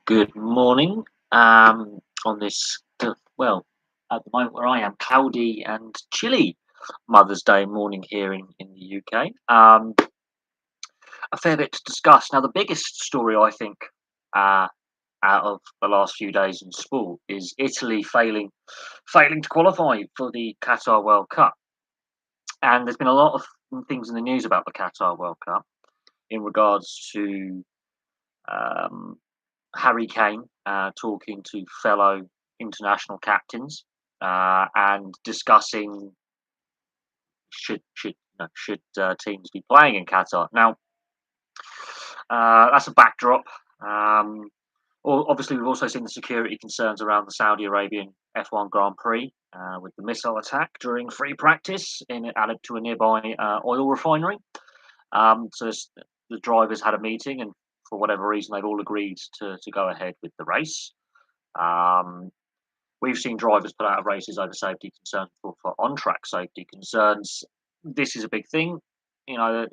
Good morning. On this, at the moment where I am, cloudy and chilly Mother's Day morning here in the UK. A fair bit to discuss. Now, the biggest story I think uh, out of the last few days in sport is Italy failing to qualify for the Qatar World Cup. And there's been a lot of things in the news about the Qatar World Cup in regards to um, Harry Kane talking to fellow international captains and discussing should teams be playing in Qatar. Now that's a backdrop. Obviously, we've also seen the security concerns around the Saudi Arabian F1 Grand Prix with the missile attack during free practice in added to a nearby oil refinery. The drivers had a meeting, and for whatever reason, they've all agreed to go ahead with the race. We've seen drivers put out of races over safety concerns for on-track safety concerns. This is a big thing. You know,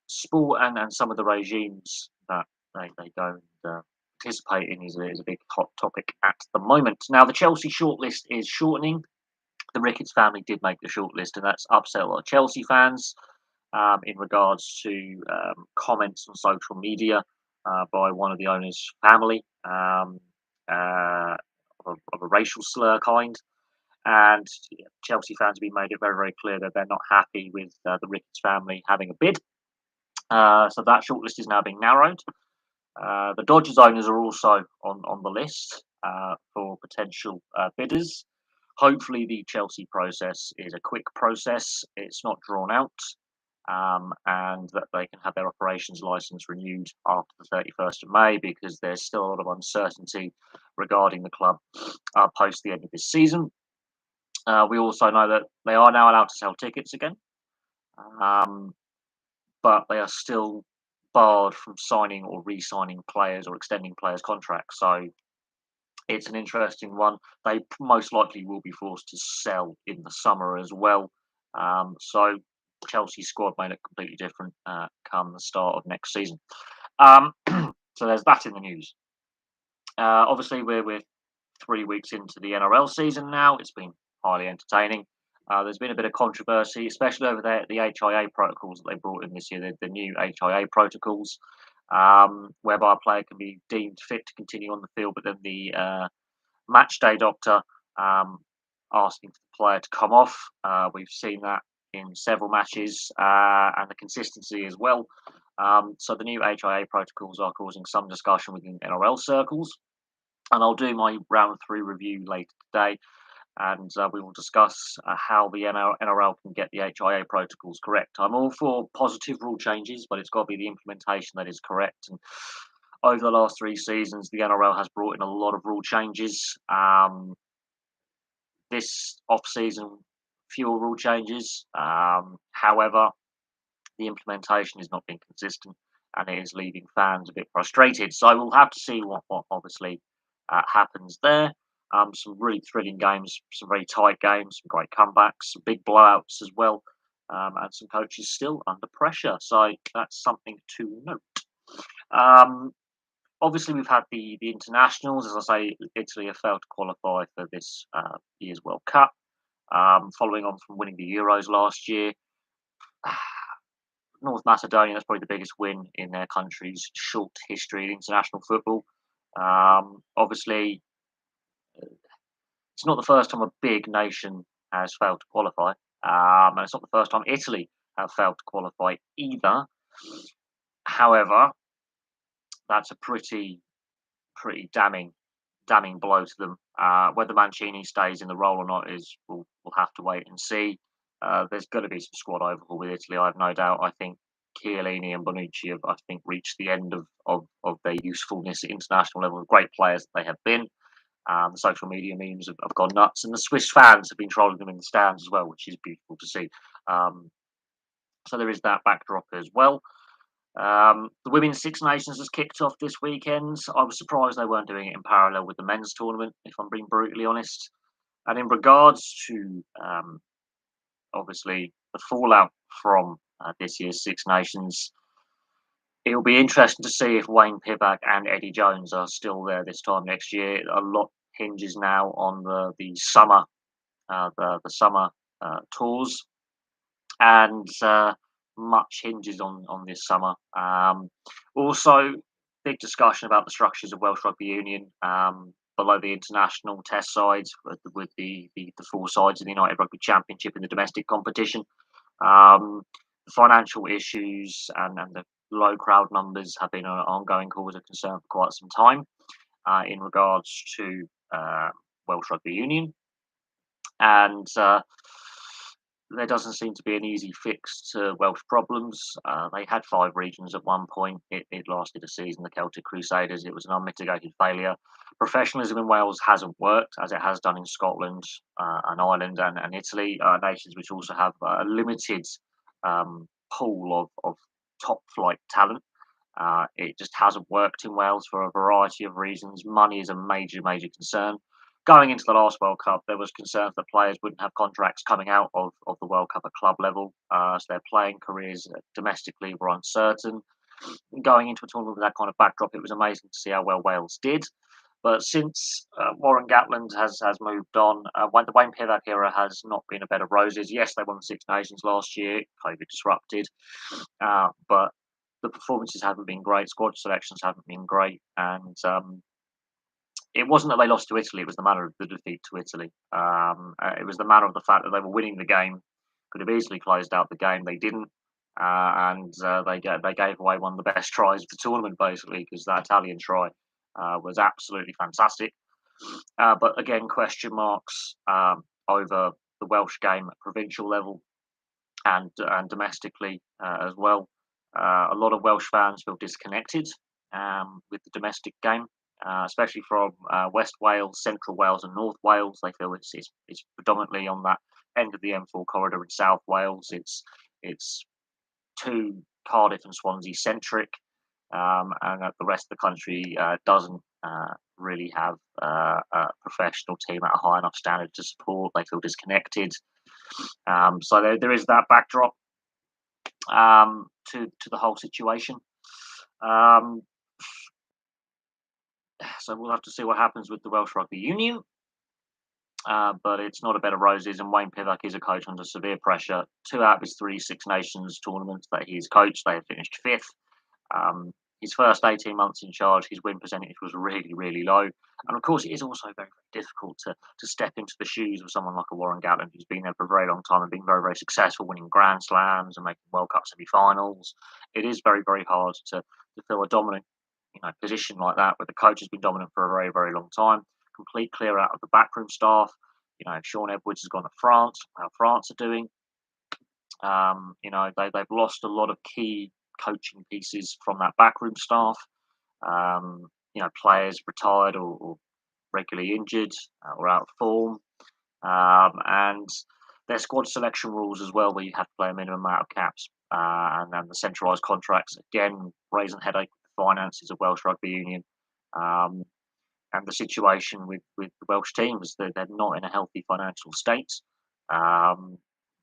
sport and some of the regimes that they don't participate in is a big hot topic at the moment. Now, the Chelsea shortlist is shortening. The Ricketts family did make the shortlist, and that's upset a lot of Chelsea fans in regards to comments on social media by one of the owners' family of a racial slur kind. And Chelsea fans have been made it very, very clear that they're not happy with the Ricketts family having a bid. So that shortlist is now being narrowed. The Dodgers owners are also on the list for potential bidders. Hopefully, the Chelsea process is a quick process. It's not drawn out, and that they can have their operations license renewed after the 31st of May because there's still a lot of uncertainty regarding the club post the end of this season. We also know that they are now allowed to sell tickets again, but they are still barred from signing or re-signing players or extending players' contracts. So it's an interesting one. They most likely will be forced to sell in the summer as well. So Chelsea's squad may look completely different come the start of next season. So there's that in the news. Obviously, we're 3 weeks into the NRL season now. It's been highly entertaining. There's been a bit of controversy, especially over there, the HIA protocols that they brought in this year, the new HIA protocols, whereby a player can be deemed fit to continue on the field, but then the match day doctor asking for the player to come off. We've seen that in several matches and the consistency as well. So the new HIA protocols are causing some discussion within NRL circles. And I'll do my round 3 review later today, and we will discuss how the NRL can get the HIA protocols correct. I'm all for positive rule changes, but it's got to be the implementation that is correct. And over the last 3 seasons, the NRL has brought in a lot of rule changes. This off-season, fewer rule changes. However, the implementation is not being consistent, and it is leaving fans a bit frustrated. So we'll have to see what obviously happens there. Some really thrilling games, some very tight games, some great comebacks, some big blowouts as well, and some coaches still under pressure. So that's something to note. Obviously, we've had the internationals. As I say, Italy have failed to qualify for this year's World Cup, following on from winning the Euros last year. North Macedonia, that's probably the biggest win in their country's short history in international football. Obviously, it's not the first time a big nation has failed to qualify, and it's not the first time Italy have failed to qualify either. However, that's a pretty damning blow to them. Whether Mancini stays in the role or not is we'll have to wait and see. There's got to be some squad overhaul with Italy, I have no doubt. I think Chiellini and Bonucci have, reached the end of their usefulness at international level. Great players that they have been. The social media memes have gone nuts, and the Swiss fans have been trolling them in the stands as well, which is beautiful to see. So there is that backdrop as well. The Women's Six Nations has kicked off this weekend. I was surprised they weren't doing it in parallel with the men's tournament, if I'm being brutally honest. And in regards to obviously the fallout from this year's Six Nations, It'll be interesting to see if Wayne Pibak and Eddie Jones are still there this time next year. A lot hinges now on the summer the summer tours, and much hinges on this summer. Also, big discussion about the structures of Welsh Rugby Union below the international test sides with the four sides of the United Rugby Championship in the domestic competition. The financial issues and the low crowd numbers have been an ongoing cause of concern for quite some time in regards to Welsh Rugby Union. And there doesn't seem to be an easy fix to Welsh problems. They had 5 regions at one point. It lasted a season, the Celtic Crusaders. It was an unmitigated failure. Professionalism in Wales hasn't worked as it has done in Scotland and Ireland and Italy, nations which also have a limited pool of top flight talent. It just hasn't worked in Wales for a variety of reasons. Money is a major concern. Going into the last World Cup, there was concerns that players wouldn't have contracts coming out of the World Cup at club level, so their playing careers domestically were uncertain. Going into a tournament with that kind of backdrop, it was amazing to see how well Wales did. But since Warren Gatland has moved on, the Wayne Pibak era has not been a bed of roses. Yes, they won the Six Nations last year, COVID disrupted, but the performances haven't been great. Squad selections haven't been great, and it wasn't that they lost to Italy; it was the manner of the defeat to Italy. It was the manner of the fact that they were winning the game, could have easily closed out the game. They didn't, and they gave away one of the best tries of the tournament, basically, because that Italian try was absolutely fantastic. But again, question marks over the Welsh game at provincial level and domestically as well. A lot of Welsh fans feel disconnected with the domestic game, especially from West Wales, Central Wales, and North Wales. They feel it's predominantly on that end of the M4 corridor in South Wales. It's too Cardiff and Swansea centric, and that the rest of the country doesn't really have a professional team at a high enough standard to support. They feel disconnected. So there is that backdrop to the whole situation. Um, so we'll have to see what happens with the Welsh Rugby Union. But it's not a bed of roses, and Wayne Pibak is a coach under severe pressure. 2 out of his 3 Six Nations tournaments that he's coached, they have finished 5th. His first 18 months in charge, his win percentage was really low. And of course, it is also very difficult to step into the shoes of someone like a Warren Gatland, who's been there for a very long time and been very successful, winning Grand Slams and making World Cup semi-finals. It is very hard to fill a dominant position like that, where the coach has been dominant for a very long time. Complete clear out of the backroom staff. Sean Edwards has gone to France. How France are doing. They've lost a lot of key coaching pieces from that backroom staff. Players retired or regularly injured or out of form, and their squad selection rules as well, where you have to play a minimum amount of caps, and then the centralised contracts again raising headache with the finances of Welsh Rugby Union. And the situation with the Welsh teams, they're not in a healthy financial state.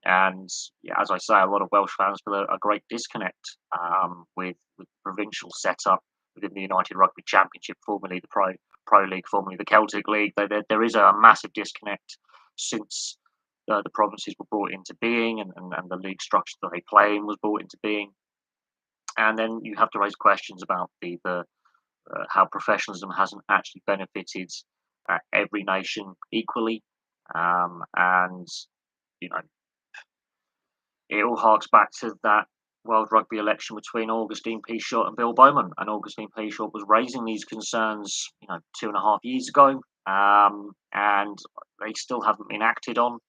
And yeah, as I say, a lot of Welsh fans feel a great disconnect with the provincial setup within the United Rugby Championship, formerly the Pro League, formerly the Celtic League. There is a massive disconnect since the provinces were brought into being and the league structure that they play in was brought into being. And then you have to raise questions about the how professionalism hasn't actually benefited every nation equally. And, it all harks back to that World Rugby election between Augustine Peashot and Bill Bowman. And Augustine Peashot was raising these concerns, 2.5 years ago, and they still haven't been acted on.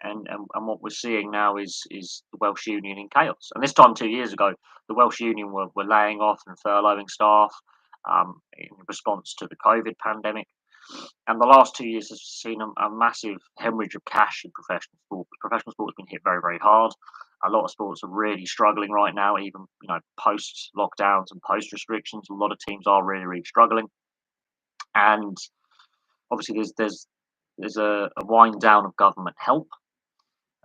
And what we're seeing now is the Welsh Union in chaos. And this time 2 years ago, the Welsh Union were laying off and furloughing staff in response to the COVID pandemic. And the last 2 years has seen a massive hemorrhage of cash in professional sport. Professional sport has been hit very hard. A lot of sports are really struggling right now, even post lockdowns and post restrictions. A lot of teams are really struggling. And obviously, there's a wind down of government help,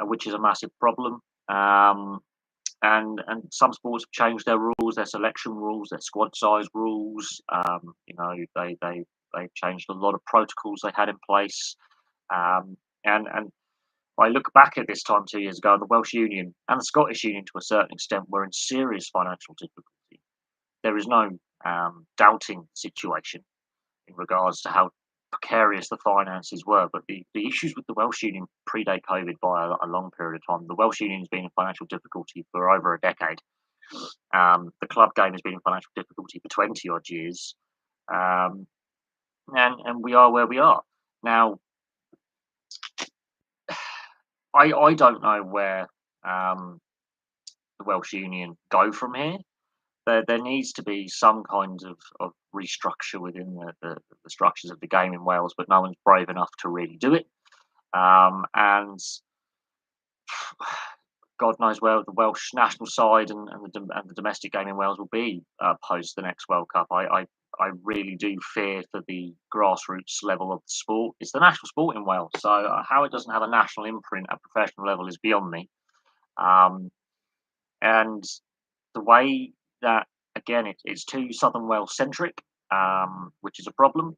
which is a massive problem. and some sports have changed their rules, their selection rules, their squad size rules. They've changed a lot of protocols they had in place. And I look back at this time 2 years ago, and the Welsh Union and the Scottish Union, to a certain extent, were in serious financial difficulty. There is no doubting situation in regards to how precarious the finances were. But the issues with the Welsh Union predate COVID by a long period of time. The Welsh Union has been in financial difficulty for over a decade. The club game has been in financial difficulty for 20 odd years. Um, and we are where we are. Now, I don't know where um, the Welsh Union go from here. There needs to be some kind of restructure within the structures of the game in Wales, but no one's brave enough to really do it. And God knows where the Welsh national side and the domestic game in Wales will be post the next World Cup. I really do fear for the grassroots level of the sport. It's the national sport in Wales, so how it doesn't have a national imprint at professional level is beyond me. Um, and the way that, again, it's too Southern Wales centric, which is a problem.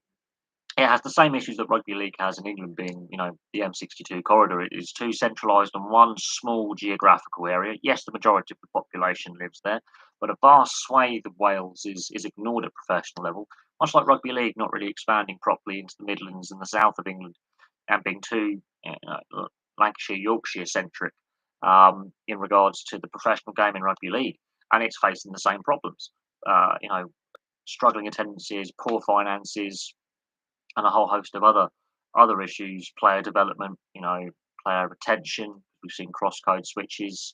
It has the same issues that rugby league has in England, being, the M62 corridor. It is too centralised on one small geographical area. Yes, the majority of the population lives there, but a vast swathe of Wales is ignored at professional level, much like rugby league not really expanding properly into the Midlands and the south of England, and being too Lancashire, Yorkshire centric in regards to the professional game in rugby league. And it's facing the same problems. Struggling attendances, poor finances, and a whole host of other issues, player development, player retention. We've seen cross code switches,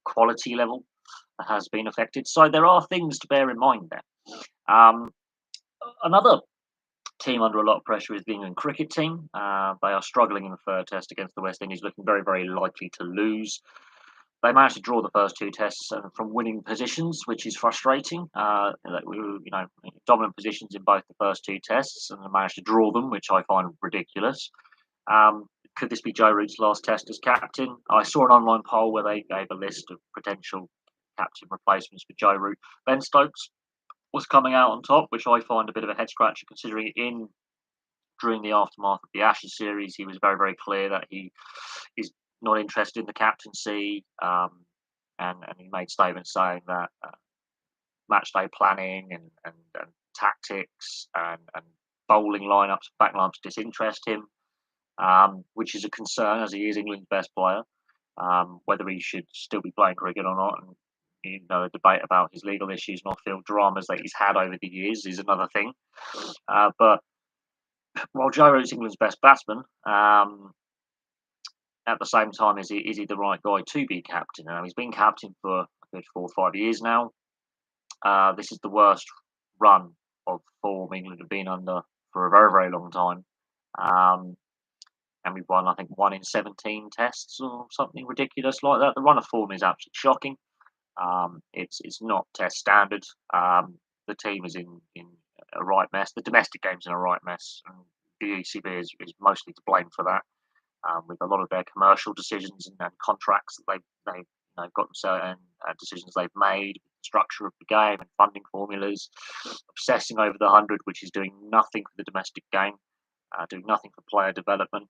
quality level has been affected. So there are things to bear in mind there. Another team under a lot of pressure is the England cricket team. They are struggling in the third test against the West Indies, looking very, very likely to lose. They managed to draw the first two tests from winning positions, which is frustrating. We were, dominant positions in both the first two tests, and they managed to draw them, which I find ridiculous. Could this be Joe Root's last test as captain? I saw an online poll where they gave a list of potential captain replacements for Joe Root. Ben Stokes was coming out on top, which I find a bit of a head scratcher, considering during the aftermath of the Ashes series, he was very, very clear that he is not interested in the captaincy, and he made statements saying that match day planning and tactics and bowling lineups, back lineups disinterest him, which is a concern as he is England's best player. Whether he should still be playing cricket or not, and a debate about his legal issues and off-field dramas that he's had over the years is another thing. But while Joe Root's England's best batsman, at the same time, is he the right guy to be captain? He's been captain for a good 4 or 5 years now. This is the worst run of form England have been under for a very, very long time. And we've won, I think, 1 in 17 tests or something ridiculous like that. The run of form is absolutely shocking. It's not test standard. The team is in a right mess. The domestic game's in a right mess. And the ECB is mostly to blame for that. With a lot of their commercial decisions and contracts that they've got certain decisions they've made, the structure of the game and funding formulas, obsessing over the 100, which is doing nothing for the domestic game, doing nothing for player development.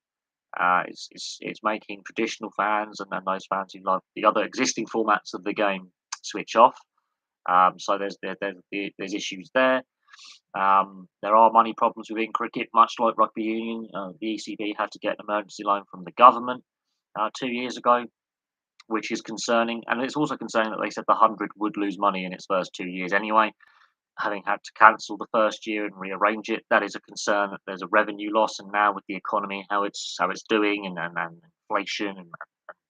It's making traditional fans and those fans who love the other existing formats of the game switch off. So there's issues there. There are money problems within cricket, much like rugby union. The ECB had to get an emergency loan from the government 2 years ago, which is concerning. And it's also concerning that they said the 100 would lose money in its first 2 years anyway. Having had to cancel the first year and rearrange it, that is a concern that there's a revenue loss. And now with the economy, how it's doing, and inflation and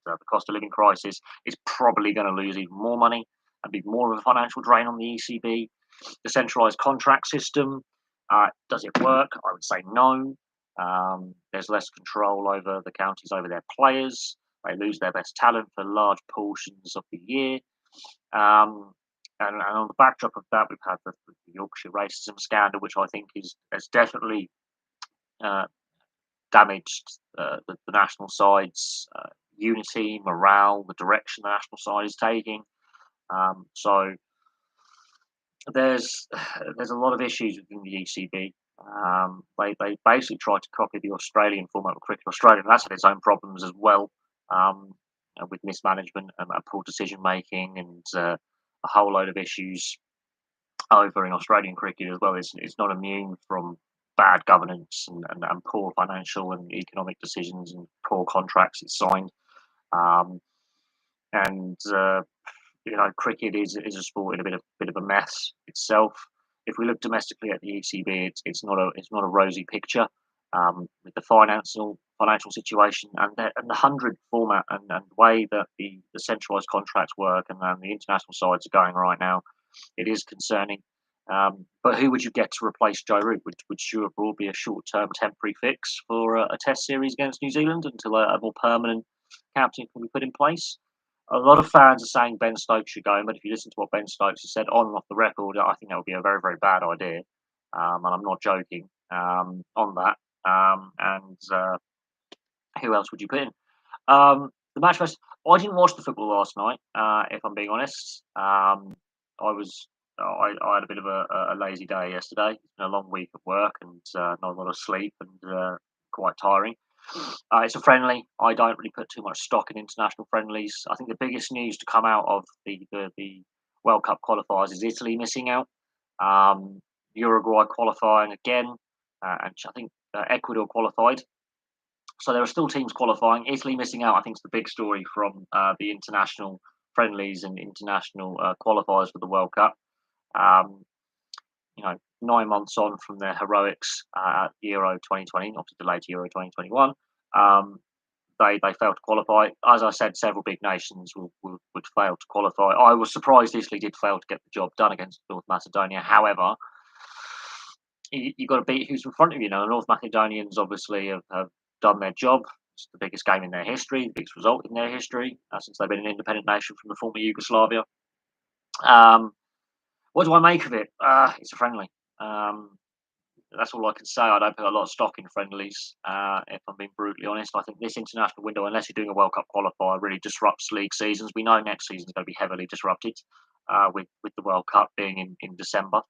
the cost of living crisis, is probably going to lose even more money and be more of a financial drain on the ECB. The centralised contract system, does it work? I would say no. There's less control over the counties, over their players. They lose their best talent for large portions of the year. And on the backdrop of that, we've had the Yorkshire racism scandal, which I think has definitely damaged the national side's unity, morale, the direction the national side is taking. So there's there's a lot of issues within the ECB. They basically tried to copy the Australian format of cricket. Australia that's had its own problems as well, with mismanagement and poor decision making and a whole load of issues over in Australian cricket as well. It's not immune from bad governance and poor financial and economic decisions and poor contracts it's signed. Um, and cricket is a sport in a bit of a mess itself. If we look domestically at the ECB, it's not a rosy picture with the financial situation and the 100 format and the way that the centralised contracts work and the international sides are going right now. It is concerning. But who would you get to replace Joe Root? Would Stuart Broad be a short-term temporary fix for a Test series against New Zealand until a more permanent captain can be put in place? A lot of fans are saying Ben Stokes should go, but if you listen to what Ben Stokes has said on and off the record, I think that would be a very, very bad idea. And I'm not joking on that. And who else would you put in? The match best. I didn't watch the football last night. If I'm being honest, I had a bit of a lazy day yesterday. It's been a long week of work and not a lot of sleep and quite tiring. It's a friendly. I don't really put too much stock in international friendlies. I think the biggest news to come out of the World Cup qualifiers is Italy missing out. Uruguay qualifying again, and I think Ecuador qualified. So there are still teams qualifying. Italy missing out, I think, is the big story from the international friendlies and international qualifiers for the World Cup. Um, 9 months on from their heroics at Euro 2020, obviously delayed to Euro 2021, they failed to qualify. As I said, several big nations would fail to qualify. I was surprised Italy did fail to get the job done against North Macedonia. However, you've got to beat who's in front of you. Now, the North Macedonians obviously have done their job. It's the biggest game in their history, the biggest result in their history since they've been an independent nation from the former Yugoslavia. What do I make of it? It's a friendly. That's all I can say. I don't put a lot of stock in friendlies. If I'm being brutally honest, I think this international window, unless you're doing a World Cup qualifier, really disrupts league seasons. We know next season is going to be heavily disrupted with the World Cup being in December.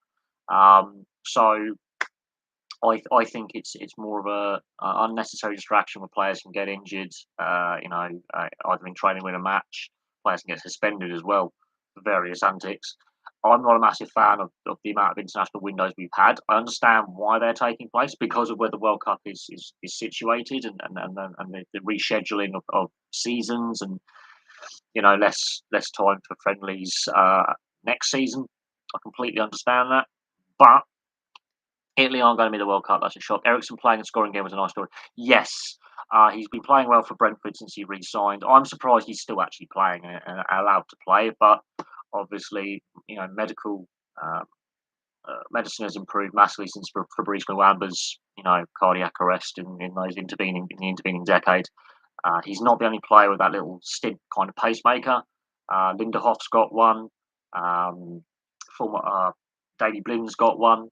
So I think it's more of a unnecessary distraction where players can get injured. Either in training with a match, players can get suspended as well for various antics. I'm not a massive fan of the amount of international windows we've had. I understand why they're taking place because of where the World Cup is situated and the rescheduling of seasons and less time for friendlies next season. I completely understand that, but Italy aren't going to be the World Cup. That's a shock. Ericsson playing and scoring game was a nice story. Yes, he's been playing well for Brentford since he re-signed. I'm surprised he's still actually playing and allowed to play, but obviously, medicine has improved massively since Fabrice Muamba's, cardiac arrest in the intervening decade. He's not the only player with that little stint kind of pacemaker. Linderhoff's got one. Former Daley Blinn's got one.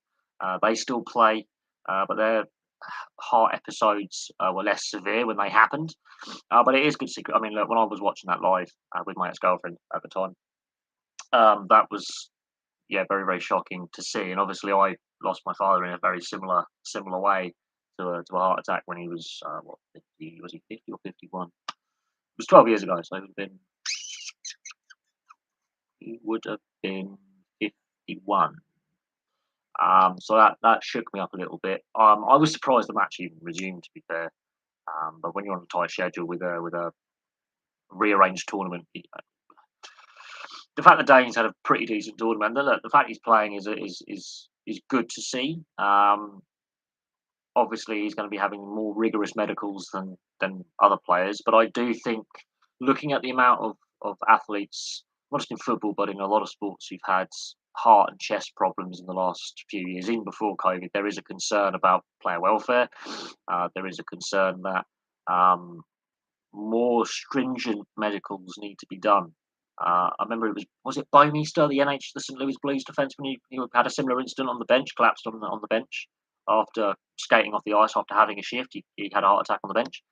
They still play, but their heart episodes were less severe when they happened. But it is good to see. I mean, look, when I was watching that live with my ex-girlfriend at the time, that was very, very shocking to see. And obviously, I lost my father in a very similar way to a heart attack when he was 50? Was he 50 or 51? It was 12 years ago, so he would have been 51. So that shook me up a little bit. I was surprised the match even resumed, to be fair. But when you're on a tight schedule with a rearranged tournament, the fact that Dane's had a pretty decent tournament, the fact he's playing is good to see. Obviously, he's going to be having more rigorous medicals than other players, but I do think, looking at the amount of athletes, not just in football but in a lot of sports, who've had heart and chest problems in the last few years, even before COVID, there is a concern about player welfare. There is a concern that more stringent medicals need to be done. I remember was it Bowmeister, the St Louis Blues defenseman, he had a similar incident on the bench, collapsed on the bench after skating off the ice after having a shift. He had a heart attack on the bench.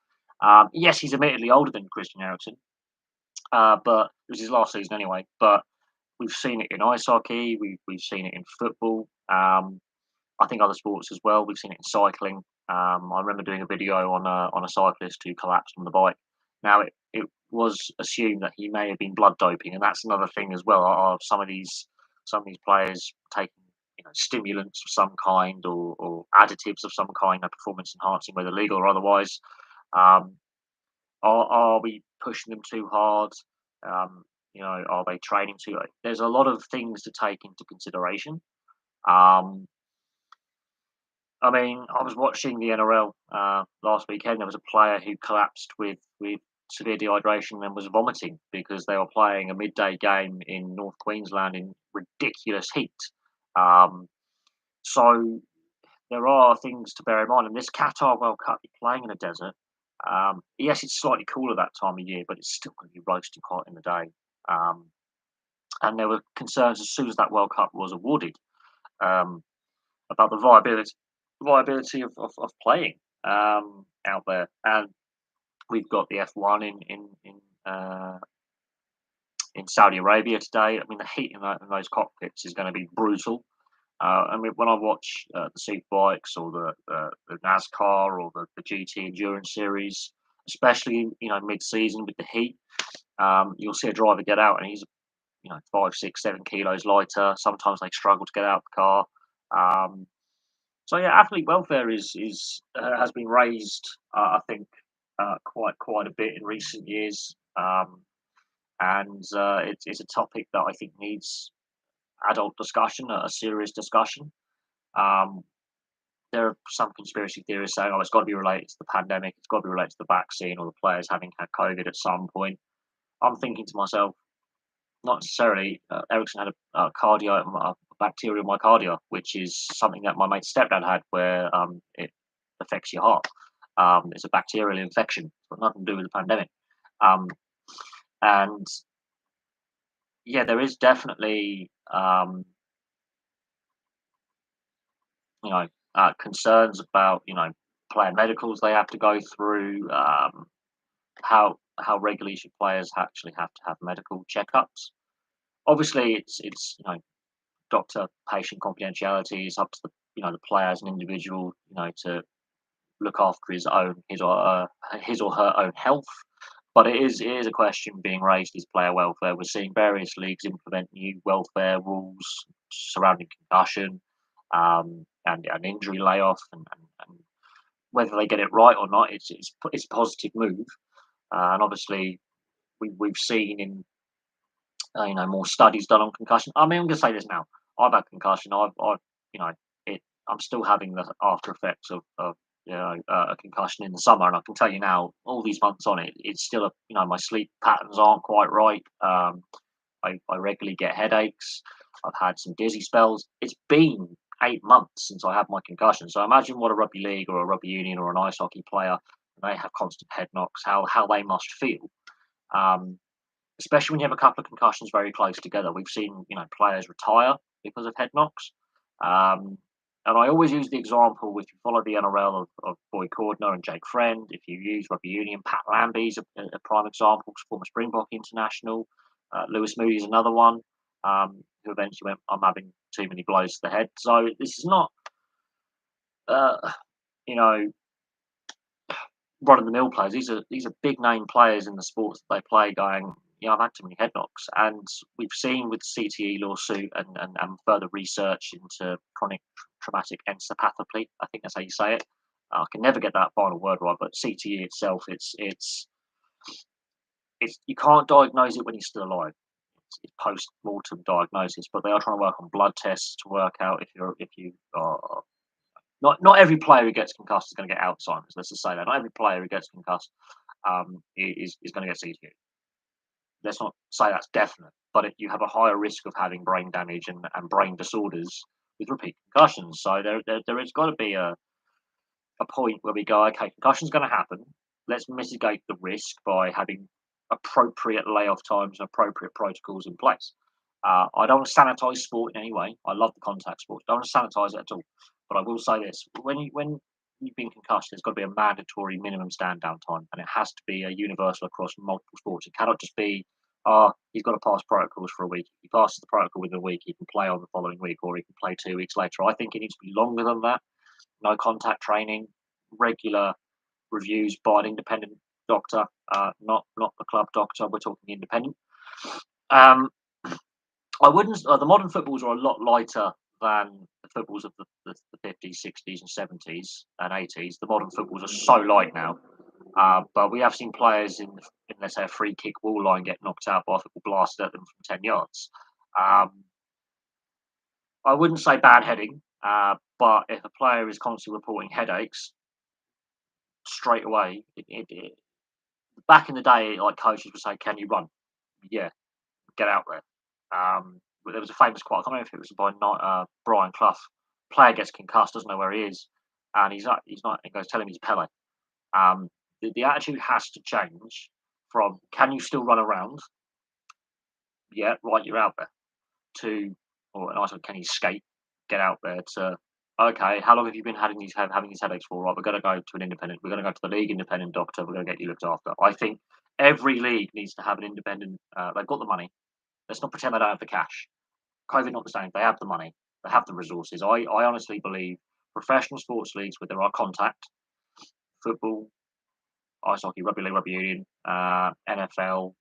Yes, he's admittedly older than Christian Eriksen, but it was his last season anyway. But we've seen it in ice hockey, we've seen it in football. I think other sports as well. We've seen it in cycling. I remember doing a video on a cyclist who collapsed on the bike. Now it was assumed that he may have been blood doping, and that's another thing as well. Are some of these players taking stimulants of some kind or additives of some kind, performance enhancing, whether legal or otherwise? Um, are we pushing them too hard? Are they training too late? There's a lot of things to take into consideration. Um, I mean, I was watching the NRL last weekend. There was a player who collapsed with severe dehydration and was vomiting because they were playing a midday game in North Queensland in ridiculous heat. Um, so there are things to bear in mind. And this Qatar World Cup, you're playing in a desert. Yes, it's slightly cooler that time of year, but it's still going to be roasting hot in the day. Um, and there were concerns as soon as that World Cup was awarded. Um, about the viability of playing out there. And we've got the F1 in Saudi Arabia today. I mean, the heat in those cockpits is going to be brutal. I mean, when I watch the superbikes or the NASCAR or the GT Endurance Series, especially mid-season with the heat, you'll see a driver get out and he's 5, 6, 7 kilos lighter. Sometimes they struggle to get out of the car. Um, So yeah, athlete welfare is has been raised, I think, quite a bit in recent years, and it's a topic that I think needs adult discussion, a serious discussion. Um, there are some conspiracy theorists saying, "Oh, it's got to be related to the pandemic. It's got to be related to the vaccine or the players having had COVID at some point." I'm thinking to myself, not necessarily. Ericsson had a bacterial myocardia, which is something that my mate's stepdad had, where it affects your heart. It's a bacterial infection. It's got nothing to do with the pandemic. Um, and yeah, there is definitely you know concerns about player medicals they have to go through. How regularly should players actually have to have medical checkups? Obviously, it's doctor patient confidentiality is up to the player as an individual to look after his or her own health. But it is a question being raised: is player welfare? We're seeing various leagues implement new welfare rules surrounding concussion and injury layoff, and whether they get it right or not, it's a positive move. And obviously, we've seen in more studies done on concussion. I mean, I'm going to say this now. I've had concussion. I've you know, it. I'm still having the after effects of a concussion in the summer, and I can tell you now, all these months on it, it's still my sleep patterns aren't quite right. I regularly get headaches. I've had some dizzy spells. It's been 8 months since I had my concussion. So imagine what a rugby league or a rugby union or an ice hockey player, they have constant head knocks, how they must feel. Um, Especially when you have a couple of concussions very close together. We've seen players retire because of head knocks. Um, and I always use the example, if you follow the NRL, of Boy Cordner and Jake Friend. If you use rugby union, Pat Lambie's a prime example, former Springbok international. Lewis Moody's another one, who eventually went, I'm having too many blows to the head. So this is not, uh, you know, run of the mill players. These are big name players in the sports that they play. Going, I've had too many head knocks, and we've seen with the CTE lawsuit and further research into chronic traumatic encephalopathy. I think that's how you say it. I can never get that final word right, but CTE itself, it's you can't diagnose it when you're still alive. It's post mortem diagnosis, but they are trying to work on blood tests to work out if you are not every player who gets concussed is going to get Alzheimer's. Let's just say that not every player who gets concussed is going to get CTE. Let's not say that's definite, but you have a higher risk of having brain damage and brain disorders with repeat concussions. So there has got to be a point where we go, okay, concussion's going to happen. Let's mitigate the risk by having appropriate layoff times and appropriate protocols in place. I don't want to sanitize sport in any way. I love the contact sport. I don't want to sanitize it at all. But I will say this: when you've been concussed, there's got to be a mandatory minimum stand down time, and it has to be a universal across multiple sports. It cannot just be, he's got to pass protocols for a week. If he passes the protocol within a week, he can play on the following week, or he can play 2 weeks later. I think it needs to be longer than that. No contact training, regular reviews by an independent doctor, not the club doctor. We're talking independent. Um, I wouldn't. The modern footballs are a lot lighter than the footballs of the 50s, 60s, and 70s and 80s. The modern footballs are so light now. But we have seen players in, let's say, a free kick wall line get knocked out by a football blasted at them from 10 yards. I wouldn't say bad heading, but if a player is constantly reporting headaches, straight away, back in the day, like coaches would say, "Can you run?" Yeah, get out there. But there was a famous quote. I can't remember if it was by Brian Clough. Player gets concussed, doesn't know where he is, and he's not. He goes, "Tell him he's Pele." The attitude has to change from "Can you still run around?" Yeah, right, you're out there. To, or I said, "Can you skate?" Get out there. To, okay, how long have you been having these headaches for? Right, we're going to go to an independent. We're going to go to the league independent doctor. We're going to get you looked after. I think every league needs to have an independent. They've got the money. Let's not pretend they don't have the cash. COVID notwithstanding, they have the money, they have the resources. I honestly believe professional sports leagues where there are contact, football, ice hockey, rugby league, rugby union, NFL,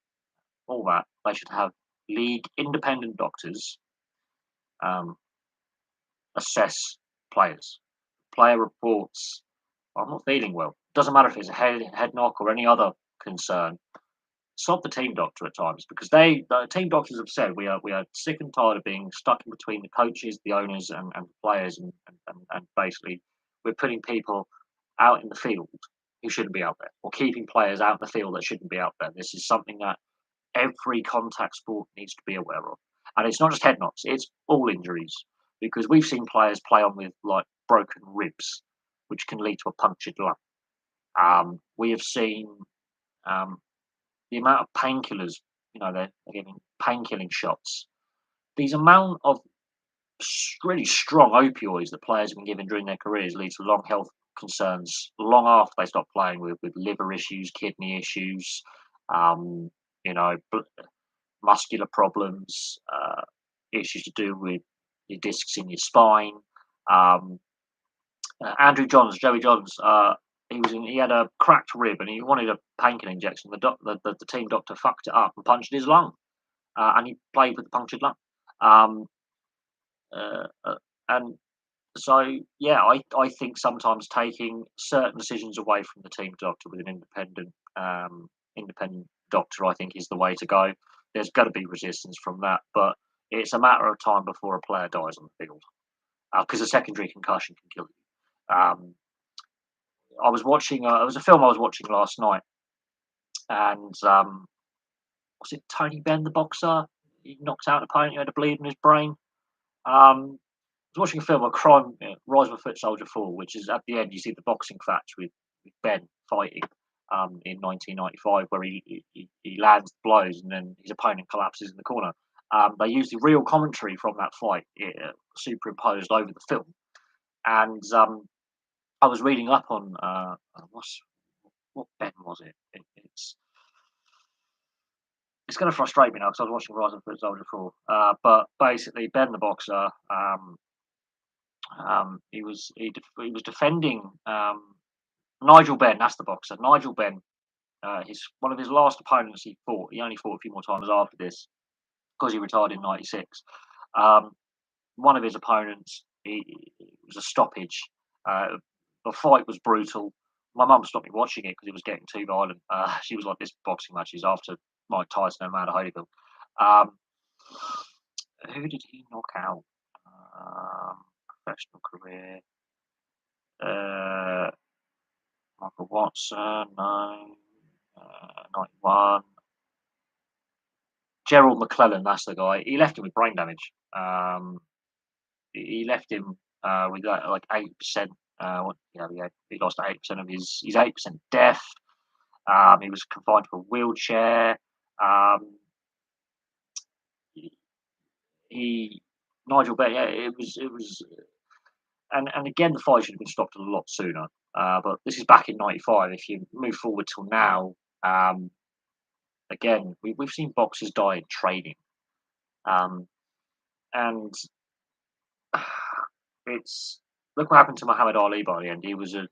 all that, they should have league independent doctors um, assess players. Player reports, I'm not feeling well. Doesn't matter if it's a head knock or any other concern. Stop the team doctor at times because the team doctors have said we are sick and tired of being stuck in between the coaches, the owners, and the players, and basically we're putting people out in the field who shouldn't be out there, or keeping players out in the field that shouldn't be out there. This is something that every contact sport needs to be aware of, and it's not just head knocks; it's all injuries because we've seen players play on with like broken ribs, which can lead to a punctured lung. We have seen. Um, the amount of painkillers, they're giving painkilling shots. These amount of really strong opioids that players have been given during their careers lead to long health concerns long after they stop playing with liver issues, kidney issues, um, you know, muscular problems, issues to do with your discs in your spine. Um, Andrew Johns, Joey Johns, he had a cracked rib and he wanted a painkiller injection. The team doctor fucked it up and punctured his lung, and he played with the punctured lung. Um, and so, yeah, I think sometimes taking certain decisions away from the team doctor with an independent doctor, I think, is the way to go. There's got to be resistance from that, but it's a matter of time before a player dies on the field because a secondary concussion can kill you. I was watching. It was a film I was watching last night, and was it Tony Benn, the boxer? He knocked out an opponent who had a bleed in his brain. I was watching a film, A Crime, Rise of a Foot Soldier 4, which is at the end you see the boxing match with Ben fighting in 1995, where he lands the blows and then his opponent collapses in the corner. They used the real commentary from that fight superimposed over the film, and I was reading up on what Ben was it? It's going to frustrate me now because I was watching Rise of the Soldier 4. But basically, Ben the boxer, he was defending Nigel Benn. That's the boxer. Nigel Benn. His one of his last opponents he fought. He only fought a few more times after this because he retired in '96. One of his opponents, it was a stoppage. The fight was brutal. My mum stopped me watching it because it was getting too violent. She was like, "This boxing match is after Mike Tyson and Amanda Holyfield." Who did he knock out? Professional career. Michael Watson, no. 91. Gerald McClellan, that's the guy. He left him with brain damage. He left him with like 8%. He lost 8% of his 8% deaf. He was confined to a wheelchair. Nigel Benn, yeah, it was, and again, the fight should have been stopped a lot sooner. But this is back in '95. If you move forward till now, um, again, we've seen boxers die in training, um, and it's look what happened to Muhammad Ali by the end. He was a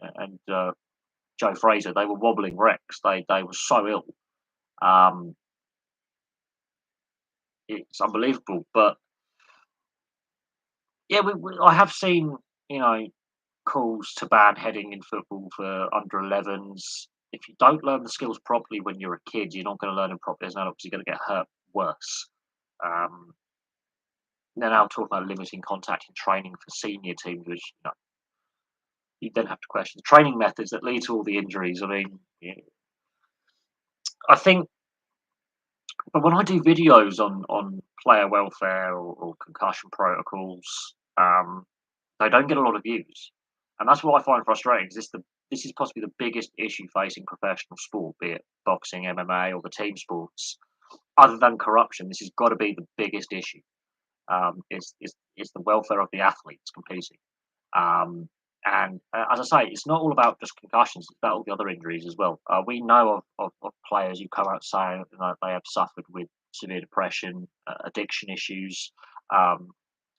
and Joe Fraser. They were wobbling wrecks. They were so ill. Um, it's unbelievable. But yeah, I have seen you know calls to ban heading in football for under 11s. If you don't learn the skills properly when you're a kid, you're not going to learn them properly as an adult because you're going to get hurt worse. Um, they're now talking about limiting contact in training for senior teams, which you then have to question the training methods that lead to all the injuries. I mean, yeah, I think, but when I do videos on player welfare or concussion protocols, they don't get a lot of views, and that's what I find frustrating. 'Cause this is possibly the biggest issue facing professional sport, be it boxing, MMA, or the team sports. Other than corruption, this has got to be the biggest issue. Is the welfare of the athletes completely. Um, and as I say, it's not all about just concussions; it's about all the other injuries as well. We know of players who come out saying that they have suffered with severe depression, addiction issues, um,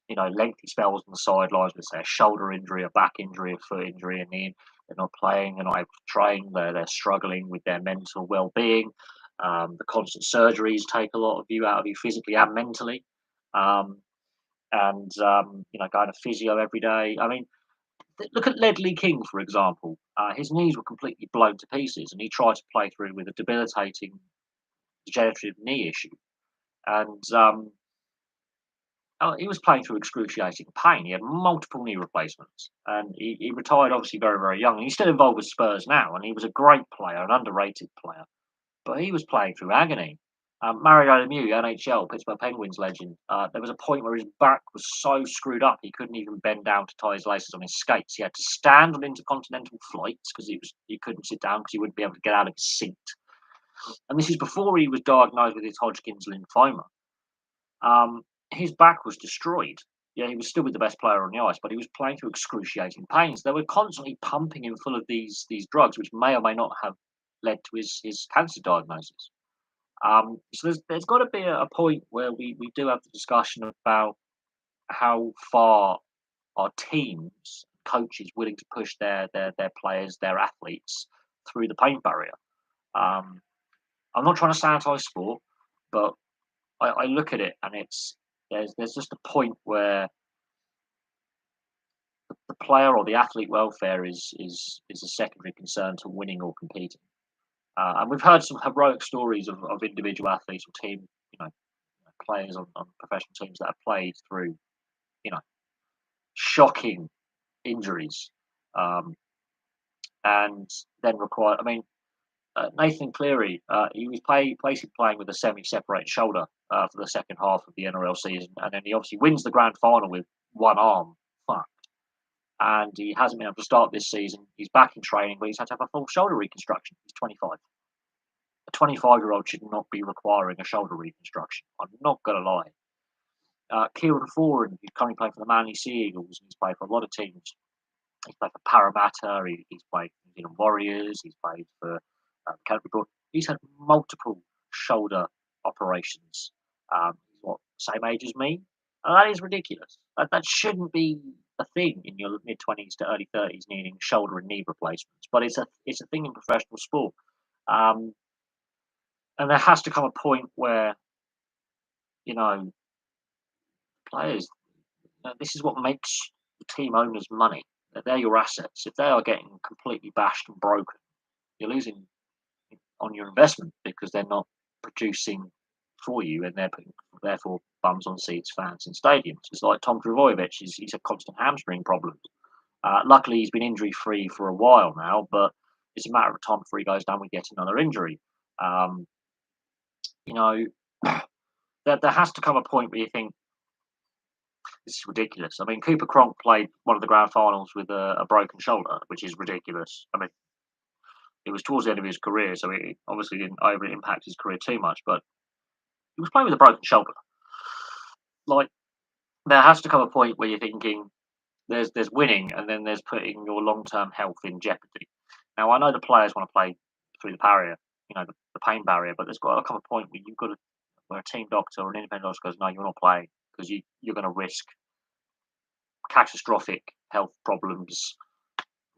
lengthy spells on the sidelines with say a shoulder injury, a back injury, a foot injury, and then they're not playing, they're not able to train, they're struggling with their mental well-being. The constant surgeries take a lot of you out of you physically and mentally. Um, and going to physio every day. I mean, look at Ledley King, for example. His knees were completely blown to pieces, and he tried to play through with a debilitating degenerative knee issue. And he was playing through excruciating pain. He had multiple knee replacements, and he retired obviously very, very young. And he's still involved with Spurs now, and he was a great player, an underrated player. But he was playing through agony. Mario Lemieux, NHL, Pittsburgh Penguins legend. There was a point where his back was so screwed up he couldn't even bend down to tie his laces on his skates. He had to stand on intercontinental flights because he couldn't sit down because he wouldn't be able to get out of his seat. And this is before he was diagnosed with his Hodgkin's lymphoma. His back was destroyed. Yeah, he was still with the best player on the ice, but he was playing through excruciating pains. They were constantly pumping him full of these drugs, which may or may not have led to his cancer diagnosis. So there's got to be a point where we do have the discussion about how far are teams, coaches willing to push their players, their athletes through the pain barrier. Um, I'm not trying to sanitize sport, but I look at it and there's just a point where the player or the athlete welfare is a secondary concern to winning or competing. And we've heard some heroic stories of individual athletes or team, you know, players on professional teams that have played through, you know, shocking injuries, um, and then require. I mean, Nathan Cleary, he was basically playing with a semi-separated shoulder for the second half of the NRL season, and then he obviously wins the grand final with one arm fucked, and he hasn't been able to start this season. He's back in training, but he's had to have a full shoulder reconstruction. He's 25. A 25-year-old should not be requiring a shoulder reconstruction. I'm not going to lie. Kieran Foran, who's currently playing for the Manly Sea Eagles, he's played for a lot of teams. He's played for Parramatta, he's played for New Zealand Warriors, he's played for Canterbury Broad. He's had multiple shoulder operations. He's what, same age as me? And that is ridiculous. That shouldn't be a thing in your mid 20s to early 30s needing shoulder and knee replacements, but it's a thing in professional sport. Um, and there has to come a point where, you know, players, this is what makes the team owners money. They're your assets. If they are getting completely bashed and broken, you're losing on your investment because they're not producing for you, and they're putting therefore bums on seats, fans in stadiums. It's like Tom Trbojevic. He's had constant hamstring problems. Luckily, he's been injury free for a while now, but it's a matter of time before he goes down with yet another injury. Um, you know, there has to come a point where you think this is ridiculous. I mean, Cooper Cronk played one of the grand finals with a broken shoulder, which is ridiculous. I mean, it was towards the end of his career, so it obviously didn't overly impact his career too much, but he was playing with a broken shoulder. Like, there has to come a point where you're thinking, there's winning, and then there's putting your long term health in jeopardy. Now I know the players want to play through the barrier, the pain barrier, but there's got to come a point where you've got to where a team doctor or an independent doctor goes, no, you're not playing because you're going to risk catastrophic health problems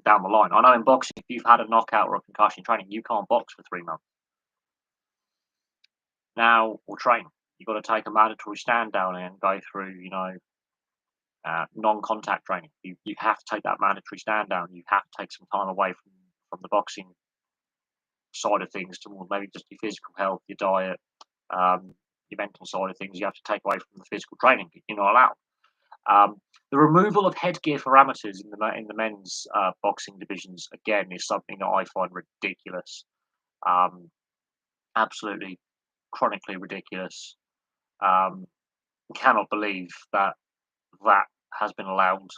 down the line. I know in boxing, if you've had a knockout or a concussion training, you can't box for 3 months. Now, or train, you've got to take a mandatory stand down and go through, non-contact training. You have to take that mandatory stand down. You have to take some time away from the boxing side of things to more maybe just your physical health, your diet, your mental side of things. You have to take away from the physical training. You're not allowed. The removal of headgear for amateurs in the men's boxing divisions again is something that I find ridiculous. Absolutely chronically ridiculous. Cannot believe that has been allowed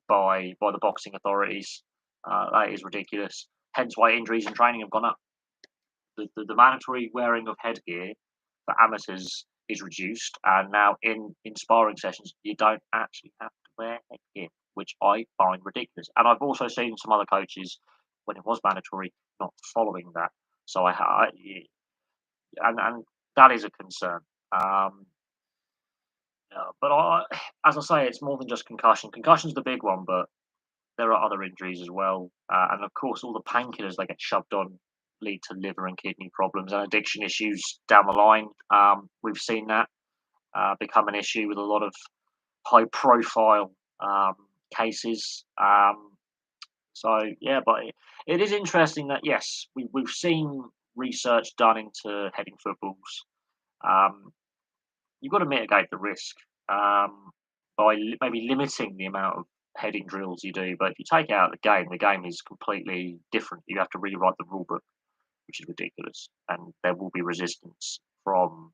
by the boxing authorities. That is ridiculous. Hence why injuries in training have gone up. The mandatory wearing of headgear for amateurs is reduced, and now in sparring sessions you don't actually have to wear headgear, which I find ridiculous. And I've also seen some other coaches when it was mandatory not following that. So and that is a concern. But as I say, it's more than just concussion. Concussion's the big one, but there are other injuries as well, and of course, all the painkillers they get shoved on lead to liver and kidney problems and addiction issues down the line. We've seen that become an issue with a lot of high-profile cases. So yeah, but it is interesting that yes, we've seen research done into heading footballs. Um, you've got to mitigate the risk by maybe limiting the amount of heading drills you do. But if you take it out of the game is completely different. You have to rewrite the rule book, which is ridiculous, and there will be resistance from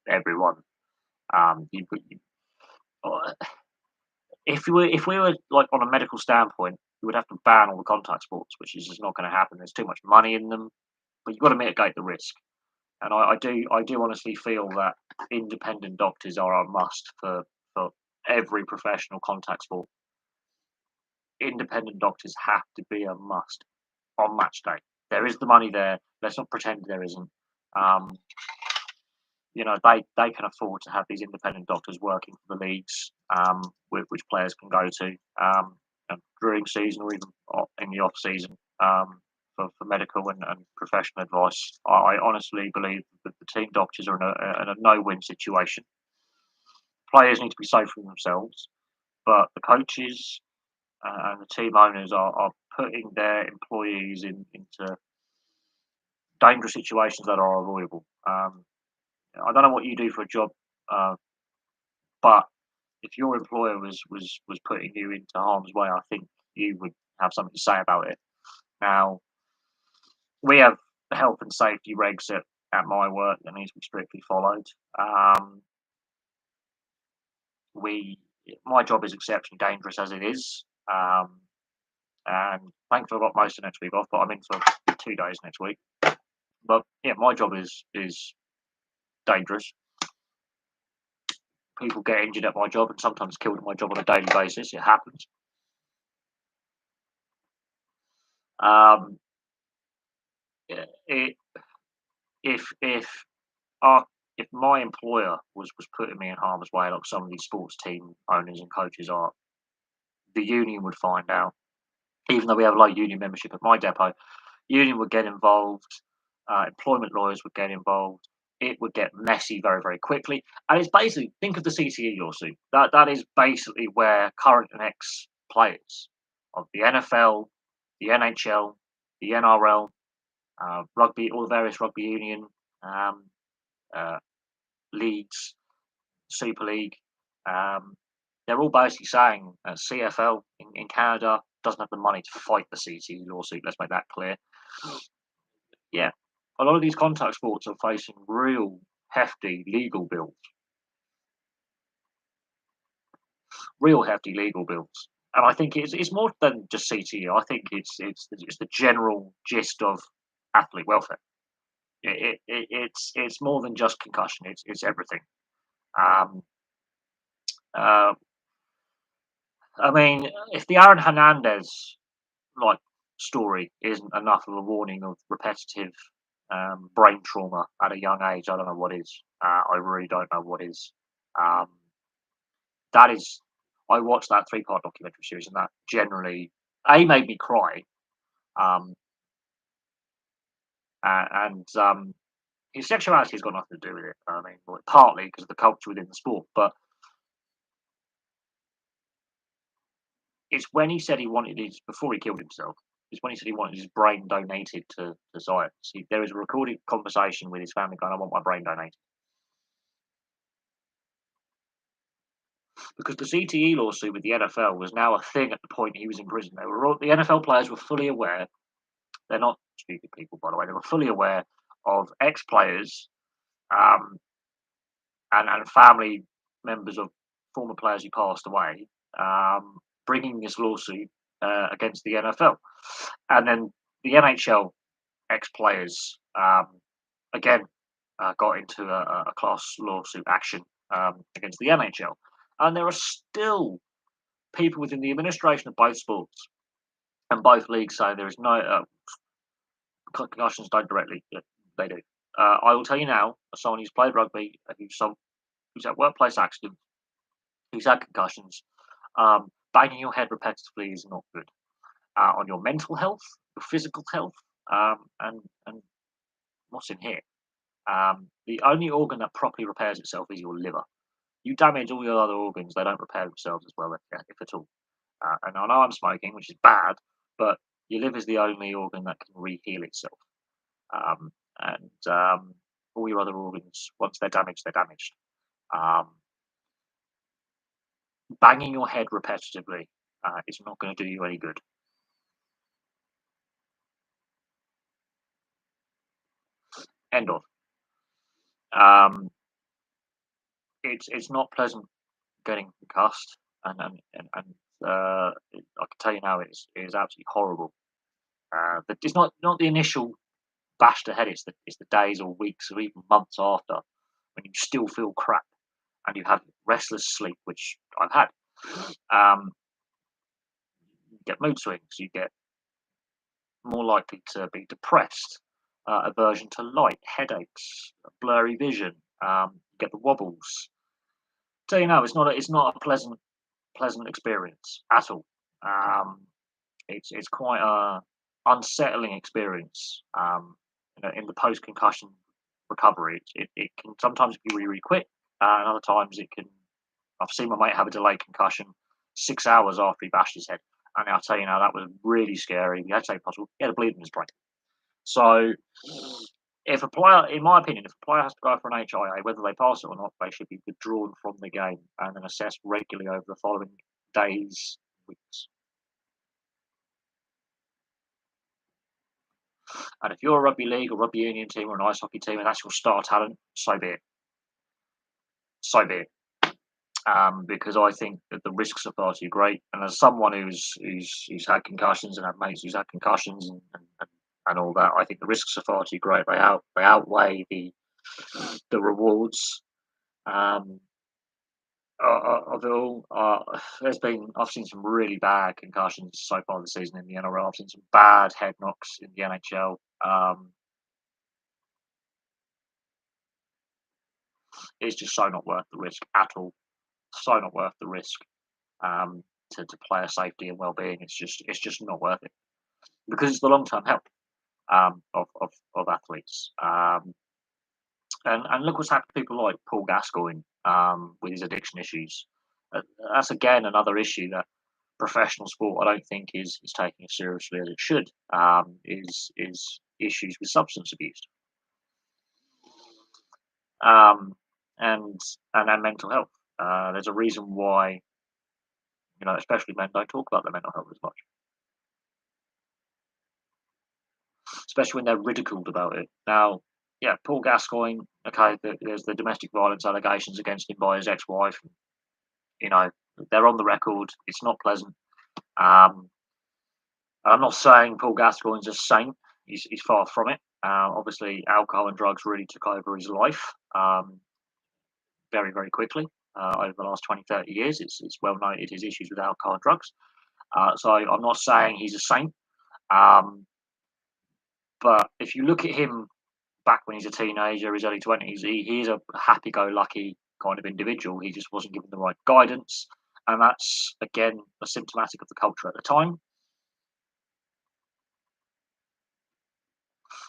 everyone. You uh, if we were like on a medical standpoint, we would have to ban all the contact sports, which is just not going to happen. There's too much money in them, but you've got to mitigate the risk. And I do honestly feel that independent doctors are a must for every professional contact sport. Independent doctors have to be a must on match day. There is the money there. Let's not pretend there isn't. Um, they can afford to have these independent doctors working for the leagues, which players can go to during season or even in the off season for medical and professional advice. I honestly believe that the team doctors are in a no-win situation. Players need to be safe for themselves, but the coaches and the team owners are putting their employees into dangerous situations that are avoidable. I don't know what you do for a job, uh, but if your employer was putting you into harm's way, I think you would have something to say about it. Now, we have health and safety regs at my work that needs to be strictly followed. Um, we My job is exceptionally dangerous as it is, and thankfully I've got most of next week off, but I'm in for 2 days next week. But yeah, my job is dangerous. People get injured at my job and sometimes killed at my job on a daily basis. It happens. Um, it, if our if my employer was putting me in harm's way, like some of these sports team owners and coaches are, the union would find out. Even though we have low union membership at my depot, union would get involved. Employment lawyers would get involved. It would get messy very, very quickly. And it's basically, think of the CTE lawsuit. That is basically where current and ex players of the NFL, the NHL, the NRL, rugby, all the various rugby union um, uh, leagues, Super League, um, they're all basically saying CFL in Canada doesn't have the money to fight the CTE lawsuit. Let's make that clear. Yeah, a lot of these contact sports are facing real hefty legal bills, real hefty legal bills. And I think it's more than just CTE. I think it's the general gist of athlete welfare. It's more than just concussion. It's everything. Um, uh, I mean, if the Aaron Hernandez like story isn't enough of a warning of repetitive brain trauma at a young age, I don't know what is. I really don't know what is. Um, that is, I watched that three-part documentary series, and that generally a made me cry, um, and his sexuality has got nothing to do with it. I mean, well, partly because of the culture within the sport, but it's when he said he wanted his before he killed himself. It's when he said he wanted his brain donated to science. There is a recorded conversation with his family going, "I want my brain donated," because the CTE lawsuit with the NFL was now a thing at the point he was in prison. The NFL players were fully aware. They're not stupid people, by the way. They were fully aware of ex-players um, and family members of former players who passed away bringing this lawsuit against the NFL, and then the NHL ex-players again got into a class lawsuit action against the NHL, and there are still people within the administration of both sports and both leagues saying there is no concussions don't directly. Yeah, they do. I will tell you now, as someone who's played rugby, who's had workplace accidents, who's had concussions, banging your head repetitively is not good on your mental health, your physical health, and what's in here. The only organ that properly repairs itself is your liver. You damage all your other organs, they don't repair themselves as well, if at all. And I know I'm smoking, which is bad, but your liver is the only organ that can re-heal itself. And all your other organs, once they're damaged, they're damaged. Um, Banging your head repetitively is not going to do you any good. End of. Um, it's not pleasant getting concussed, and I can tell you now, it is absolutely horrible. But it's not the initial bash to head; it's the days or weeks or even months after when you still feel crap and you have restless sleep, which I've had. You get mood swings, you get more likely to be depressed, aversion to light, headaches, blurry vision, you get the wobbles. So you know, it's not a pleasant experience at all. Um, it's quite a unsettling experience. In the post concussion recovery, it can sometimes be really, really quick, and other times it can. I've seen my mate have a delayed concussion 6 hours after he bashed his head, and I'll tell you now that was really scary. He had to take hospital. He had a bleed in his brain. So, if a player, in my opinion, if a player has to go for an HIA, whether they pass it or not, they should be withdrawn from the game and then assessed regularly over the following days, weeks. And if you're a rugby league or rugby union team or an ice hockey team and that's your star talent, so be it. So be it. Because I think that the risks are far too great. And as someone who's had concussions and had mates who's had concussions and all that, I think the risks are far too great. They outweigh the rewards. Um, of it all, I've seen some really bad concussions so far this season in the NRL. I've seen some bad head knocks in the NHL. It's just so not worth the risk at all. So not worth the risk um, to player safety and well-being. It's just not worth it because it's the long-term health of athletes. And look what's happened to people like Paul Gascoigne with his addiction issues. That's again another issue that professional sport I don't think is taking as seriously as it should. Is issues with substance abuse um, and and mental health. There's a reason why especially men don't talk about their mental health as much, especially when they're ridiculed about it. Now, yeah, Paul Gascoigne. Okay, there's the domestic violence allegations against him by his ex-wife. You know, they're on the record. It's not pleasant. Um, I'm not saying Paul Gascoigne's a saint. He's far from it. Obviously, alcohol and drugs really took over his life very, very quickly. over the last 20, 30 years. It's well noted his issues with alcohol and drugs. So I'm not saying he's a saint, um, but if you look at him back when he's a teenager, his early 20s, he's a happy-go-lucky kind of individual. He just wasn't given the right guidance, and that's again a symptomatic of the culture at the time.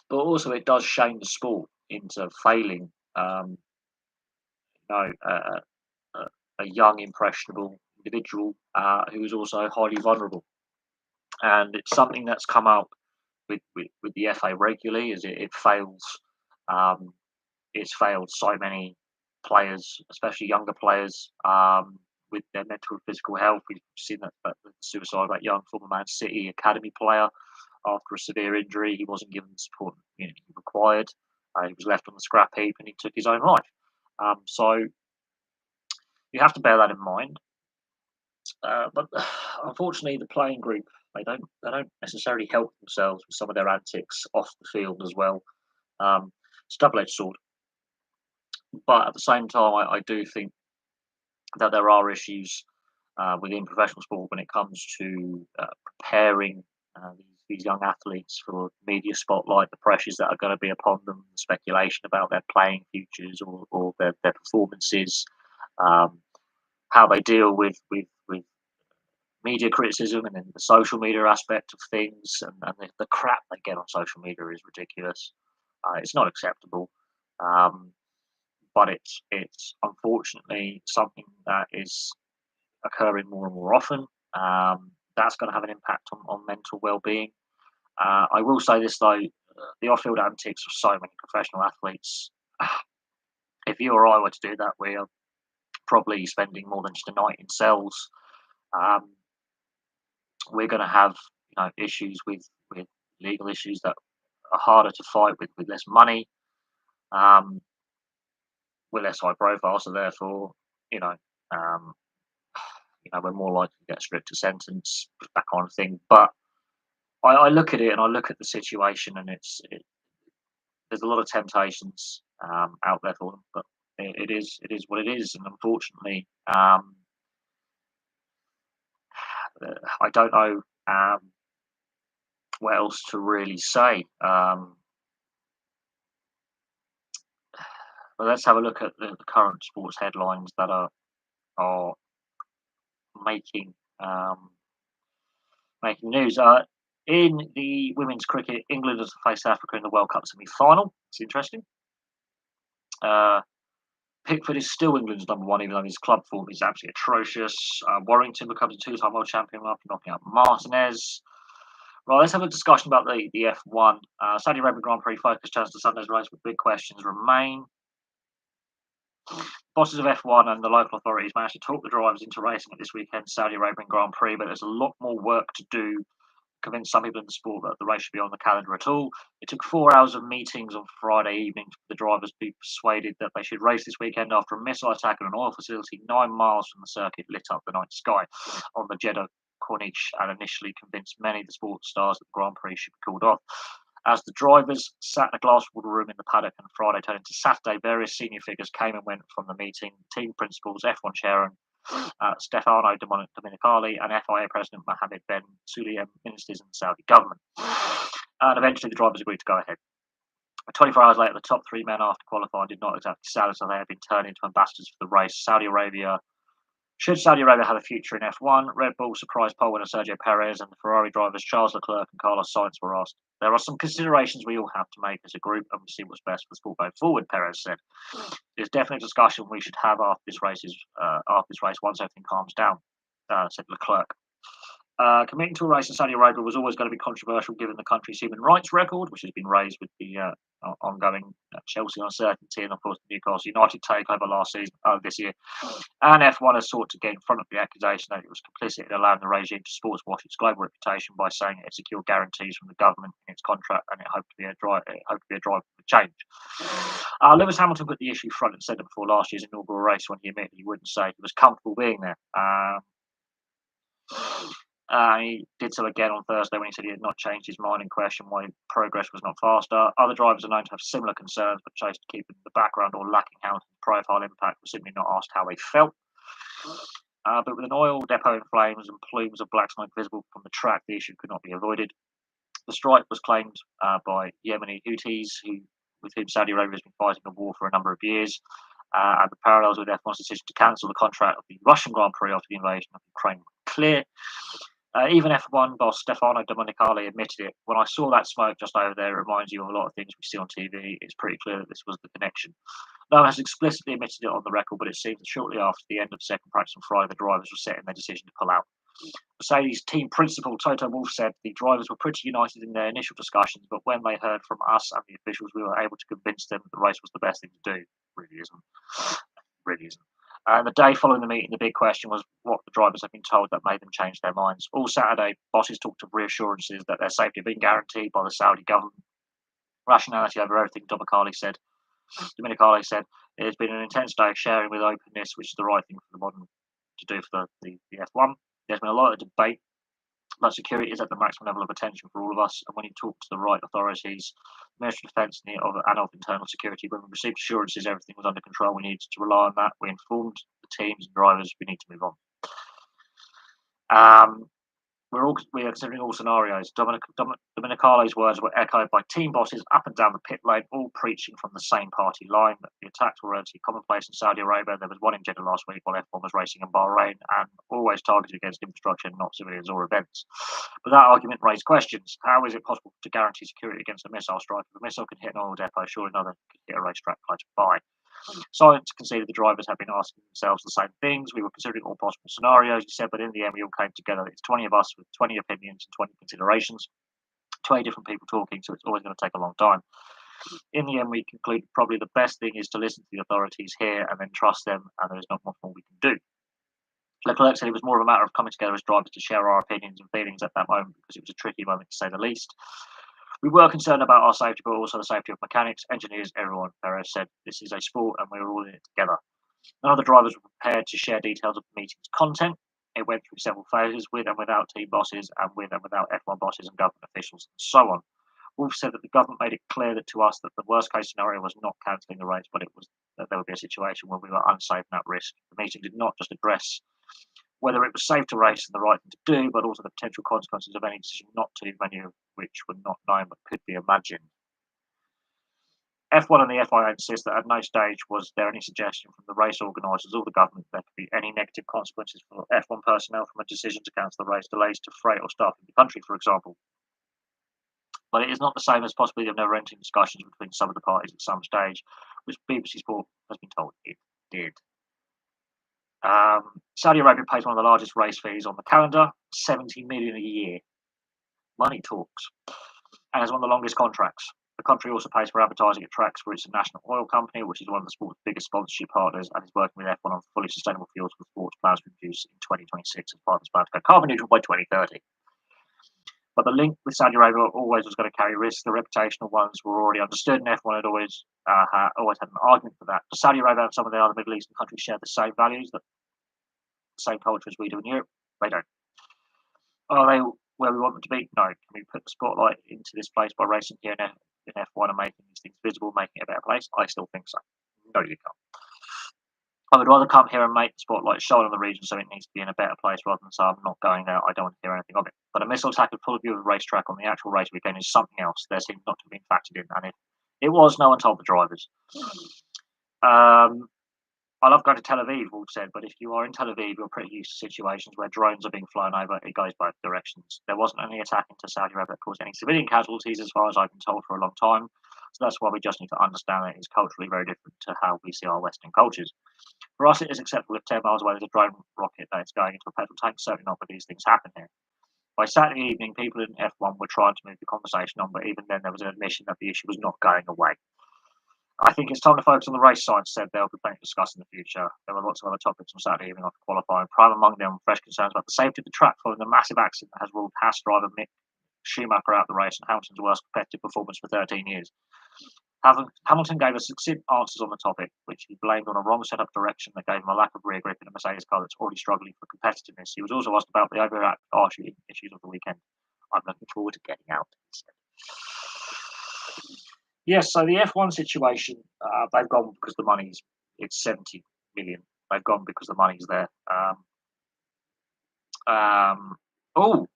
But also, it does shame the sport into failing, you know, a, a young, impressionable individual who is also highly vulnerable. And it's something that's come out with the FA regularly, as it fails. Um, it's failed so many players, especially younger players, with their mental and physical health. We've seen that the suicide of that young former Man City academy player after a severe injury. He wasn't given the support he required. He was left on the scrap heap, and he took his own life. So you have to bear that in mind. But unfortunately, the playing group they don't necessarily help themselves with some of their antics off the field as well. It's a double-edged sword. But at the same time, I do think that there are issues within professional sport when it comes to preparing these young athletes for media spotlight, the pressures that are going to be upon them, the speculation about their playing futures or their performances, how they deal with media criticism, and then the social media aspect of things, and the crap they get on social media is ridiculous. It's not acceptable. Um, but it's unfortunately something that is occurring more and more often. That's going to have an impact on mental well-being. I will say this though: the off-field antics of so many professional athletes. If you or I were to do that, we are probably spending more than just a night in cells. Um, we're going to have issues with legal issues that are harder to fight with less money. Um, we're less high profile, so therefore, you know, um, we're more likely to get a stricter sentence, that kind of thing. But I look at it and I look at the situation, and there's a lot of temptations out there for them, but it is what it is, and unfortunately, I don't know what else to really say. But let's have a look at the current sports headlines that are making um, making news. In the women's cricket, England has faced Africa in the World Cup semi-final. It's interesting. Pickford is still England's number one, even though his club form is absolutely atrocious. Warrington becomes a two-time world champion after knocking out Martinez. Right, let's have a discussion about the F1. Saudi Arabia Grand Prix focus turns to Sunday's race, but big questions remain. Bosses of F1 and the local authorities managed to talk the drivers into racing at this weekend's Saudi Arabian Grand Prix, but there's a lot more work to do to convince some people in the sport that the race should be on the calendar at all. It took 4 hours of meetings on Friday evening for the drivers to be persuaded that they should race this weekend after a missile attack at an oil facility 9 miles from the circuit lit up the night sky on the Jeddah Corniche, and initially convinced many of the sports stars that the Grand Prix should be called off. As the drivers sat in a glass water room in the paddock and Friday turned into Saturday, various senior figures came and went from the meeting. Team principals, F1 chairman Stefano Domenicali, and FIA President Mohammed Ben Sulayem, ministers in the Saudi government. And eventually the drivers agreed to go ahead. 24 hours later, the top 3 men after qualifying did not exactly sell, so they had been turned into ambassadors for the race. Should Saudi Arabia have a future in F1? Red Bull surprise pole winner Sergio Perez and the Ferrari drivers Charles Leclerc and Carlos Sainz were asked. There are some considerations we all have to make as a group, and we see what's best for the sport going forward, Perez said. There's definitely a discussion we should have after this race once everything calms down, said Leclerc. Committing to a race in Saudi Arabia was always going to be controversial given the country's human rights record, which has been raised with the ongoing Chelsea uncertainty and, of course, the Newcastle United takeover this year. And F1 has sought to get in front of the accusation that it was complicit in allowing the regime to sports wash its global reputation by saying it had secured guarantees from the government in its contract, and it hoped to be a driver for change. Lewis Hamilton put the issue front and centre before last year's inaugural race when he admitted he wouldn't say he was comfortable being there. He did so again on Thursday when he said he had not changed his mind and questioned why progress was not faster. Other drivers are known to have similar concerns, but chose to keep in the background or lacking profile impact, were simply not asked how they felt. But with an oil depot in flames and plumes of black smoke visible from the track, the issue could not be avoided. The strike was claimed by Yemeni Houthis, with whom Saudi Arabia has been fighting a war for a number of years, and the parallels with F1's decision to cancel the contract of the Russian Grand Prix after the invasion of Ukraine were clear. Even F1 boss Stefano Domenicali admitted it. When I saw that smoke just over there, it reminds you of a lot of things we see on TV. It's pretty clear that this was the connection. No one has explicitly admitted it on the record, but it seems that shortly after the end of the second practice on Friday, the drivers were set in their decision to pull out. Mercedes team principal Toto Wolff said the drivers were pretty united in their initial discussions, but when they heard from us and the officials, we were able to convince them that the race was the best thing to do. Really isn't. Really isn't. The day following the meeting, the big question was what the drivers have been told that made them change their minds. All Saturday, bosses talked of reassurances that their safety had been guaranteed by the Saudi government. Rationality over everything, Domenicali said. It has been an intense day of sharing with openness, which is the right thing for the modern to do for the F1. There's been a lot of debate, but security is at the maximum level of attention for all of us. And when you talk to the right authorities, Ministry of Defence and of Internal Security, when we received assurances everything was under control, we needed to rely on that. We informed the teams and drivers we need to move on. We are considering all scenarios. Domenicali's words were echoed by team bosses up and down the pit lane, all preaching from the same party line. The attacks were relatively commonplace in Saudi Arabia. There was one in Jeddah last week while F1 was racing in Bahrain, and always targeted against infrastructure, not civilians or events. But that argument raised questions. How is it possible to guarantee security against a missile strike? If a missile can hit an oil depot, surely another could hit a racetrack close by. Science conceded the drivers have been asking themselves the same things. We were considering all possible scenarios, he said, but in the end, we all came together. It's 20 of us with 20 opinions and 20 considerations, 20 different people talking, so it's always going to take a long time. In the end, we concluded probably the best thing is to listen to the authorities here and then trust them, and there is not much more we can do. Leclerc said it was more of a matter of coming together as drivers to share our opinions and feelings at that moment because it was a tricky moment to say the least. We were concerned about our safety, but also the safety of mechanics, engineers, everyone. Perez said, this is a sport and we're all in it together. None of the drivers were prepared to share details of the meeting's content. It went through several phases, with and without team bosses, and with and without F1 bosses and government officials, and so on. Wolff said that the government made it clear that to us that the worst case scenario was not cancelling the race, but it was that there would be a situation where we were unsafe and at risk. The meeting did not just address whether it was safe to race and the right thing to do, but also the potential consequences of any decision not to, many of which were not known but could be imagined. F1 and the FIA insist that at no stage was there any suggestion from the race organisers or the government there could be any negative consequences for F1 personnel from a decision to cancel the race, delays to freight or staff in the country, for example. But it is not the same as possibly of never-ending discussions between some of the parties at some stage, which BBC Sport has been told it did. Saudi Arabia pays one of the largest race fees on the calendar, $70 million a year. Money talks. And has one of the longest contracts. The country also pays for advertising at tracks for its national oil company, which is one of the sport's biggest sponsorship partners, and is working with F1 on fully sustainable fuels for sports plans to produce in 2026 as part of its plan to go carbon neutral by 2030. But the link with Saudi Arabia always was going to carry risks. The reputational ones were already understood, and F1 had always had an argument for that. But Saudi Arabia and some of the other Middle Eastern countries share the same values, the same culture as we do in Europe. They don't. Are they where we want them to be? No. Can we put the spotlight into this place by racing here in F1 and making these things visible, making it a better place? I still think so. No, you can't. I would rather come here and make the spotlight shine on the region so it needs to be in a better place rather than say I'm not going there, I don't want to hear anything of it. But a missile attack at full view of the racetrack on the actual race weekend is something else. There seems not to have been factored in, and if it was, no one told the drivers. I love going to Tel Aviv, Wolff said, but if you are in Tel Aviv, you're pretty used to situations where drones are being flown over. It goes both directions. There wasn't any attack into Saudi Arabia that caused any civilian casualties, as far as I've been told, for a long time. So that's why we just need to understand that it's culturally very different to how we see our Western cultures. For us, it is acceptable if 10 miles away there's a drone rocket that is going into a petrol tank. Certainly not, but these things happen here. By Saturday evening, people in F1 were trying to move the conversation on, but even then there was an admission that the issue was not going away. I think it's time to focus on the race side, said there will be plenty to discuss in the future. There were lots of other topics on Saturday evening after qualifying. Prime among them, fresh concerns about the safety of the track following the massive accident that has ruled Haas driver Mick Schumacher out the race and Hamilton's worst competitive performance for 13 years. Hamilton gave us succinct answers on the topic, which he blamed on a wrong setup direction that gave him a lack of rear grip in a Mercedes car that's already struggling for competitiveness. He was also asked about the overarching issues of the weekend. I'm looking forward to getting out, he said. Yes, so the F1 situation, they've gone because the money's, it's 70 million. They've gone because the money's there. Oh,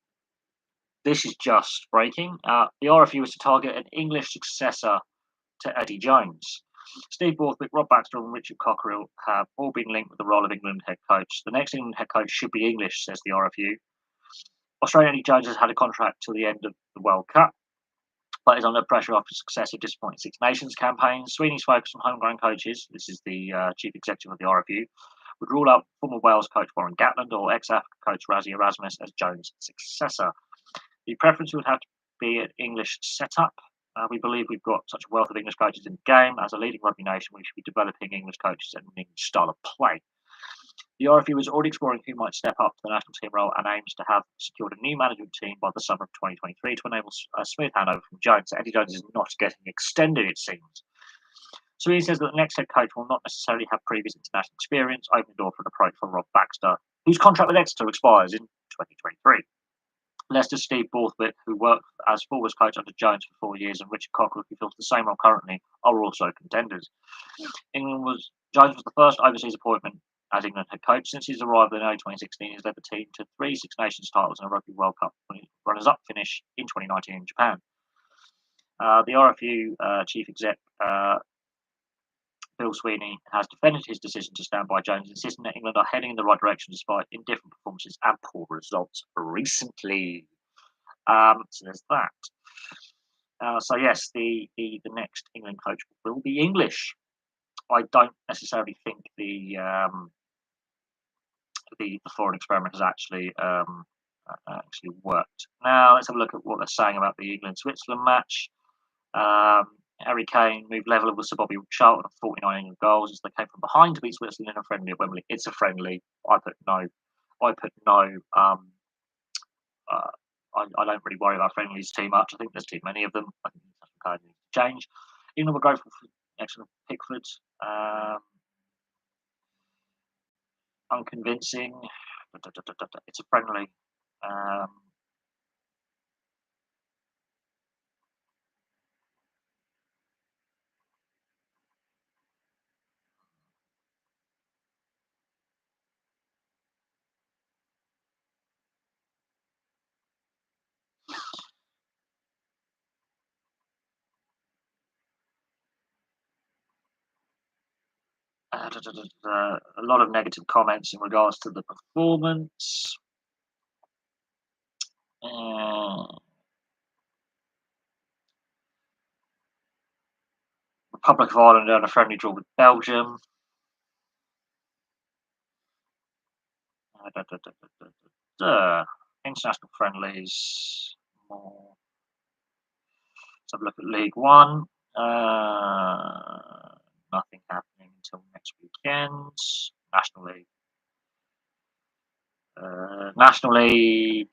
this is just breaking. The RFU was to target an English successor to Eddie Jones. Steve Borthwick, Rob Baxter, and Richard Cockerill have all been linked with the role of England head coach. The next England head coach should be English, says the RFU. Australian Eddie Jones has had a contract till the end of the World Cup, but is under pressure after successive disappointing Six Nations campaigns. Sweeney's focus on homegrown coaches, this is the chief executive of the RFU, would rule out former Wales coach Warren Gatland or ex-Africa coach Razzie Erasmus as Jones' successor. The preference would have to be an English setup. We believe we've got such a wealth of English coaches in the game. As a leading rugby nation, we should be developing English coaches and an English style of play. The RFU is already exploring who might step up to the national team role and aims to have secured a new management team by the summer of 2023 to enable a smooth handover from Jones. Eddie Jones is not getting extended, it seems. So he says that the next head coach will not necessarily have previous international experience, opening the door for an approach from Rob Baxter, whose contract with Exeter expires in 2023. Leicester's Steve Borthwick, who worked as forwards coach under Jones for 4 years, and Richard Cockerill, who fills the same role currently, are also contenders. Jones was the first overseas appointment as England head coach. Since his arrival in early 2016, he's led the team to 3 Six Nations titles and a Rugby World Cup runners-up finish in 2019 in Japan. The RFU chief exec, Bill Sweeney, has defended his decision to stand by Jones, insisting that England are heading in the right direction despite indifferent performances and poor results recently. So there's that. So yes, the next England coach will be English. I don't necessarily think the foreign experiment has actually worked. Now let's have a look at what they're saying about the England-Switzerland match. Harry Kane moved level with Sir Bobby Charlton of 49 England goals as they came from behind to beat Switzerland in a friendly at Wembley. It's a friendly. I put no. I don't really worry about friendlies too much. I think there's too many of them. I think the card needs to change. England were grateful for the action of Pickford. Unconvincing. It's a friendly. A lot of negative comments in regards to the performance. Republic of Ireland on a friendly draw with Belgium. International friendlies. More. Let's have a look at League One. Nothing happening until next weekend. National League. National League.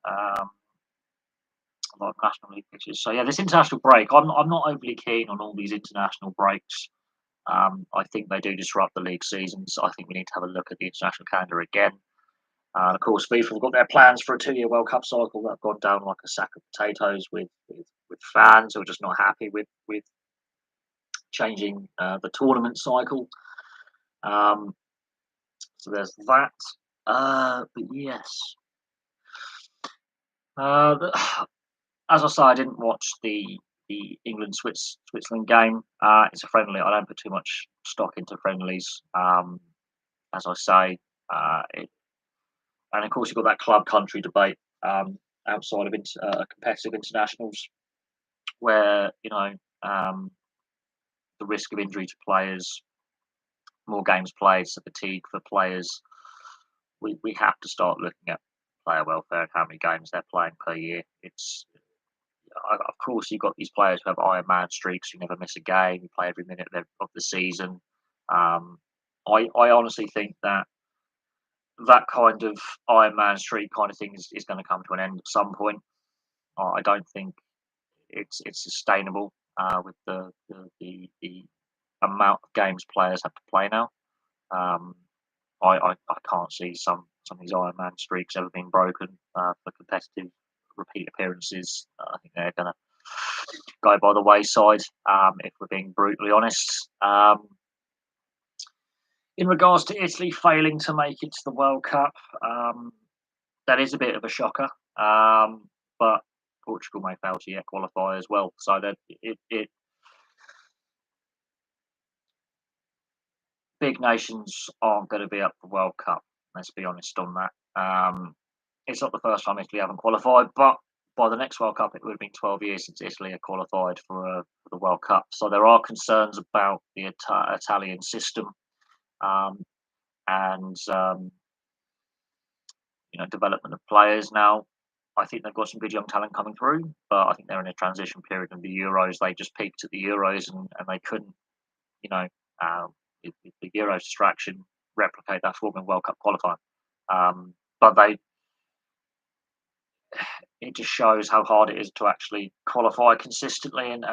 A lot of National League pitches. So yeah, this international break. I'm not overly keen on all these international breaks. I think they do disrupt the league seasons. I think we need to have a look at the international calendar again. And of course, FIFA have got their plans for a 2-year World Cup cycle that have gone down like a sack of potatoes with fans who are just not happy with changing the tournament cycle. So there's that. But yes. As I say, I didn't watch the England-Switzerland game. It's a friendly. I don't put too much stock into friendlies. As I say, and of course you've got that club country debate outside of competitive internationals, where the risk of injury to players, more games played, so fatigue for players. We have to start looking at player welfare and how many games they're playing per year. Of course, you've got these players who have Iron Man streaks who never miss a game, who play every minute of the season. I honestly think that kind of Iron Man streak kind of thing is going to come to an end at some point. I don't think it's sustainable with the amount of games players have to play now. Um, I can't see some of these Iron Man streaks ever being broken for competitive repeat appearances. I think they're going to go by the wayside, if we're being brutally honest. In regards to Italy failing to make it to the World Cup, that is a bit of a shocker. But Portugal may fail to yet qualify as well. So that it big nations aren't going to be up for World Cup. Let's be honest on that. It's not the first time Italy haven't qualified, but by the next World Cup, it would have been 12 years since Italy had qualified for the World Cup. So there are concerns about the Italian system and development of players now. I think they've got some good young talent coming through, but I think they're in a transition period of the Euros. They just peaked at the Euros and they couldn't, you know, the Euros distraction, replicate that form in World Cup qualifying. But it just shows how hard it is to actually qualify consistently and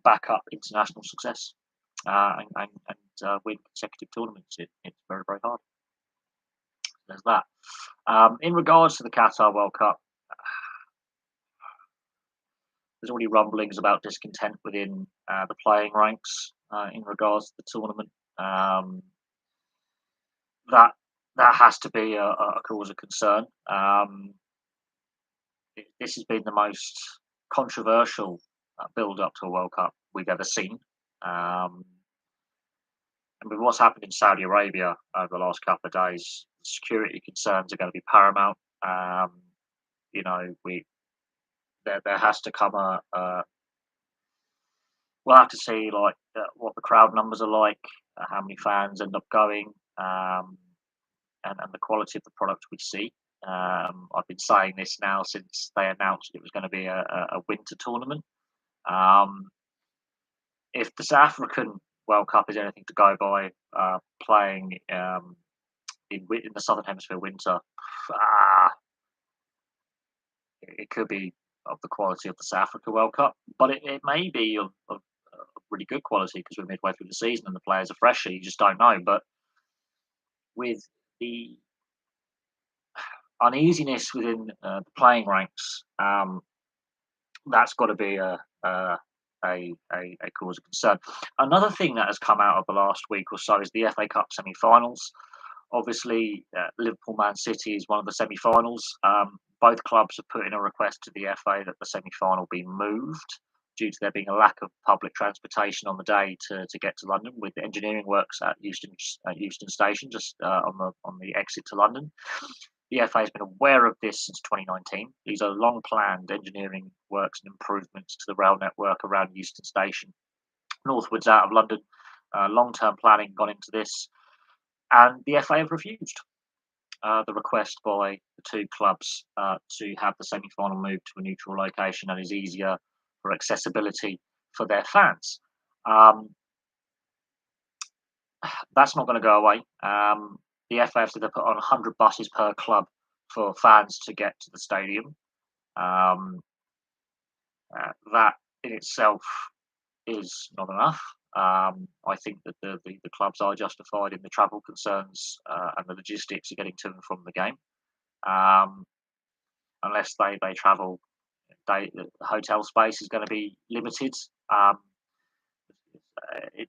back up international success and win consecutive tournaments. It's very, very hard. There's that. In regards to the Qatar World Cup, there's already rumblings about discontent within the playing ranks in regards to the tournament. That has to be a cause of concern. This has been the most controversial build up to a World Cup we've ever seen. And with what's happened in Saudi Arabia over the last couple of days, security concerns are going to be paramount. There has to come we'll have to see what the crowd numbers are like, how many fans end up going, and the quality of the product we see. I've been saying this now since they announced it was going to be a winter tournament. If the South African World Cup is anything to go by, playing in the Southern Hemisphere winter, it could be of the quality of the South Africa World Cup, but it may be of really good quality because we're midway through the season and the players are fresher. You just don't know. But with the uneasiness within the playing ranks, that's got to be a cause of concern. Another thing that has come out of the last week or so is the FA Cup semi-finals. Obviously, Liverpool Man City is one of the semi-finals. Both clubs have put in a request to the FA that the semi-final be moved due to there being a lack of public transportation on the day to get to London, with the engineering works at Euston Station, just on the exit to London. The FA has been aware of this since 2019. These are long-planned engineering works and improvements to the rail network around Euston Station, northwards out of London. Long-term planning gone into this, and the FA have refused the request by the two clubs to have the semi-final moved to a neutral location that is easier for accessibility for their fans. That's not going to go away. The FA have to put on 100 buses per club for fans to get to the stadium. That in itself is not enough. I think that the clubs are justified in the travel concerns and the logistics of getting to and from the game. Unless they travel, the hotel space is going to be limited.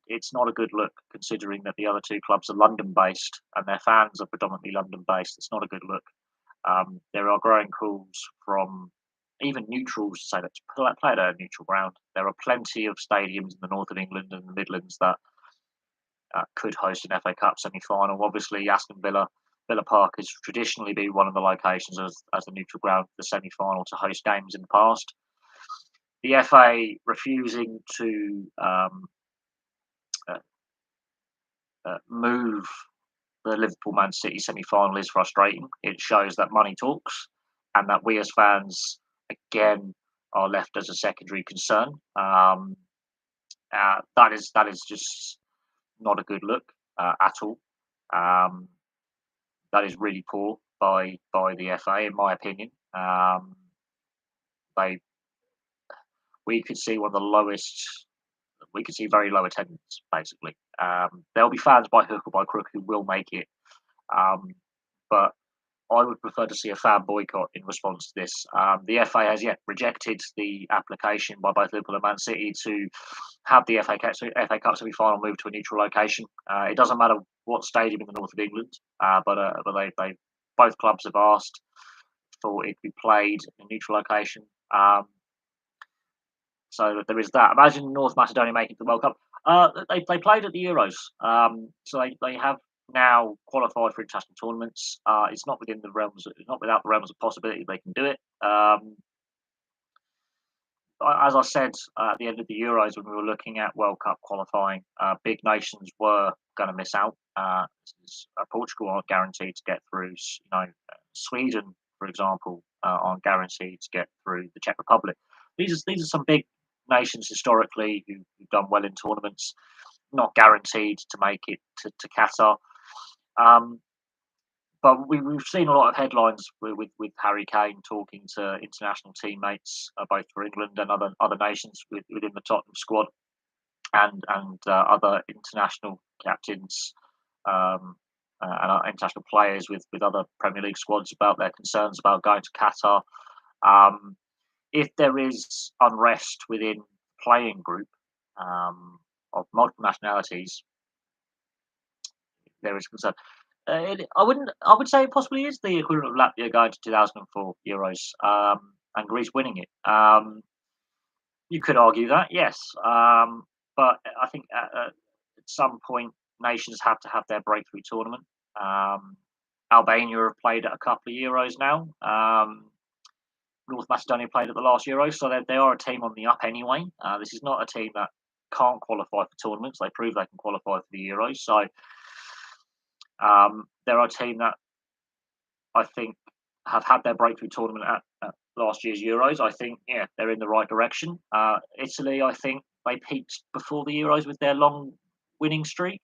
It's not a good look considering that the other two clubs are London-based and their fans are predominantly London-based. It's not a good look. There are growing calls from even neutrals to say that to play at a neutral ground. There are plenty of stadiums in the north of England and the Midlands that could host an FA Cup semi-final. Obviously, Aston Villa Park has traditionally been one of the locations as the neutral ground for the semi-final to host games in the past. The FA refusing to move the Liverpool Man City semi-final is frustrating. It shows that money talks, and that we as fans again are left as a secondary concern. That is just not a good look at all. That is really poor by the FA, in my opinion. we could see one of the lowest. We could see very low attendance, basically. There'll be fans by hook or by crook who will make it, um, but I would prefer to see a fan boycott in response to this. The FA has yet rejected the application by both Liverpool and Man City to have the FA Cup semi-final moved to a neutral location. It doesn't matter what stadium in the north of England, but they both clubs have asked for it to be played in a neutral location. So there is that. Imagine North Macedonia making the World Cup. They played at the Euros, so they have now qualified for international tournaments. It's not within the realms. It's not without the realms of possibility they can do it. As I said at the end of the Euros, when we were looking at World Cup qualifying, big nations were going to miss out. Portugal aren't guaranteed to get through. Sweden, for example, aren't guaranteed to get through. The Czech Republic. These are some big nations historically who've done well in tournaments, not guaranteed to make it to Qatar. But we've seen a lot of headlines with Harry Kane talking to international teammates, both for England and other nations within the Tottenham squad, and other international captains and international players with other Premier League squads about their concerns about going to Qatar. If there is unrest within the playing group of multiple nationalities, there is concern. I would say it possibly is the equivalent of Latvia going to 2004 Euros and Greece winning it. You could argue that, yes, but I think at some point nations have to have their breakthrough tournament. Albania have played at a couple of Euros now. North Macedonia played at the last Euro, so they are a team on the up anyway. This is not a team that can't qualify for tournaments. They prove they can qualify for the Euros. So they're a team that I think have had their breakthrough tournament at last year's Euros. I think, yeah, they're in the right direction. Italy, I think they peaked before the Euros with their long winning streak.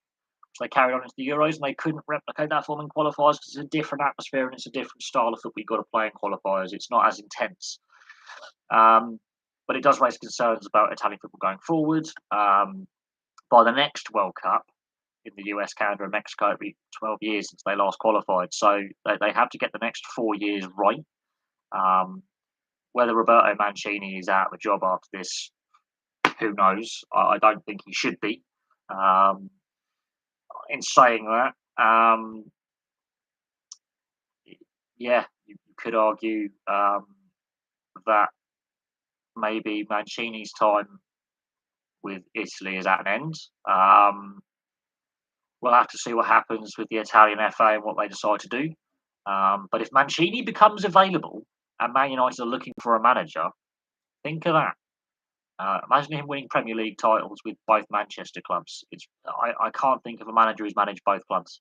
So they carried on into the Euros and they couldn't replicate that form in qualifiers because it's a different atmosphere and it's a different style of football you've got to play in qualifiers. It's not as intense. But it does raise concerns about Italian football going forward. By the next World Cup in the US, Canada, and Mexico, it'll be 12 years since they last qualified. So they have to get the next 4 years right. Whether Roberto Mancini is out of a job after this, who knows? I don't think he should be. In saying that, yeah, you could argue that maybe Mancini's time with Italy is at an end. We'll have to see what happens with the Italian FA and what they decide to do. But if Mancini becomes available and Man United are looking for a manager, think of that. Imagine him winning Premier League titles with both Manchester clubs. I can't think of a manager who's managed both clubs.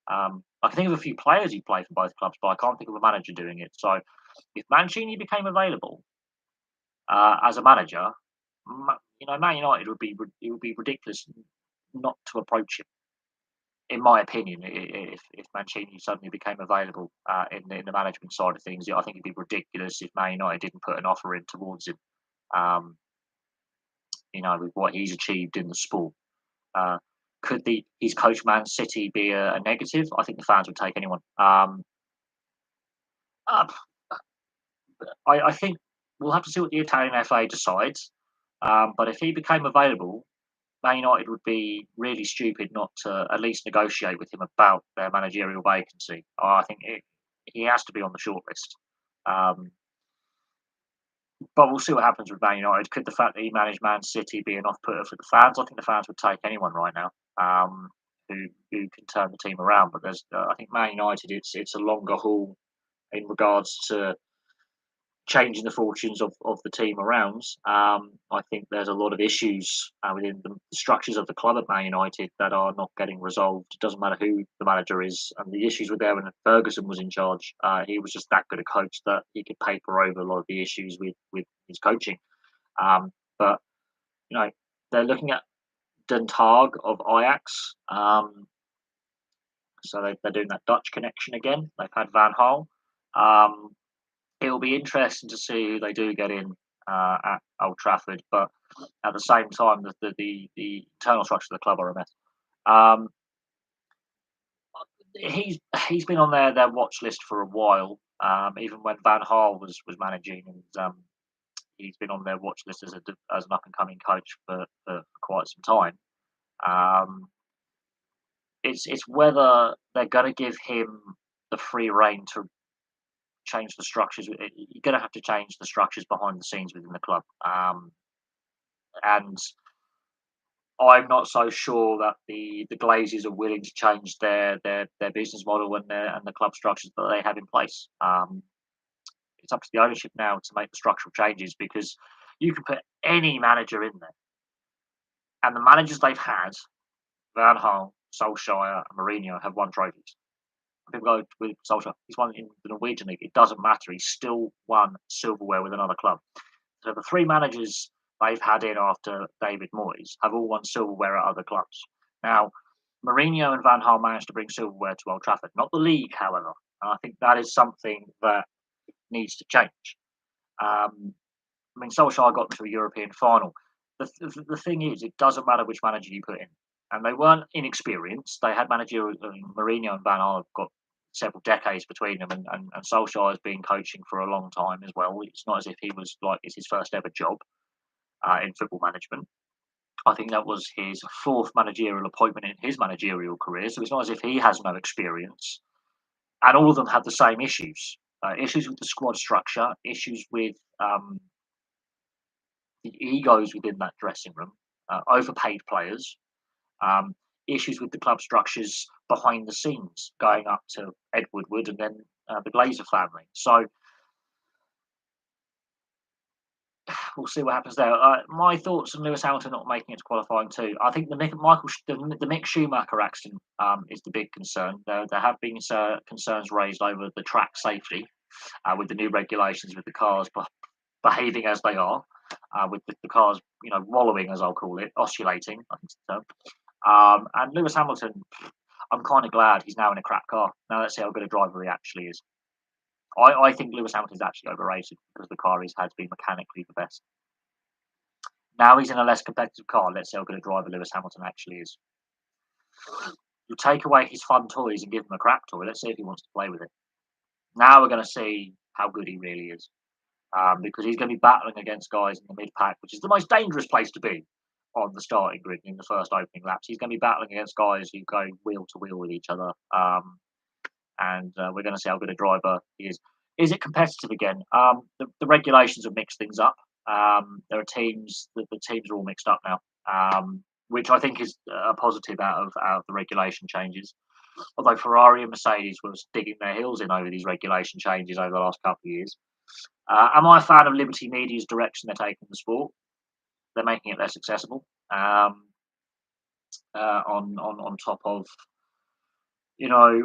I can think of a few players who play for both clubs, but I can't think of a manager doing it. So if Mancini became available as a manager, Man United it would be ridiculous not to approach him. In my opinion, if Mancini suddenly became available in the management side of things, I think it'd be ridiculous if Man United didn't put an offer in towards him. With what he's achieved in the sport. Could his coach Man City be a negative? I think the fans would take anyone. I think we'll have to see what the Italian FA decides. But if he became available, Man United would be really stupid not to at least negotiate with him about their managerial vacancy. I think he has to be on the shortlist. But we'll see what happens with Man United. Could the fact that he managed Man City be an off-putter for the fans? I think the fans would take anyone right now who can turn the team around. But I think Man United, it's a longer haul in regards to changing the fortunes of the team around. I think there's a lot of issues within the structures of the club at Man United that are not getting resolved. It doesn't matter who the manager is. And the issues were there when Ferguson was in charge. He was just that good a coach that he could paper over a lot of the issues with his coaching. But, they're looking at Den Haag of Ajax. So they're doing that Dutch connection again. They've had Van Gaal. It'll be interesting to see who they do get in at Old Trafford, but at the same time, the internal structure of the club are a mess. Um, he's been on their watch list for a while. Even when Van Gaal was managing, and he's been on their watch list as an up and coming coach for quite some time. Um, it's whether they're going to give him the free rein to change the structures. You're going to have to change the structures behind the scenes within the club, and I'm not so sure that the Glazers are willing to change their business model and the club structures that they have in place. It's up to the ownership now to make the structural changes because you can put any manager in there, and the managers they've had, Van Gaal, Solskjaer, and Mourinho, have won trophies. People go with Solskjaer, he's won in the Norwegian league. It doesn't matter. He's still won silverware with another club. So the three managers they've had in after David Moyes have all won silverware at other clubs. Now, Mourinho and Van Gaal managed to bring silverware to Old Trafford, not the league, however. And I think that is something that needs to change. I mean, Solskjaer got to a European final. The thing is, it doesn't matter which manager you put in. And they weren't inexperienced. They had managerial. Mourinho and Van Gaal have got several decades between them, and Solskjaer has been coaching for a long time as well. It's not as if he was like it's his first ever job in football management. I think that was his fourth managerial appointment in his managerial career. So it's not as if he has no experience. And all of them had the same issues: issues with the squad structure, issues with the egos within that dressing room, overpaid players, um, issues with the club structures behind the scenes, going up to Ed Woodward and then the Glazer family. So we'll see what happens there. My thoughts on Lewis Hamilton not making it to qualifying too. I think the Mick Schumacher accident is the big concern. There have been concerns raised over the track safety with the new regulations with the cars behaving as they are, with the cars, wallowing, as I'll call it, oscillating, I think so. And Lewis Hamilton, I'm kind of glad he's now in a crap car. Now let's see how good a driver he actually is. I think Lewis Hamilton's actually overrated because the car he's had been mechanically the best. Now he's in a less competitive car. Let's see how good a driver Lewis Hamilton actually is. You take away his fun toys and give him a crap toy. Let's see if he wants to play with it. Now we're going to see how good he really is. Because he's going to be battling against guys in the mid pack, which is the most dangerous place to be on the starting grid in the first opening laps. He's going to be battling against guys who go wheel to wheel with each other. And we're going to see how good a driver he is. Is it competitive again? The regulations have mixed things up. There are teams, the teams are all mixed up now, which I think is a positive out of the regulation changes. Although Ferrari and Mercedes were digging their heels in over these regulation changes over the last couple of years. Am I a fan of Liberty Media's direction they're taking the sport? They're making it less accessible. On top of,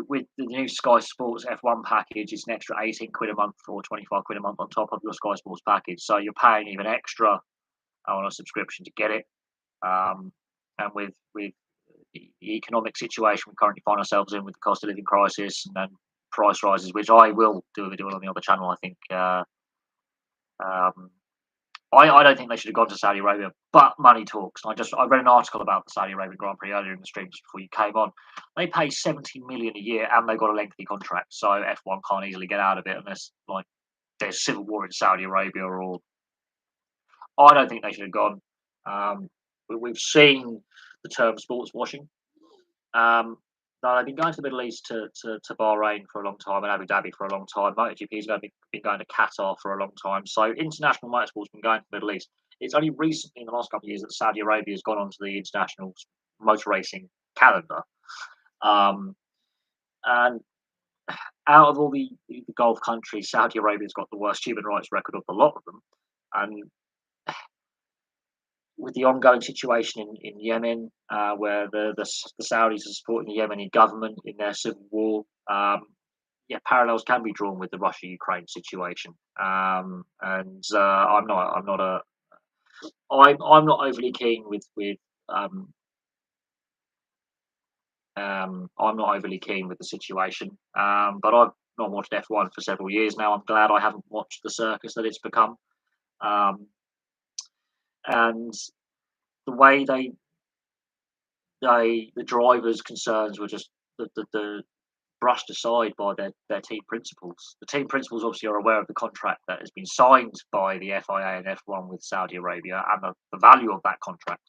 with the new Sky Sports F1 package, it's an extra 18 quid a month or 25 quid a month on top of your Sky Sports package. So you're paying even extra on a subscription to get it. And with the economic situation we currently find ourselves in with the cost of living crisis and then price rises, which I will do a video on the other channel, I think. I don't think they should have gone to Saudi Arabia, but money talks. I read an article about the Saudi Arabian Grand Prix earlier in the stream just before you came on. They pay 70 million a year, and they've got a lengthy contract, so F1 can't easily get out of it unless there's civil war in Saudi Arabia. Or I don't think they should have gone. We've seen the term sports washing. No, they've been going to the Middle East to Bahrain for a long time and Abu Dhabi for a long time. MotoGP's been going to Qatar for a long time. So international motorsport's been going to the Middle East. It's only recently in the last couple of years that Saudi Arabia has gone onto the international motor racing calendar. And out of all the Gulf countries, Saudi Arabia's got the worst human rights record of the lot of them. And with the ongoing situation in Yemen, where the Saudis are supporting the Yemeni government in their civil war, parallels can be drawn with the Russia-Ukraine situation. I'm not overly keen I'm not overly keen with the situation. But I've not watched F1 for several years now. I'm glad I haven't watched the circus that it's become. And the way the drivers' concerns were just the brushed aside by their team principals. The team principals obviously are aware of the contract that has been signed by the FIA and F1 with Saudi Arabia and the value of that contract.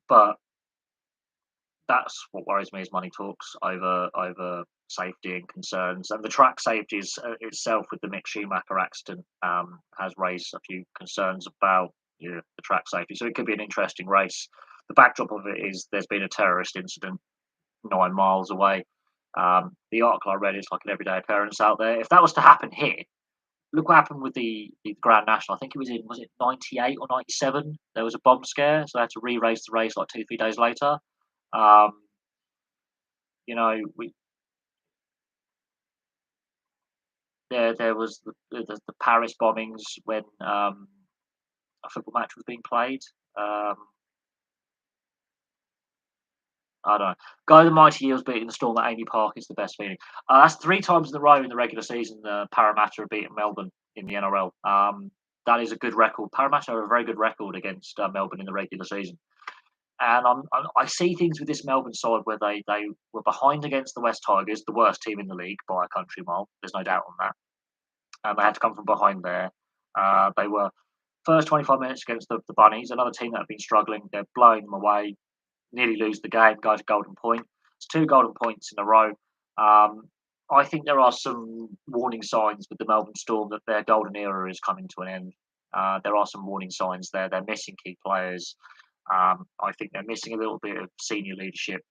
But that's what worries me is money talks over safety and concerns. And the track safety itself with the Mick Schumacher accident has raised a few concerns about the track safety. So it could be an interesting race. The backdrop of it is there's been a terrorist incident 9 miles away. The article I read is like an everyday occurrence out there. If that was to happen here, look what happened with the Grand National. I think it was it 98 or 97? There was a bomb scare, so they had to re-race the race like 2-3 days later. Um, we there was the Paris bombings when a football match was being played. Um, I don't know. Go the Mighty Eels beating the Storm at Amy Park is the best feeling. That's 3 times in a row in the regular season. Parramatta have beaten Melbourne in the NRL. That is a good record. Parramatta have a very good record against Melbourne in the regular season. And I see things with this Melbourne side where they were behind against the West Tigers, the worst team in the league by a country mile. There's no doubt on that. And they had to come from behind there. They were first 25 minutes against the Bunnies, another team that have been struggling. They're blowing them away, nearly lose the game, go to golden point. It's 2 golden points in a row. I think there are some warning signs with the Melbourne Storm that their golden era is coming to an end. There are some warning signs there. They're missing key players. I think they're missing a little bit of senior leadership.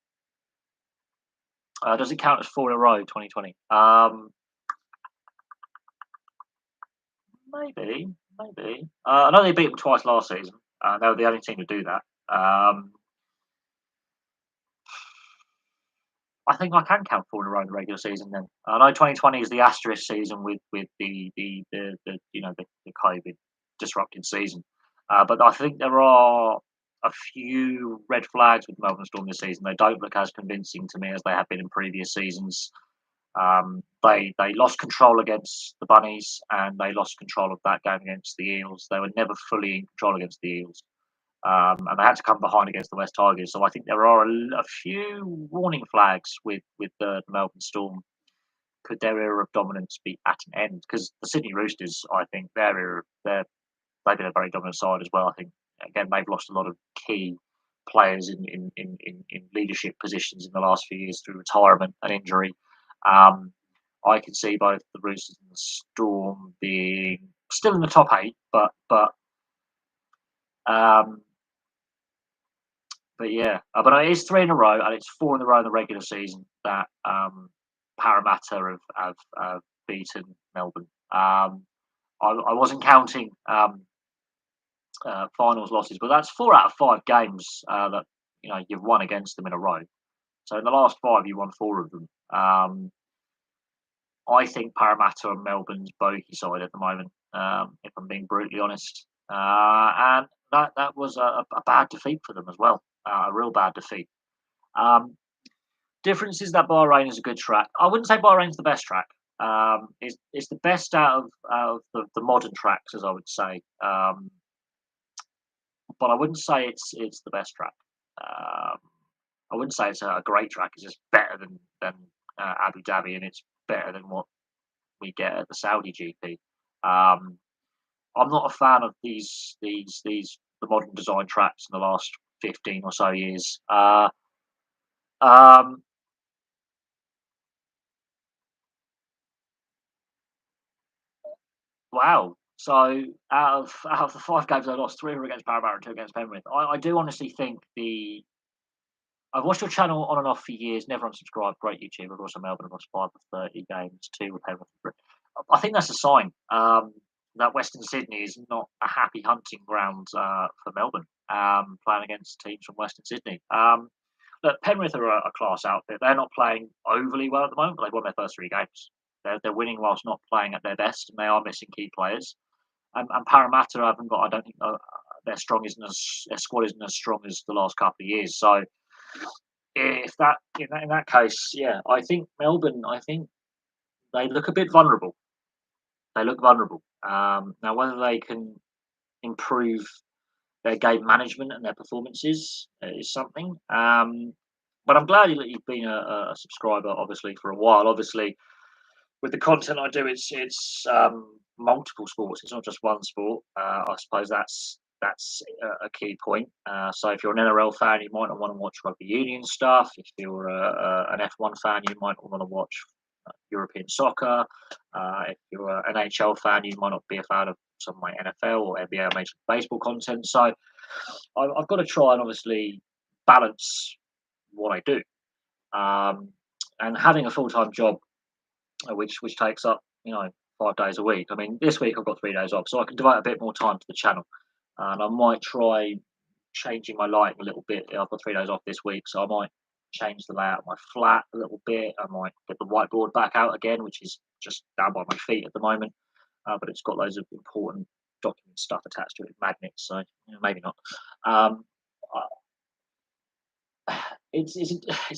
Does it count as 4 in a row, 2020? Maybe, maybe. I know they beat them twice last season. They were the only team to do that. I think I can count 4 in a row in the regular season. Then I know 2020 is the asterisk season with the COVID disrupted season, but I think there are a few red flags with Melbourne Storm this season. They don't look as convincing to me as they have been in previous seasons. They lost control against the Bunnies and they lost control of that game against the Eels. They were never fully in control against the Eels. And they had to come behind against the West Tigers. So I think there are a few warning flags with the Melbourne Storm. Could their era of dominance be at an end? Because the Sydney Roosters, I think they've been a very dominant side as well. I think again they've lost a lot of key players in leadership positions in the last few years through retirement and injury. I can see both the Roosters and the Storm being still in the top 8, but yeah, but it is 3 in a row, and it's 4 in a row in the regular season that Parramatta have beaten Melbourne. I wasn't counting finals losses, but that's 4 out of 5 games that you've won against them in a row. So in the last 5, you won 4 of them. I think Parramatta are Melbourne's bogey side at the moment, if I'm being brutally honest. And that was a bad defeat for them as well, a real bad defeat. Difference is that Bahrain is a good track. I wouldn't say Bahrain's the best track. It's the best out of the modern tracks, as I would say. But I wouldn't say it's the best track. I wouldn't say it's a great track. It's just better than Abu Dhabi, and it's better than what we get at the Saudi GP. I'm not a fan of the modern design tracks in the last 15 or so years. Wow. So out of the 5 games I lost, 3 were against Parramatta and 2 against Penrith. I do honestly think I've watched your channel on and off for years, never unsubscribed. Great YouTube. I've also Melbourne. I've watched 5 of 30 games, 2 with Penrith. I think that's a sign that Western Sydney is not a happy hunting ground for Melbourne, playing against teams from Western Sydney. Look, Penrith are a class outfit. They're not playing overly well at the moment, but they've won their first 3 games. They're winning whilst not playing at their best, and they are missing key players. And Parramatta haven't got. I don't think their squad isn't as strong as the last couple of years. So if that in that case, yeah, I think Melbourne. I think they look a bit vulnerable. they look vulnerable. Now, whether they can improve their game management and their performances is something. But I'm glad that you've been a subscriber, obviously, for a while. Obviously, with the content I do, it's multiple sports. It's not just one sport. I suppose that's a key point. So if you're an NRL fan, you might not want to watch rugby union stuff. If you're an F1 fan, you might not want to watch European soccer. If you're an NHL fan, you might not be a fan of some of my NFL or NBA or Major League Baseball content. So I've got to try and obviously balance what I do. Um, and having a full time job, which takes up 5 days a week. I mean, this week I've got 3 days off, so I can devote a bit more time to the channel. And I might try changing my lighting a little bit. I've got 3 days off this week, so I might change the layout of my flat a little bit. I might get the whiteboard back out again, which is just down by my feet at the moment. But it's got loads of important document stuff attached to it, magnets. So maybe not. Um, it's a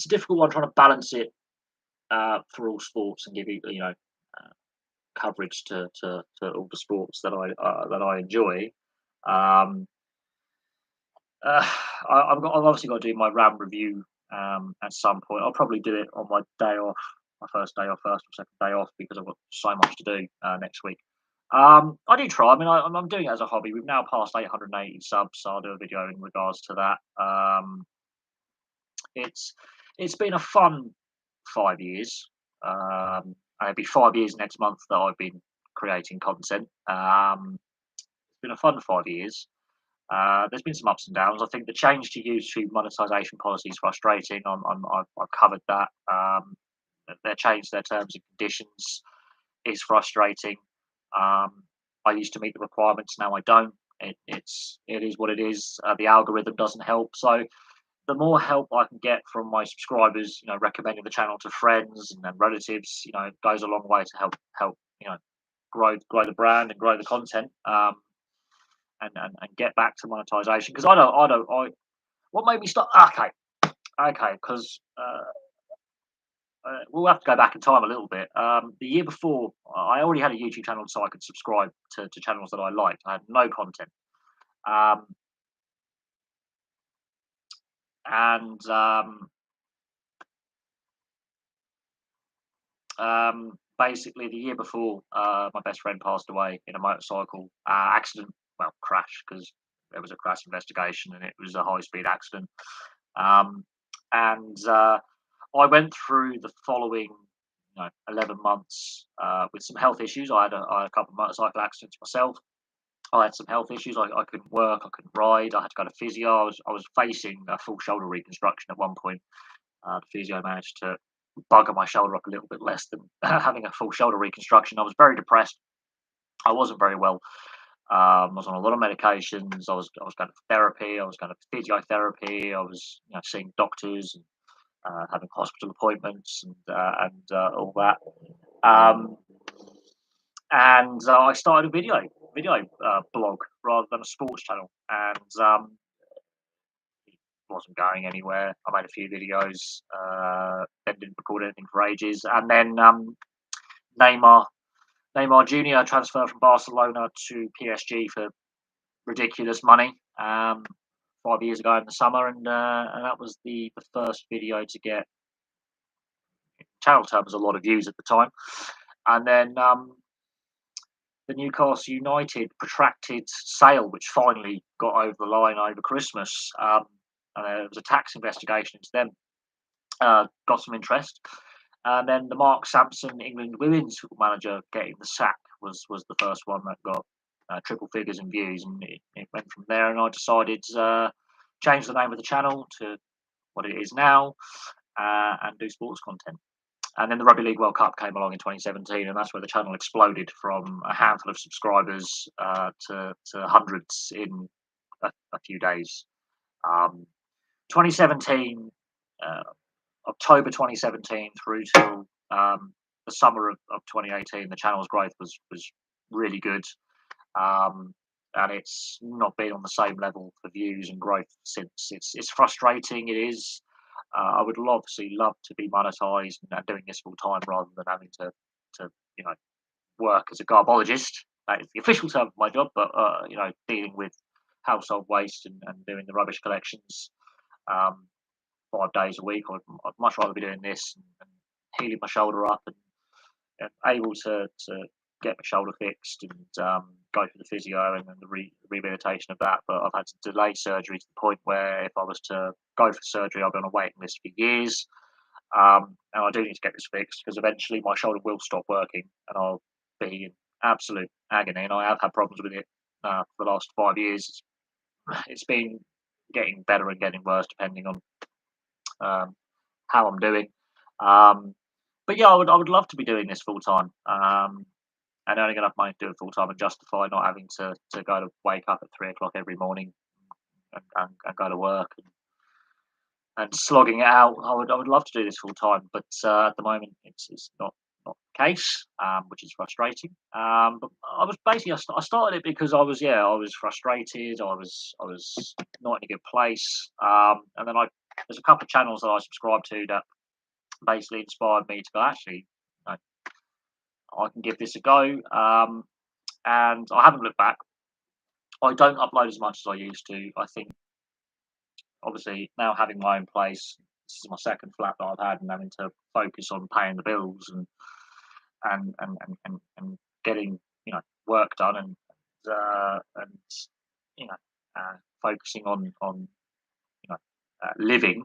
difficult one trying to balance it for all sports and give coverage to all the sports that I enjoy. Um, uh, I've obviously got to do my RAM review at some point. I'll probably do it on my day off, my first day off, first or second day off, because I've got so much to do next week. I do try. I mean, I'm doing it as a hobby. We've now passed 880 subs, so I'll do a video in regards to that. It's it's been a fun 5 years. And it'll be 5 years next month that I've been creating content. It's been a fun 5 years. There's been some ups and downs. I think the change to YouTube monetization policy is frustrating. I've covered that. Their change their terms and conditions is frustrating. I used to meet the requirements, now I don't. It is what it is. The algorithm doesn't help. So the more help I can get from my subscribers, recommending the channel to friends and then relatives, it goes a long way to help grow the brand and grow the content, and get back to monetization. Because what made me stop? Okay, because we'll have to go back in time a little bit. The year before, I already had a YouTube channel, so I could subscribe to channels that I liked. I had no content. Um, and Basically, the year before, my best friend passed away in a motorcycle accident, well, crash, because there was a crash investigation and it was a high speed accident. Um, and I went through the following 11 months with some health issues. I had a couple of motorcycle accidents myself. I had some health issues. I couldn't work. I couldn't ride. I had to go to physio. I was facing a full shoulder reconstruction at one point. The physio managed to bugger my shoulder up a little bit less than having a full shoulder reconstruction. I was very depressed. I wasn't very well. I was on a lot of medications. I was going to therapy. I was going to physiotherapy. I was seeing doctors and having hospital appointments and all that. Um, and I started a video blog rather than a sports channel, and wasn't going anywhere. I made a few videos, then didn't record anything for ages, and then Neymar Neymar Jr. transferred from Barcelona to PSG for ridiculous money 5 years ago in the summer, and that was the first video to get channel terms a lot of views at the time. And then the Newcastle United protracted sale, which finally got over the line over Christmas. And there was a tax investigation into them. Got some interest. And then the Mark Sampson England women's football manager getting the sack was the first one that got triple figures in views, and it went from there. And I decided to change the name of the channel to what it is now, and do sports content. And then the Rugby League World Cup came along in 2017, and that's where the channel exploded from a handful of subscribers to hundreds in a few days. 2017, October 2017 through till the summer of 2018, the channel's growth was really good. And it's not been on the same level for views and growth since. It's frustrating. It is. I would obviously love to be monetized and doing this full time rather than having to work as a garbologist. That is the official term for my job, but dealing with household waste and doing the rubbish collections 5 days a week. I'd much rather be doing this and healing my shoulder up and able to get my shoulder fixed and go through the physio and then the rehabilitation of that. But I've had to delay surgery to the point where if I was to go for surgery, I'll be on a waiting list for years. And I do need to get this fixed because eventually my shoulder will stop working and I'll be in absolute agony. And I have had problems with it for the last 5 years. It's been getting better and getting worse depending on how I'm doing. Um, but yeah, I would love to be doing this full time. And earning enough money to do it full time and justify not having to go to wake up at 3 o'clock every morning and go to work and slogging it out. I would love to do this full time, but at the moment it's not the case, which is frustrating. But I was basically I started it because I was frustrated. I was not in a good place, and then there's a couple of channels that I subscribe to that basically inspired me to go actually. I can give this a go, and I haven't looked back. I don't upload as much as I used to. I think obviously now having my own place, this is my second flat that I've had, and having to focus on paying the bills and getting work done and you know focusing on living.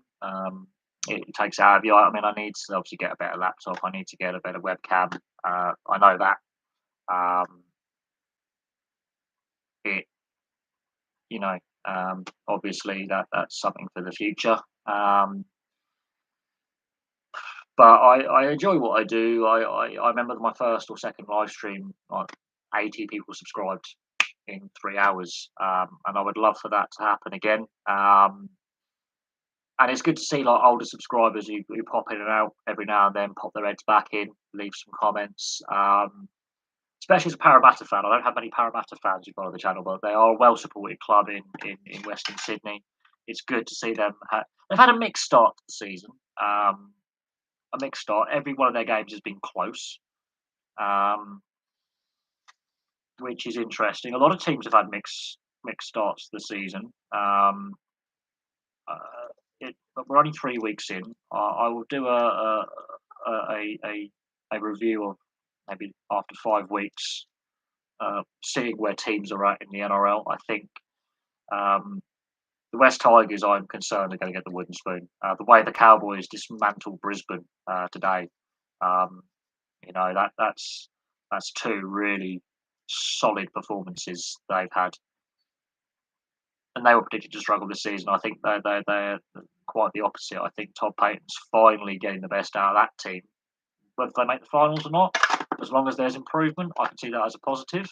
It takes out of you. I mean, I need to obviously get a better laptop. I need to get a better webcam. I know that. Um, it you know obviously that's something for the future. Um, but I enjoy what I do. I remember my first or second live stream, like 80 people subscribed in 3 hours, and I would love for that to happen again. And it's good to see like older subscribers who pop in and out every now and then, pop their heads back in, leave some comments. Especially as a Parramatta fan, I don't have many Parramatta fans who follow the channel, but they are a well supported club in Western Sydney. It's good to see them. They've had a mixed start to the season. A mixed start. Every one of their games has been close, um, which is interesting. A lot of teams have had mixed starts to the season. But we're only 3 weeks in. I will do a review of maybe after 5 weeks, seeing where teams are at in the NRL. I think the West Tigers, I'm concerned, are going to get the wooden spoon. The way the Cowboys dismantled Brisbane today, um, that's two really solid performances they've had, and they were predicted to struggle this season. I think they're quite the opposite. I think Todd Payton's finally getting the best out of that team. Whether they make the finals or not, as long as there's improvement, I can see that as a positive.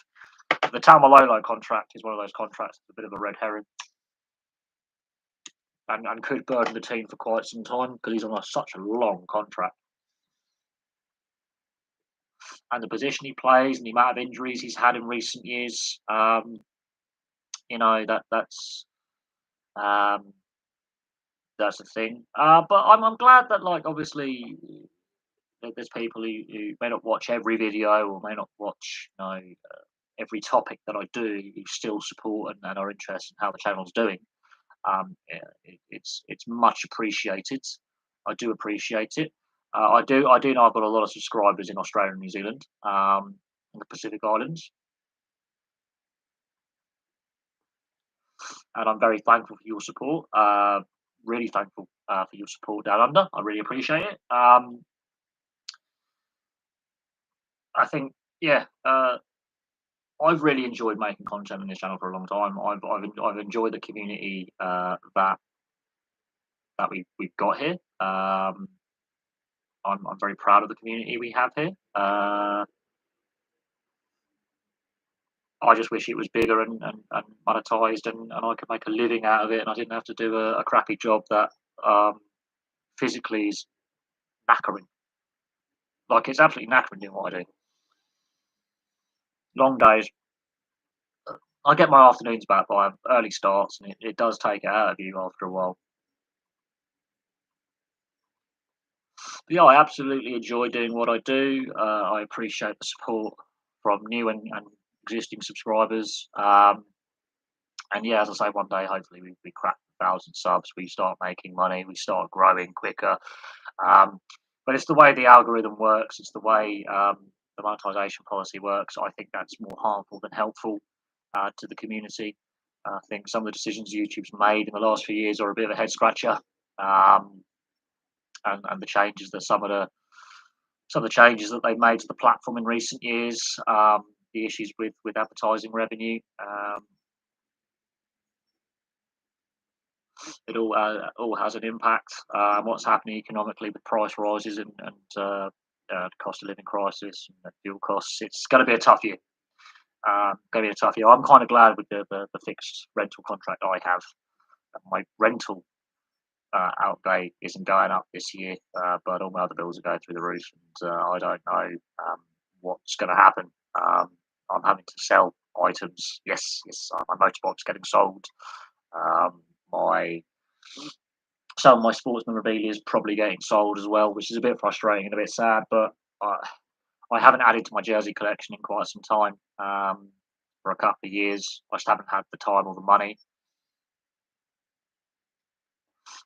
The Taumalolo contract is one of those contracts that's a bit of a red herring and could burden the team for quite some time because he's on such a long contract. And the position he plays and the amount of injuries he's had in recent years, um, that's the thing. But I'm glad that like obviously there's people who may not watch every video or may not watch every topic that I do who still support and are interested in how the channel's doing. It's much appreciated. I do appreciate it. I do know I've got a lot of subscribers in Australia and New Zealand, in the Pacific Islands, and I'm very thankful for your support. Really thankful for your support down under. I really appreciate it. I think, yeah, I've really enjoyed making content on this channel for a long time. I've enjoyed the community that we've got here. I'm very proud of the community we have here. I just wish it was bigger and monetized and I could make a living out of it and I didn't have to do a crappy job that physically is knackering. Like it's absolutely knackering doing what I do. Long days. I get my afternoons back by early starts and it does take it out of you after a while. But yeah, I absolutely enjoy doing what I do. I appreciate the support from new and existing subscribers. And yeah, as I say, one day hopefully we crack 1,000 subs, we start making money, we start growing quicker. Um, but it's the way the algorithm works, it's the way the monetization policy works. I think that's more harmful than helpful to the community. I think some of the decisions YouTube's made in the last few years are a bit of a head scratcher, um, and the changes that some of the changes that they've made to the platform in recent years, the issues with advertising revenue. It all has an impact. What's happening economically with price rises and the cost of living crisis and the fuel costs. It's going to be a tough year. Going to be a tough year. I'm kind of glad with the fixed rental contract I have. My rental outlay isn't going up this year, but all my other bills are going through the roof, and I don't know what's going to happen. I'm having to sell items. Yes, yes, my motorbike's getting sold. My Some of my sports memorabilia is probably getting sold as well, which is a bit frustrating and a bit sad. But I haven't added to my jersey collection in quite some time. For a couple of years, I just haven't had the time or the money.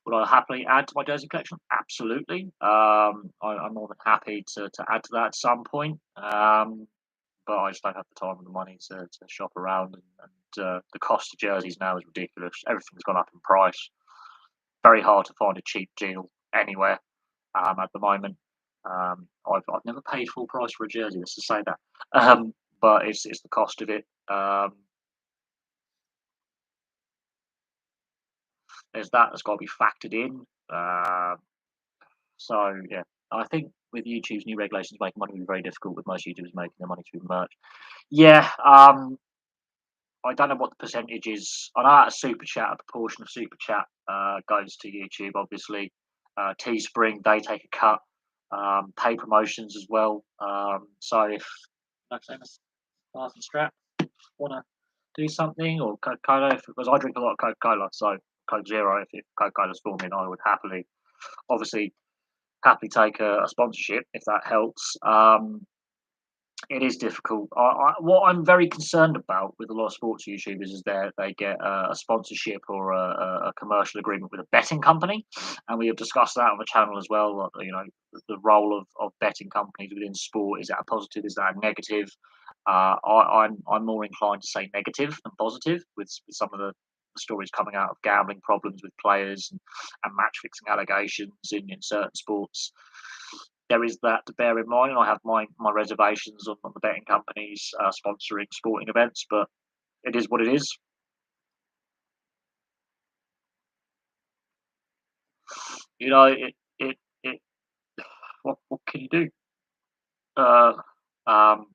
Would I happily add to my jersey collection? Absolutely. I'm more than happy to add to that at some point. But I just don't have the time and the money to shop around. And the cost of jerseys now is ridiculous. Everything's gone up in price. Very hard to find a cheap deal anywhere at the moment. I've never paid full price for a jersey. Let's just say that. But it's the cost of it. There's that's got to be factored in. So yeah, I think with YouTube's new regulations making money will be very difficult with most YouTubers making their money through merch. Yeah, I don't know what the percentage is. I know out of super chat, a proportion of super chat goes to YouTube. Obviously, Teespring they take a cut. Pay promotions as well. So if like I say, Stars and Strap want to do something, or Coca Cola, because I drink a lot of Coca Cola, so Coke Zero. If Coca Cola's forming, I would obviously, happily take a sponsorship if that helps. It is difficult. What I'm very concerned about with a lot of sports YouTubers is they get a sponsorship or a commercial agreement with a betting company, and we have discussed that on the channel as well. You know, the role of betting companies within sport, is that a positive? Is that a negative? I'm more inclined to say negative than positive with some of the stories coming out of gambling problems with players and match fixing allegations in certain sports. There is that to bear in mind, and I have my reservations on the betting companies sponsoring sporting events, but it is what it is. You know, it what can you do? Uh, um,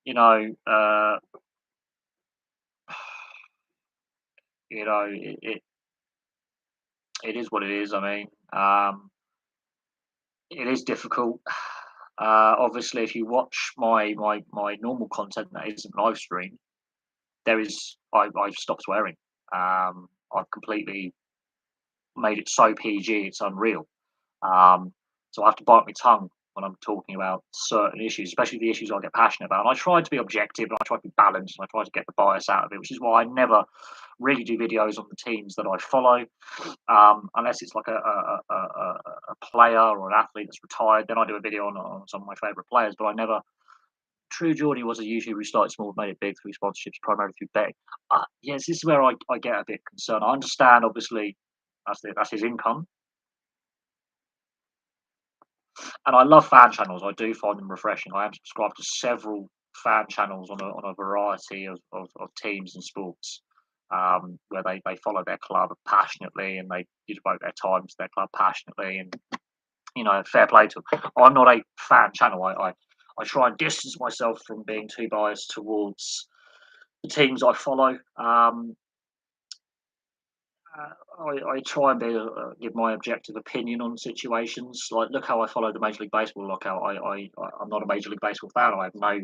you know, uh, it is what it is. I mean, it is difficult. Obviously, if you watch my normal content that isn't live stream, I've stopped swearing. I've completely made it so PG, it's unreal. So I have to bite my tongue when I'm talking about certain issues, especially the issues I get passionate about. And I try to be objective and I try to be balanced and I try to get the bias out of it, which is why I never really do videos on the teams that I follow, unless it's like a player or an athlete that's retired. Then I do a video on some of my favourite players, but I never. True Geordie was a YouTuber who started small, made it big through sponsorships, primarily through betting. Yes, this is where I get a bit concerned. I understand, obviously, that's his income, and I love fan channels. I do find them refreshing. I am subscribed to several fan channels on a variety of teams and sports, where they follow their club passionately and they devote their time to their club passionately. And fair play to them. I'm not a fan channel. I try and distance myself from being too biased towards the teams I follow. I try and give my objective opinion on situations. Like, look how I follow the Major League Baseball lockout. I'm not a Major League Baseball fan. I have no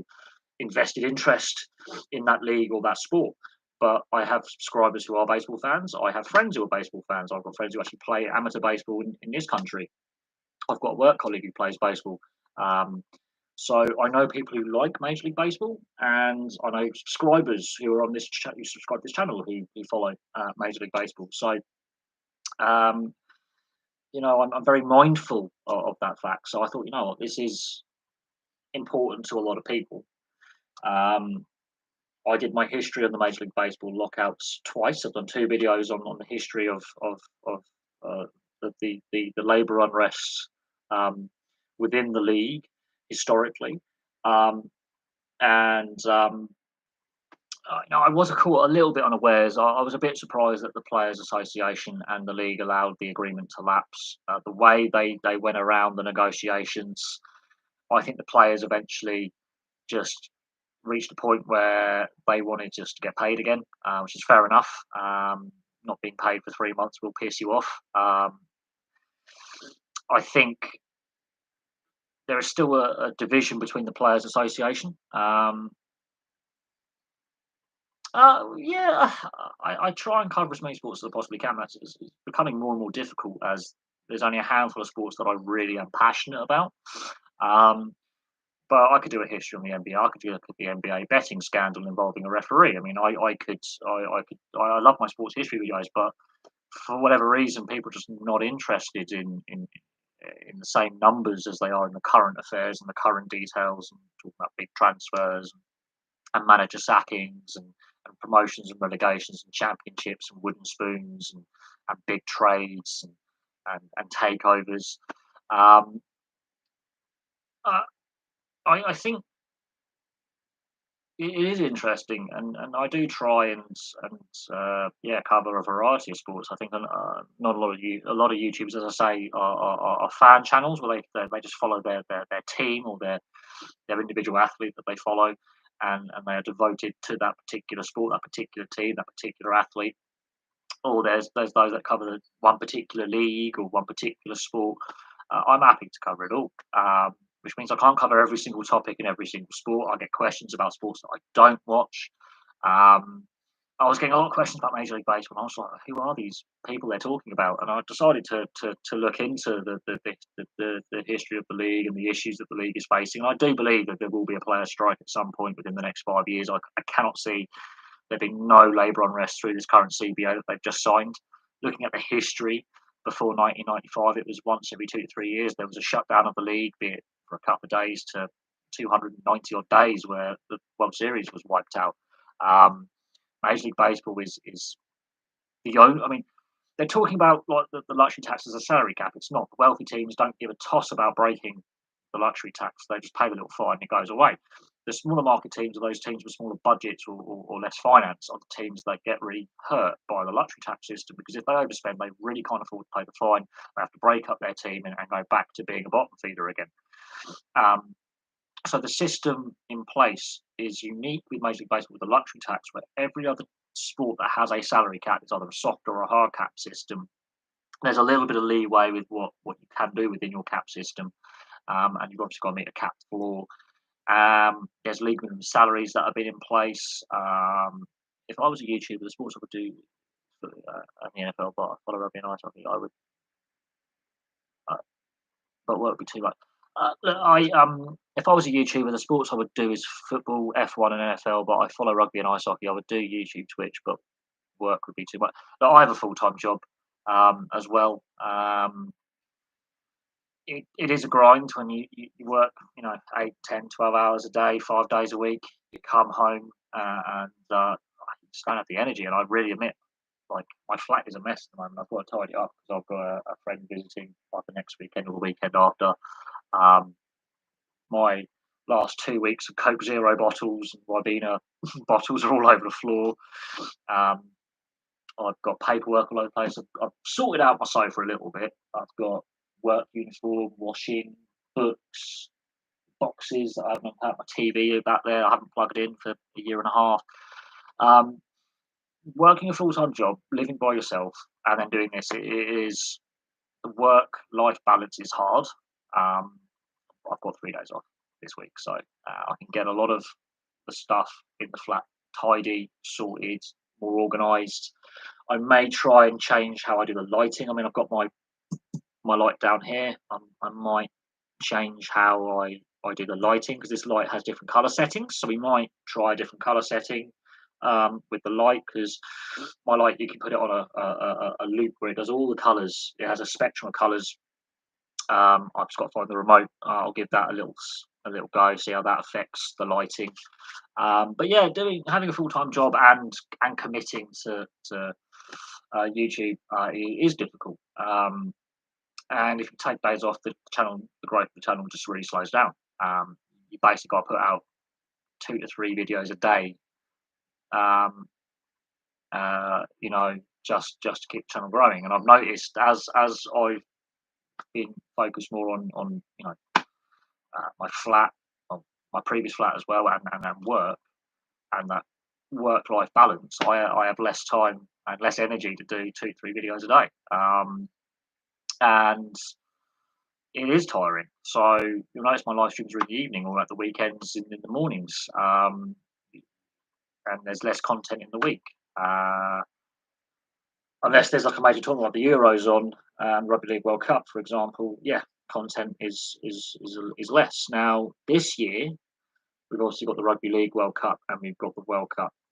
invested interest in that league or that sport. But I have subscribers who are baseball fans. I have friends who are baseball fans. I've got friends who actually play amateur baseball in this country. I've got a work colleague who plays baseball. So I know people who like Major League Baseball, and I know subscribers who are on this who subscribe to this channel who follow Major League Baseball. So um, I'm very mindful of that fact. So I thought, this is important to a lot of people. Um, I did my history on the Major League Baseball lockouts twice. I've done two videos on the history of uh, the labour unrests within the league historically, um, and I was caught a little bit unawares. I was a bit surprised that the Players Association and the league allowed the agreement to lapse. The way they went around the negotiations, I think the players eventually just reached a point where they wanted just to get paid again, which is fair enough. Not being paid for 3 months will piss you off. I think there is still a division between the Players Association. Yeah, I try and cover as many sports as I possibly can. It's becoming more and more difficult as there's only a handful of sports that I really am passionate about. Um, but I could do a history on the NBA. I could look at the NBA betting scandal involving a referee. I mean, I love my sports history videos, but for whatever reason, people are just not interested in the same numbers as they are in the current affairs and the current details, and talking about big transfers and manager sackings and promotions and relegations and championships and wooden spoons and big trades and takeovers. Um, uh, I think it is interesting, and I do try and cover a variety of sports. I think not a lot of YouTubers, as I say, are fan channels where they just follow their team or their individual athlete that they follow, and they are devoted to that particular sport, that particular team, that particular athlete. Or there's those that cover one particular league or one particular sport. I'm happy to cover it all, which means I can't cover every single topic in every single sport. I get questions about sports that I don't watch. Um, I was getting a lot of questions about Major League Baseball, and I was like, "Who are these people they're talking about?" And I decided to look into the history of the league and the issues that the league is facing. And I do believe that there will be a player strike at some point within the next 5 years. I cannot see there being no labour unrest through this current CBA that they've just signed. Looking at the history, before 1995, it was once every 2 to 3 years there was a shutdown of the league, be it for a couple of days to 290 odd days, where the World Series was wiped out. Um, Major League Baseball is the only. I mean, they're talking about like the luxury tax as a salary cap. It's not. The wealthy teams don't give a toss about breaking the luxury tax. They just pay the little fine and it goes away. The smaller market teams are those teams with smaller budgets or less finance are the teams that get really hurt by the luxury tax system, because if they overspend, they really can't afford to pay the fine. They have to break up their team and go back to being a bottom feeder again. Um, so the system in place is unique with Major League Baseball with the luxury tax, where every other sport that has a salary cap is either a soft or a hard cap system. There's a little bit of leeway with what you can do within your cap system, and you've obviously got to meet a capped floor. There's league minimum salaries that have been in place. If I was a YouTuber, the sports I would do for the NFL, but I follow rugby and ice hockey, I would, uh, but what would be too much? If I was a YouTuber, the sports I would do is football, F1, and NFL. But I follow rugby and ice hockey. I would do YouTube, Twitch, but work would be too much. But I have a full time job as well. It is a grind when you work, 8, 10, 12 hours a day, 5 days a week. You come home and you just don't have the energy. And I really admit, like, my flat is a mess at the moment. I've got to tidy it up because I've got a friend visiting like the next weekend or the weekend after. Um, my last 2 weeks of Coke Zero bottles and Ribena bottles are all over the floor. Um, I've got paperwork all over the place. I've sorted out my sofa a little bit. I've got work uniform, washing, books, boxes that I haven't had, my TV back there. I haven't plugged in for a year and a half. Um, Working a full time job, living by yourself, and then doing this, it is the work life balance is hard. Um, I've got 3 days off this week, so I can get a lot of the stuff in the flat tidy, sorted, more organised. I may try and change how I do the lighting. I mean, I've got my light down here. I might change how I I do the lighting because this light has different color settings. So we might try a different color setting with the light, because my light, you can put it on a loop where it does all the colors. It has a spectrum of colors. I've just got to find the remote. I'll give that a little go, see how that affects the lighting. But yeah, having a full time job and committing to YouTube is difficult. And if you take days off, the growth of the channel just really slows down. You basically got to put out 2 to 3 videos a day. Um, just to keep the channel growing. And I've noticed as I've been focused more on my flat, on my previous flat as well, and work, and that work-life balance, I have less time and less energy to do 2 to 3 videos a day, and it is tiring. So you'll notice my live streams are in the evening or at the weekends in the mornings, and there's less content in the week. Unless there's like a major tournament like the Euros on, Rugby League World Cup, for example, yeah, content is less. Now this year, we've obviously got the Rugby League World Cup and we've got the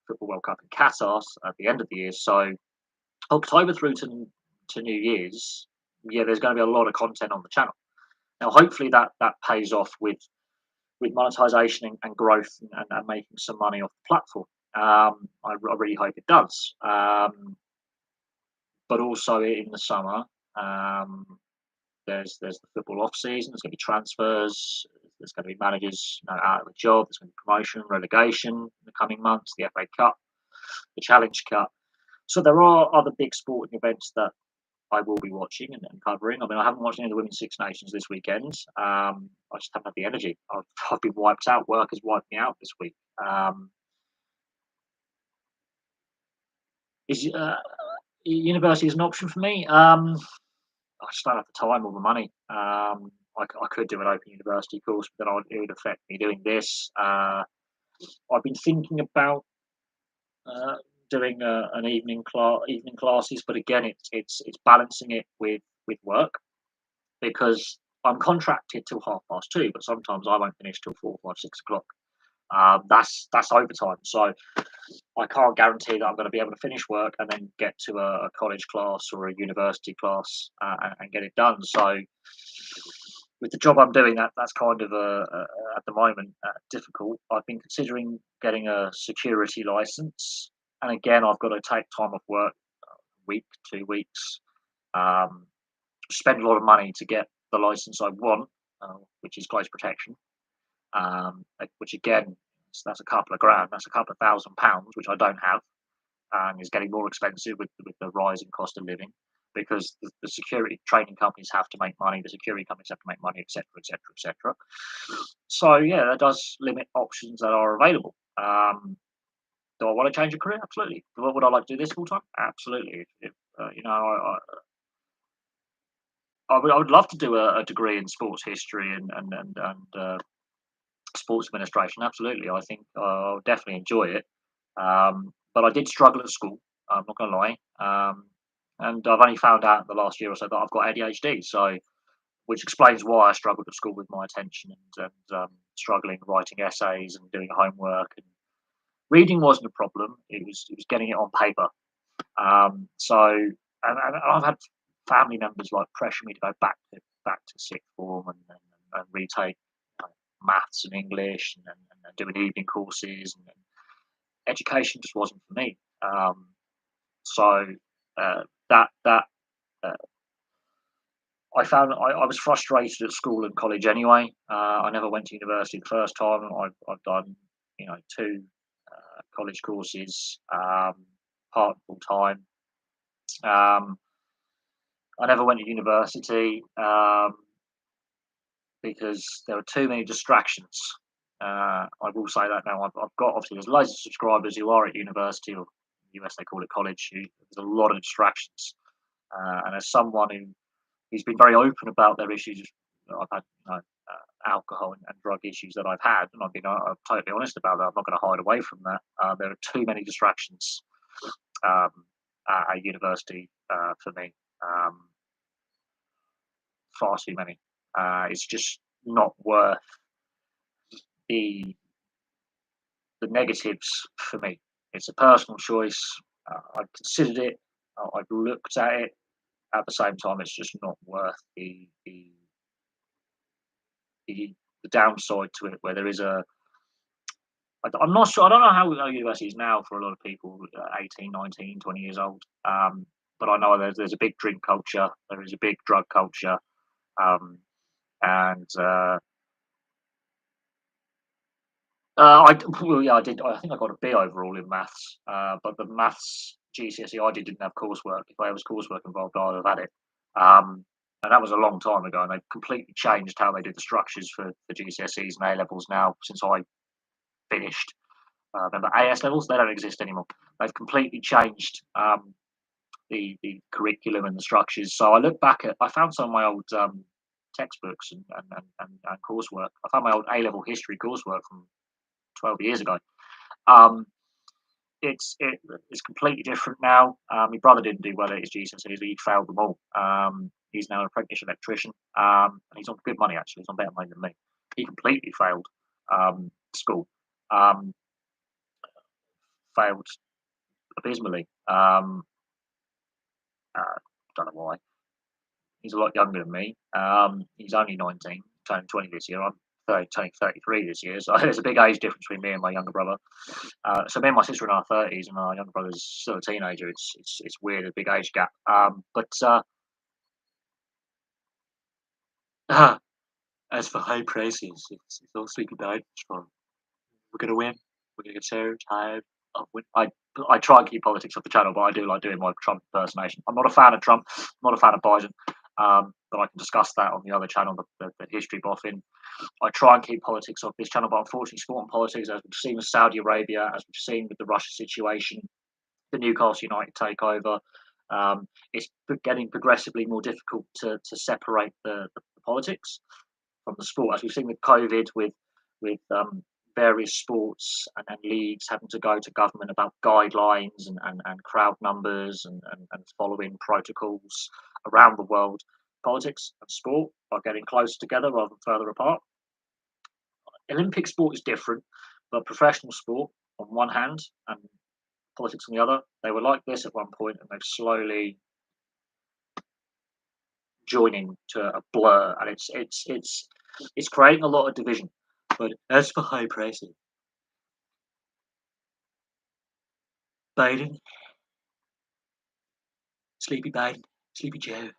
Football World Cup in Qatar at the end of the year. So October through to New Year's, yeah, there's going to be a lot of content on the channel. Now, hopefully that pays off with monetization and growth and making some money off the platform. I really hope it does. But also in the summer, there's the football off season. There's going to be transfers. There's going to be managers out of a job. There's going to be promotion, relegation in the coming months. The FA Cup, the Challenge Cup. So there are other big sporting events that I will be watching and covering. I mean, I haven't watched any of the Women's Six Nations this weekend. I just haven't had the energy. I've been wiped out. Work has wiped me out this week. Is university is an option for me? I just don't have the time or the money. I could do an open university course, but then it would affect me doing this. I've been thinking about doing an evening classes, but again, it's balancing it with work, because I'm contracted till 2:30, but sometimes I won't finish till 4, 5, 6 o'clock. That's overtime, so I can't guarantee that I'm going to be able to finish work and then get to a college class or a university class and get it done. So with the job I'm doing, that's kind of at the moment difficult. I've been considering getting a security license, and again, I've got to take time off work, a week, 2 weeks, spend a lot of money to get the license I want, which is close protection, which again, that's a couple of grand, that's a couple of £1,000, which I don't have, and is getting more expensive with the rising cost of living, because the security training companies have to make money, the security companies have to make money, etc., etc., etc. So yeah, that does limit options that are available. Do I want to change a career? Absolutely. Would I like to do this full time? Absolutely. If I would love to do a degree in sports history and sports administration. Absolutely, I think I'll definitely enjoy it. But I did struggle at school. I'm not going to lie, and I've only found out in the last year or so that I've got ADHD. So, which explains why I struggled at school with my attention and struggling writing essays and doing homework. And reading wasn't a problem. It was getting it on paper. And I've had family members like pressure me to go back to sixth form and retake maths and English and doing evening courses, and education just wasn't for me. So that uh, I found I was frustrated at school and college anyway. I never went to university the first time. I've done 2 college courses, part full time. I never went to university because there were too many distractions. I will say that now. I've got, obviously, there's loads of subscribers who are at university, or US they call it college. There's a lot of distractions, and as someone who's been very open about their issues, I've had alcohol and drug issues that I've had, and I'm totally honest about that. I'm not going to hide away from that. There are too many distractions at university for me. Far too many. It's just not worth the negatives for me. It's a personal choice. I've considered it. I've looked at it. At the same time, it's just not worth the, the downside to it. Where there is a, I'm not sure. I don't know how university is now for a lot of people, 18, 19, 20 years old. But I know there's a big drink culture. There is a big drug culture. Um, and well, yeah, I did. I think I got a B overall in maths, but the maths GCSE I didn't have coursework. If there was coursework involved, I'd have had it. And that was a long time ago, and they've completely changed how they do the structures for GCSEs and A levels now since I finished. Remember AS levels? They don't exist anymore. They've completely changed the curriculum and the structures. So I look back at, I found some of my old textbooks and coursework. I found my old A level history coursework from 12 years ago. Um, it's completely different now. My brother didn't do well at his GCSEs; he failed them all. He's now an apprentice electrician, and he's on good money actually. He's on better money than me. He completely failed school, um, failed abysmally. Don't know why. He's a lot younger than me. He's only 19, turning 20 this year. I'm 30, turning 33 this year. So there's a big age difference between me and my younger brother. So me and my sister are in our 30s, and our younger brother's still a teenager. It's weird, a big age gap. But as for high prices, it's all sleepy night. We're gonna win. We're gonna get so tired of win. I try and keep politics off the channel, but I do like doing my Trump impersonation. I'm not a fan of Trump. I'm not a fan of Biden. But I can discuss that on the other channel, the history boffin. I try and keep politics off this channel, but unfortunately, sport and politics, as we've seen with Saudi Arabia, as we've seen with the Russia situation, the Newcastle United takeover, it's getting progressively more difficult to separate the politics from the sport, as we've seen with COVID, with various sports and leagues having to go to government about guidelines and crowd numbers and following protocols around the world. Politics and sport are getting closer together rather than further apart. Olympic sport is different, but professional sport on one hand and politics on the other, they were like this at one point, and they've slowly joining to a blur, and it's creating a lot of division. But as for high pricing, Biden, Sleepy Biden, Sleepy Joe,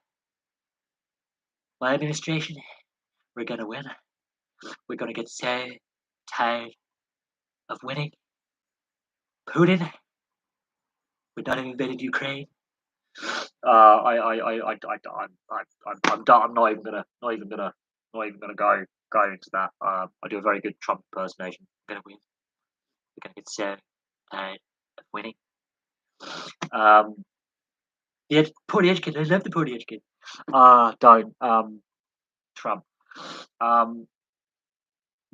my administration, we're gonna win. We're gonna get so tired of winning. Putin, we're not even invaded Ukraine. I'm done. I'm not even gonna go into that. I do a very good Trump impersonation. We're gonna win. We're gonna get so tired of winning. The poor kid. I love the poor kid. Don't. Trump. Um,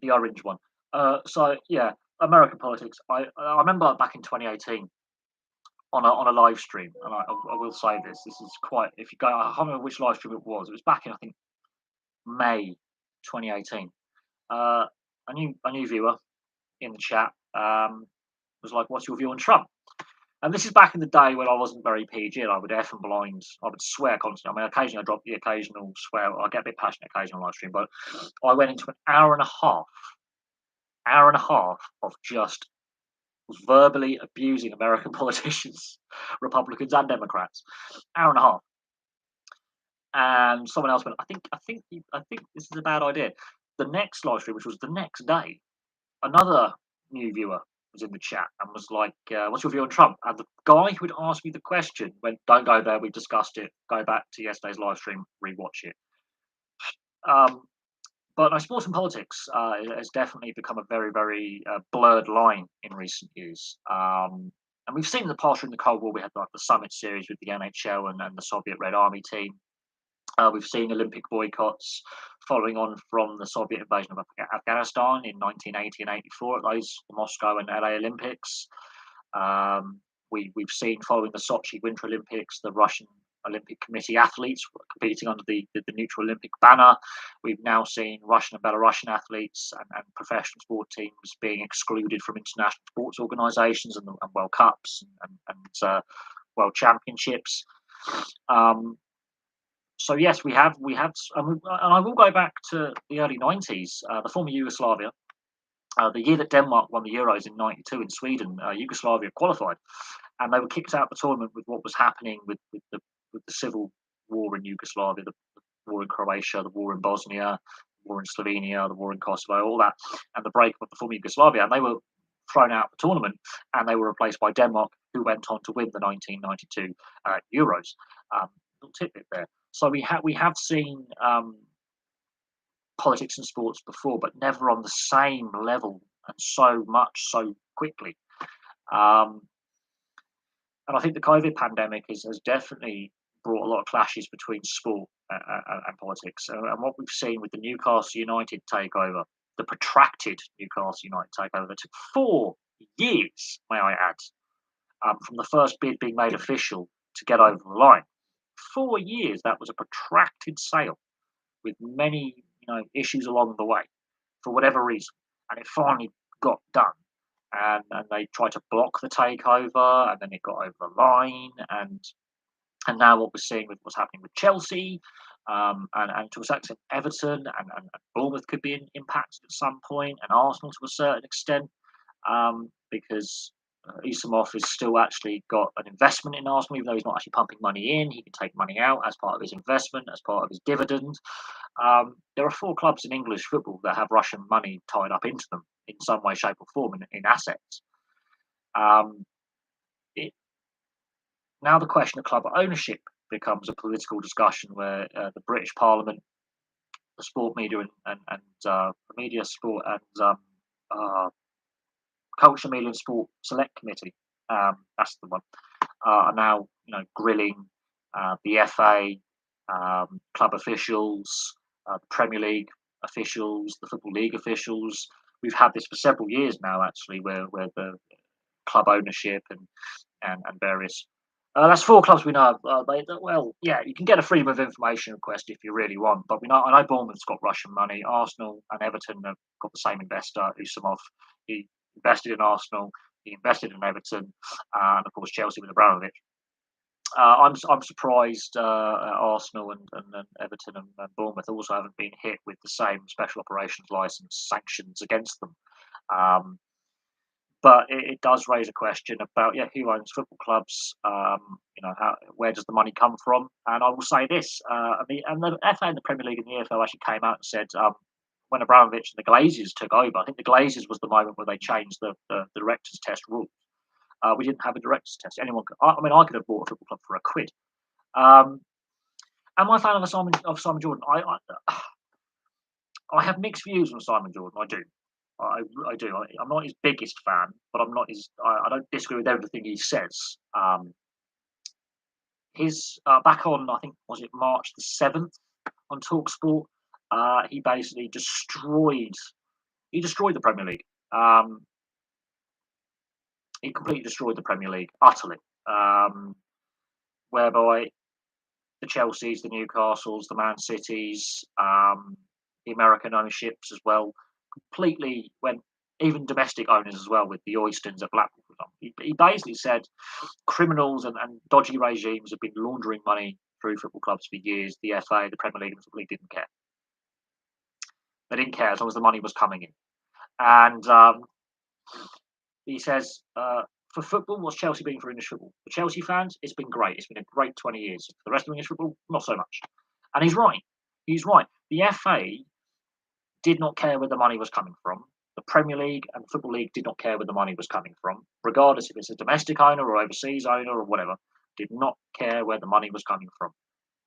the orange one. So yeah, American politics. I remember back in 2018 on a live stream, and I will say this. This is quite. If you go, I can't remember which live stream it was. It was back in, I think, May 2018. A new viewer in the chat was like, "What's your view on Trump?" And this is back in the day when I wasn't very PG, and I would F and blind. I would swear constantly. I mean, occasionally I drop the occasional swear. I get a bit passionate occasionally on live stream, but I went into an hour and a half of just verbally abusing American politicians, Republicans and Democrats. Hour and a half. And someone else went, I think this is a bad idea. The next live stream, which was the next day, another new viewer was in the chat and was like, "What's your view on Trump?" And the guy who had asked me the question went, "Don't go there. We've discussed it. Go back to yesterday's live stream, rewatch it." Um, but no, sports and politics has definitely become a very, very blurred line in recent years. And we've seen in the past during the Cold War, we had like the Summit Series with the NHL and the Soviet Red Army team. We've seen Olympic boycotts following on from the Soviet invasion of Afghanistan in 1980 and 84 at those Moscow and LA Olympics. We've seen following the Sochi Winter Olympics, the Russian Olympic Committee athletes competing under the neutral Olympic banner. We've now seen Russian and Belarusian athletes and professional sport teams being excluded from international sports organisations and World Cups and World Championships. So yes, we have, and I will go back to the early 90s, the former Yugoslavia. The year that Denmark won the Euros in '92 in Sweden, Yugoslavia qualified, and they were kicked out of the tournament with what was happening with the civil war in Yugoslavia, the war in Croatia, the war in Bosnia, the war in Slovenia, the war in Kosovo, all that, and the breakup of the former Yugoslavia. And they were thrown out of the tournament, and they were replaced by Denmark, who went on to win the 1992 Euros. Little tidbit there. So we have seen politics and sports before, but never on the same level and so much so quickly. And I think the COVID pandemic has definitely brought a lot of clashes between sport and politics. And what we've seen with the Newcastle United takeover, the protracted Newcastle United takeover that took 4 years, may I add, from the first bid being made official to get over the line. 4 years, that was a protracted sale with many issues along the way for whatever reason. And it finally got done. And they tried to block the takeover, and then it got over the line. And now what we're seeing with what's happening with Chelsea, and to a certain extent Everton and Bournemouth could be impacted at some point, and Arsenal to a certain extent, because Isamov has still actually got an investment in Arsenal, even though he's not actually pumping money in. He can take money out as part of his investment, as part of his dividend. There are 4 clubs in English football that have Russian money tied up into them in some way, shape, or form in assets. Now the question of club ownership becomes a political discussion where the British Parliament, the sport media, and the media, sport, and Culture, Media and Sport Select Committee, that's the one, are now grilling the FA, club officials, the Premier League officials, the Football League officials. We've had this for several years now, actually, where the club ownership and various. That's 4 clubs we know. You can get a freedom of information request if you really want, but I know Bournemouth's got Russian money. Arsenal and Everton have got the same investor, Usamov. He invested in Arsenal, he invested in Everton, and of course Chelsea with Abramovich. I'm surprised Arsenal and Everton and Bournemouth also haven't been hit with the same special operations license sanctions against them. But it does raise a question about who owns football clubs. Where does the money come from? And I will say this: the FA and the Premier League and the EFL actually came out and said when Abramovich and the Glazers took over, I think the Glazers was the moment where they changed the directors' test rule. We didn't have a director's test. I could have bought a football club for £1. Am I a fan of Simon Jordan? I have mixed views on Simon Jordan. I do. I do. I'm not his biggest fan, but I'm not his. I don't disagree with everything he says. His back on, I think, was it March the 7th on TalkSport? He basically destroyed the Premier League. He completely destroyed the Premier League utterly, whereby the Chelseas, the Newcastles, the Man Cities, the American ownerships as well, completely went, even domestic owners as well, with the Oystons at Blackpool, for example. He basically said criminals and dodgy regimes have been laundering money through football clubs for years. The FA, the Premier League, and the Football League didn't care. They didn't care as long as the money was coming in. And he says, for football, what's Chelsea been for English football? For Chelsea fans, it's been great. It's been a great 20 years. For the rest of English football, not so much. And he's right. He's right. The FA did not care where the money was coming from. The Premier League and the Football League did not care where the money was coming from, regardless if it's a domestic owner or overseas owner or whatever, did not care where the money was coming from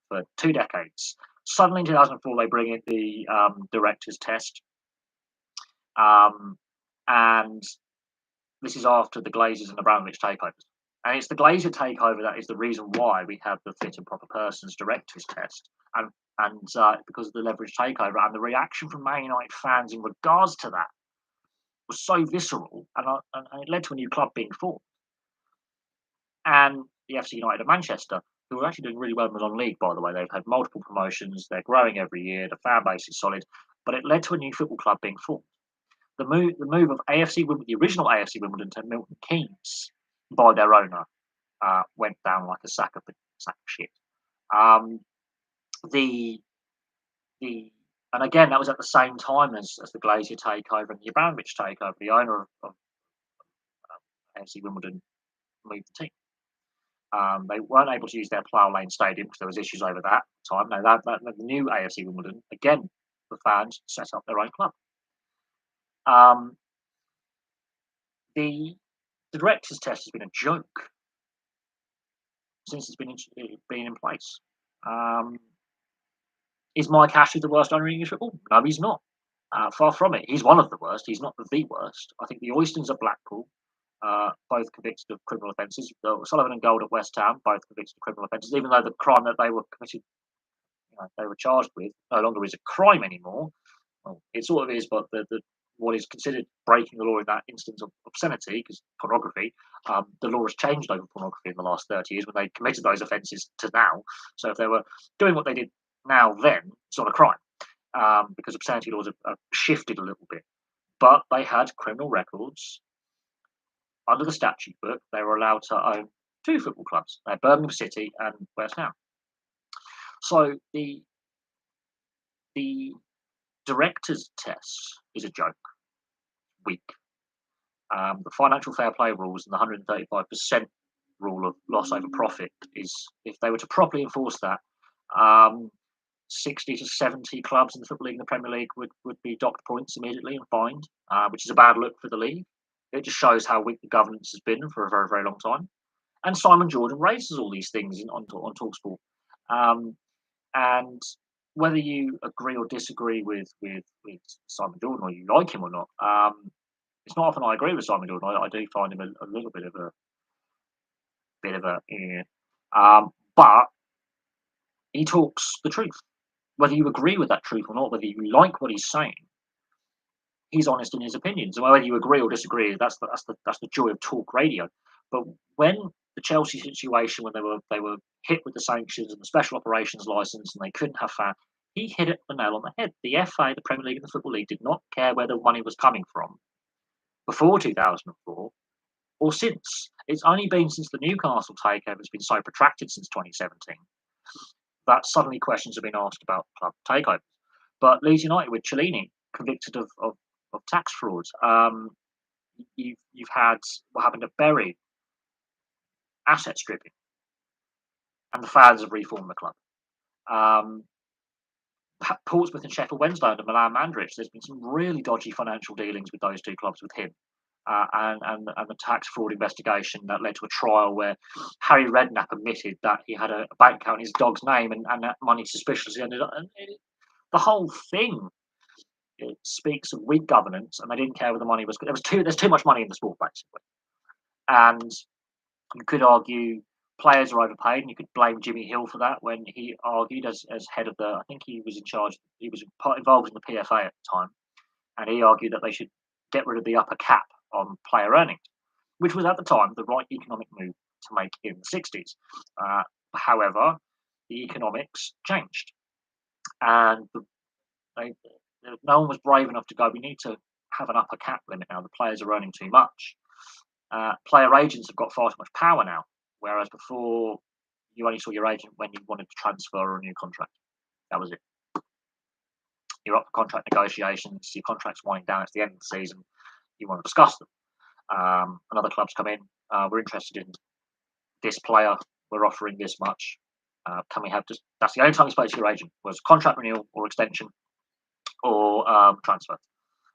for 2 decades. Suddenly in 2004, they bring in the director's test. And this is after the Glazers and Abramovich takeovers. And it's the Glazer takeover that is the reason why we have the fit and proper persons director's test. And because of the leverage takeover, and the reaction from Man United fans in regards to that was so visceral, and it led to a new club being formed. And the FC United of Manchester who are actually doing really well in the non-league, by the way. They've had multiple promotions. They're growing every year. The fan base is solid, but it led to a new football club being formed. The move of AFC Wimbledon, the original AFC Wimbledon, to Milton Keynes by their owner went down like a sack of shit. Um, the the and again, that was at the same time as the Glazier takeover and the Abramovich takeover. The owner of AFC Wimbledon moved the team. They weren't able to use their Plough Lane Stadium because there was issues over that time. No, the new AFC Wimbledon, again, the fans set up their own club. Um, the director's test has been a joke since it's been in place. Is Mike Ashley the worst owner in English football? No, he's not. Far from it. He's one of the worst. He's not the worst. I think the Oystons at Blackpool, both convicted of criminal offences. Sullivan and Gold at West Ham, both convicted of criminal offences, even though the crime that they were committed, they were charged with, no longer is a crime anymore. Well, it sort of is, but the what is considered breaking the law in that instance of obscenity, because pornography, the law has changed over pornography in the last 30 years when they committed those offences to now. So if they were doing what they did now then, it's not a crime, because obscenity laws have shifted a little bit. But they had criminal records. Under the statute book, they were allowed to own two football clubs, Birmingham City and West Ham. So the director's test is a joke, weak. The financial fair play rules and the 135% rule of loss over profit is, if they were to properly enforce that, 60 to 70 clubs in the Football League and the Premier League would be docked points immediately and fined, which is a bad look for the league. It just shows how weak the governance has been for a very, very long time. And Simon Jordan raises all these things on TalkSport. And whether you agree or disagree with Simon Jordan, or you like him or not, it's not often I agree with Simon Jordan. I do find him a little bit of but he talks the truth. Whether you agree with that truth or not, whether you like what he's saying, he's honest in his opinions. And whether you agree or disagree, that's the joy of talk radio. But when the Chelsea situation, when they were hit with the sanctions and the special operations license, and they couldn't have fans, he hit it the nail on the head. The FA, the Premier League, and the Football League did not care where the money was coming from before 2004 or since. It's only been since the Newcastle takeover has been so protracted since 2017 that suddenly questions have been asked about club takeovers. But Leeds United with Cellini convicted of tax fraud. You've had what happened at Bury, asset stripping, and the fans have reformed the club. Portsmouth and Sheffield Wednesday under Milan Mandaric, there's been some really dodgy financial dealings with those two clubs with him. And the tax fraud investigation that led to a trial where Harry Redknapp admitted that he had a bank account in his dog's name, and that money suspiciously ended up. And the whole thing, it speaks of weak governance, and they didn't care where the money was. There's too much money in the sport, basically. And you could argue players are overpaid, and you could blame Jimmy Hill for that when he argued as head of the. I think he was in charge. He was involved in the PFA at the time, and he argued that they should get rid of the upper cap on player earnings, which was at the time the right economic move to make in the 60s. However, the economics changed, and no one was brave enough to go, we need to have an upper cap limit now. The players are earning too much. Player agents have got far too much power now, whereas before you only saw your agent when you wanted to transfer or a new contract. That was it. You're up for contract negotiations, your contract's winding down, it's the end of the season, you want to discuss them. And other clubs come in, we're interested in this player, we're offering this much. Can we have just, that's the only time you spoke to your agent, was contract renewal or extension or transfer.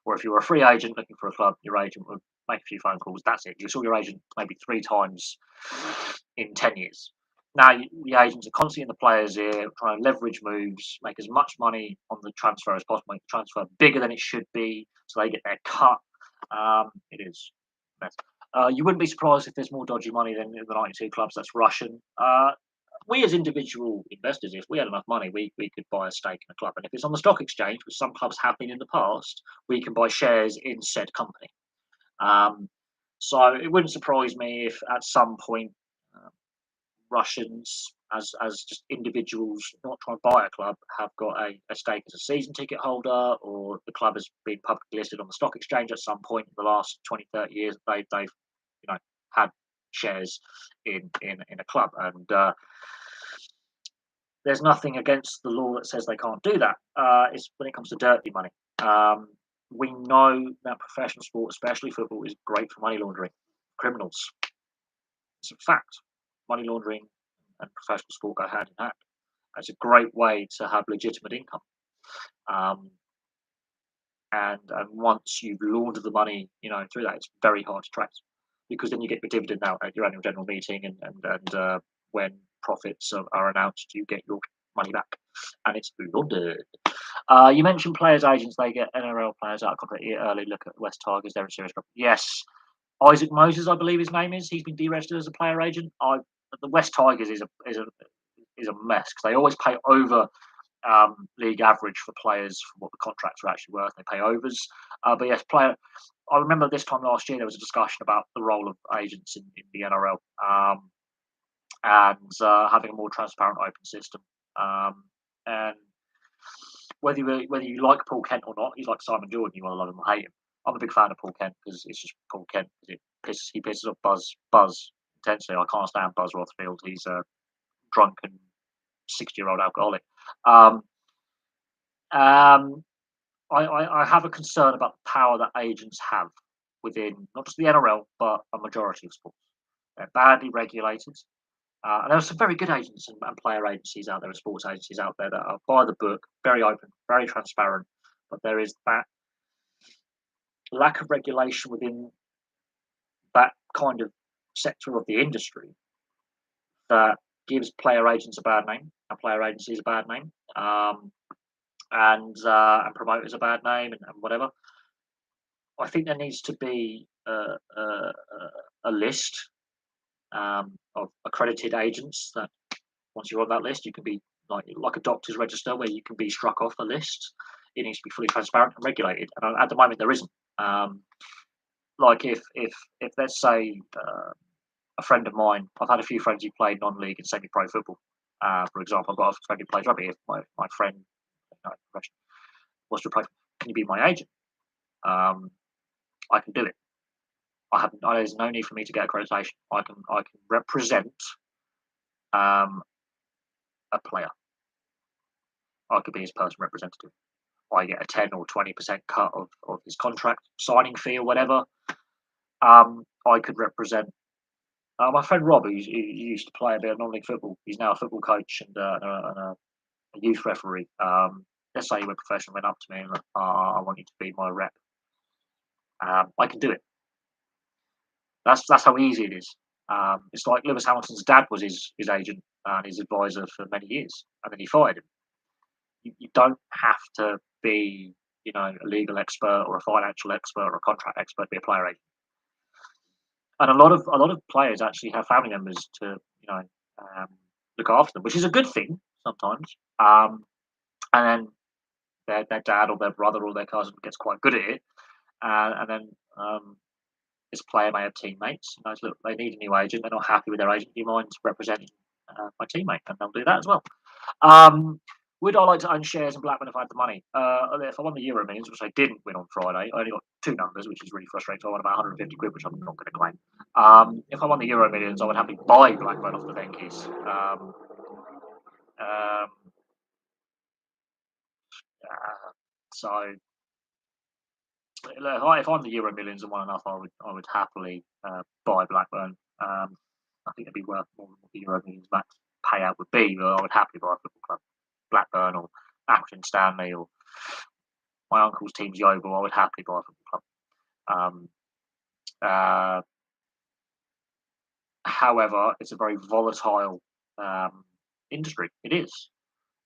Or if you were a free agent looking for a club, your agent would make a few phone calls. That's it. You saw your agent maybe 3 times in 10 years. Now, the agents are constantly in the players' ear, trying to leverage moves, make as much money on the transfer as possible, make the transfer bigger than it should be, so they get their cut. It is. You wouldn't be surprised if there's more dodgy money than the 92 clubs that's Russian. We as individual investors, if we had enough money, we could buy a stake in a club. And if it's on the stock exchange, which some clubs have been in the past, we can buy shares in said company. So it wouldn't surprise me if at some point Russians as just individuals not trying to buy a club, have got a stake as a season ticket holder, or the club has been publicly listed on the stock exchange at some point in the last 20, 30 years. They've had shares in a club, and there's nothing against the law that says they can't do that. It's when it comes to dirty money. We know that professional sport, especially football, is great for money laundering. Criminals. It's a fact. Money laundering and professional sport go hand in hand. It's a great way to have legitimate income. And once you've laundered the money, through that, it's very hard to trace, because then you get your dividend out at your annual general meeting, and when profits are announced, you get your money back, and it's laundered. You mentioned players' agents; they get NRL players out of contract early. Look at West Tigers; they're in serious trouble. Yes, Isaac Moses, I believe his name is. He's been deregistered as a player agent. The West Tigers is a mess, because they always pay over league average for players for what the contracts are actually worth. They pay overs. But yes, I remember this time last year there was a discussion about the role of agents in the NRL, and having a more transparent, open system. And whether you like Paul Kent or not, he's like Simon Jordan. You want to love him or hate him. I'm a big fan of Paul Kent because it's just Paul Kent. He pisses off Buzz intensely. I can't stand Buzz Rothfield. He's a drunken 60-year-old alcoholic. I have a concern about the power that agents have within not just the NRL, but a majority of sports. They're badly regulated. And there are some very good agents and player agencies out there, and sports agencies out there that are by the book, very open, very transparent. But there is that lack of regulation within that kind of sector of the industry that gives player agents a bad name, and player agencies a bad name, and promoters a bad name, and whatever. I think there needs to be a list of accredited agents that, once you're on that list, you can be like a doctor's register, where you can be struck off a list. It needs to be fully transparent and regulated, and at the moment there isn't. Like if let's say a friend of mine, I've had a few friends who play non-league and semi-pro football. For example, I've got a friend who plays rugby. If my friend wants to play, can you be my agent? I can do it. There's no need for me to get accreditation. I can represent a player. I could be his personal representative. I get a 10 or 20% cut of his contract, signing fee or whatever. I could represent my friend Rob, who used to play a bit of non-league football. He's now a football coach and a youth referee. Let's say he went professional, went up to me and I want you to be my rep. I can do it. That's how easy it is. It's like Lewis Hamilton's dad was his agent and his advisor for many years, and then he fired him. You don't have to be, a legal expert or a financial expert or a contract expert to be a player agent. And a lot of players actually have family members to, look after them, which is a good thing sometimes. And then their dad or their brother or their cousin gets quite good at it, and then this player may have teammates. Look, they need a new agent. They're not happy with their agent. Do you mind representing my teammate? And they'll do that as well. Would I like to own shares in Blackburn if I had the money? If I won the Euro Millions, which I didn't win on Friday, I only got two numbers, which is really frustrating. So I won about 150 quid, which I'm not going to claim. If I won the Euro Millions, I would happily buy Blackburn off the Venkies. So if I'm the Euro Millions and won enough, I would happily buy Blackburn. I think it'd be worth more than what the Euro Millions max payout would be, but I would happily buy a football club, Blackburn or Accrington Stanley or my uncle's team's Yeovil. I would happily buy a football club. However, it's a very volatile industry. It is.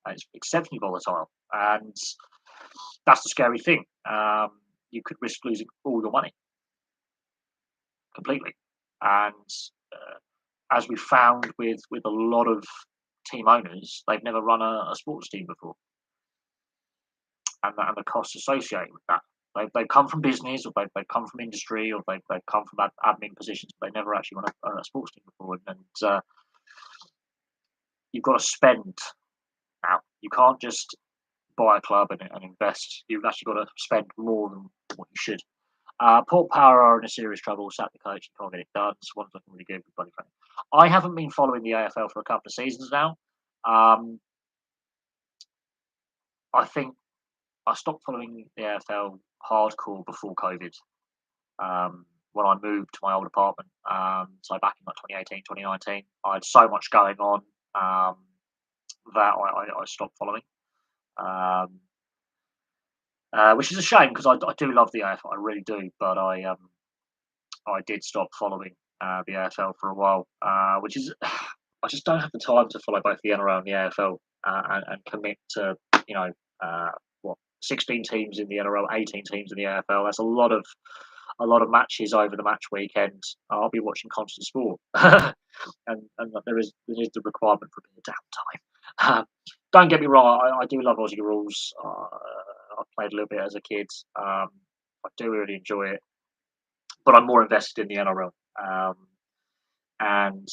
It's exceptionally volatile, and that's the scary thing. You could risk losing all your money completely, and as we found with a lot of team owners, they've never run a sports team before, and the costs associated with that. They've come from business, or they've come from industry, or they've come from admin positions, but they never actually run a sports team before. And you've got to spend now. You can't just buy a club and invest. You've actually got to spend more than what you should. Port Power are in a serious trouble. Sack the coach and can't get it done. Swan's looking really good. Bloody funny. I haven't been following the AFL for a couple of seasons now. I think I stopped following the AFL hardcore before COVID. When I moved to my old apartment, so back in like 2018, 2019, I had so much going on that I stopped following. Which is a shame because I do love the AFL, I really do, but I did stop following the AFL for a while, which is I just don't have the time to follow both the NRL and the AFL and commit to uh, what 16 teams in the NRL, 18 teams in the AFL. That's a lot of matches over the match weekend. I'll be watching constant sport, and there is the requirement for a bit of downtime. Don't get me wrong, I do love Aussie rules. I played a little bit as a kid. I do really enjoy it, but I'm more invested in the NRL, and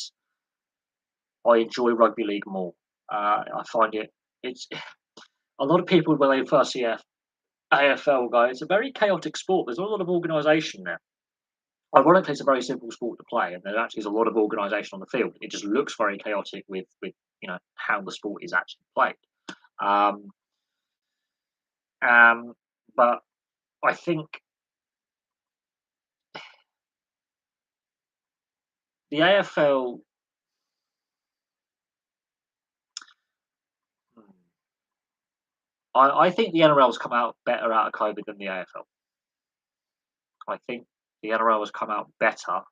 I enjoy rugby league more. I find it's a lot of people when they first see AFL go, it's a very chaotic sport. There's not a lot of organisation there. Ironically, it's a very simple sport to play, and there actually is a lot of organisation on the field. It just looks very chaotic with how the sport is actually played. Um, but I think the AFL. I think the NRL has come out better out of COVID than the AFL. I think the NRL has come out better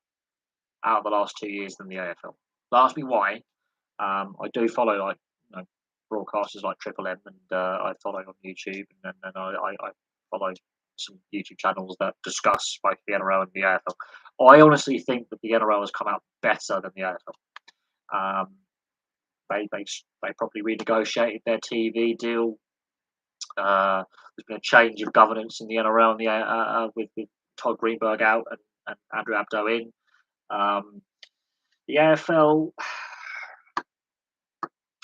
out of the last 2 years than the AFL. Ask me why. I do follow broadcasters like Triple M, and I follow on YouTube, and then I follow some YouTube channels that discuss both the NRL and the AFL. I honestly think that the NRL has come out better than the AFL. They probably renegotiated their TV deal. There's been a change of governance in the NRL and with Todd Greenberg out and Andrew Abdo in. The AFL,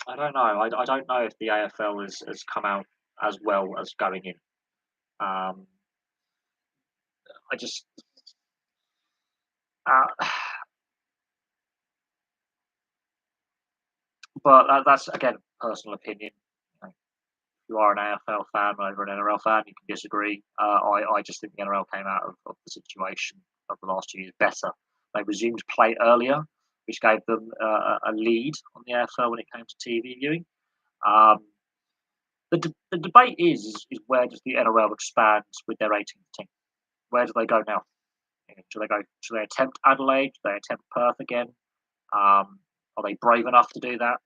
I don't know. I don't know if the AFL has come out as well as going in. I just, uh, but that's again personal opinion. If you are an AFL fan over an NRL fan, you can disagree. I just think the NRL came out of the situation of the last 2 years better. They resumed play earlier, which gave them a lead on the AFL when it came to TV viewing. Um, the debate is where does the NRL expand with their 18th team? Where do they go now? Do they go? Do they attempt Adelaide? Do they attempt Perth again? Are they brave enough to do that?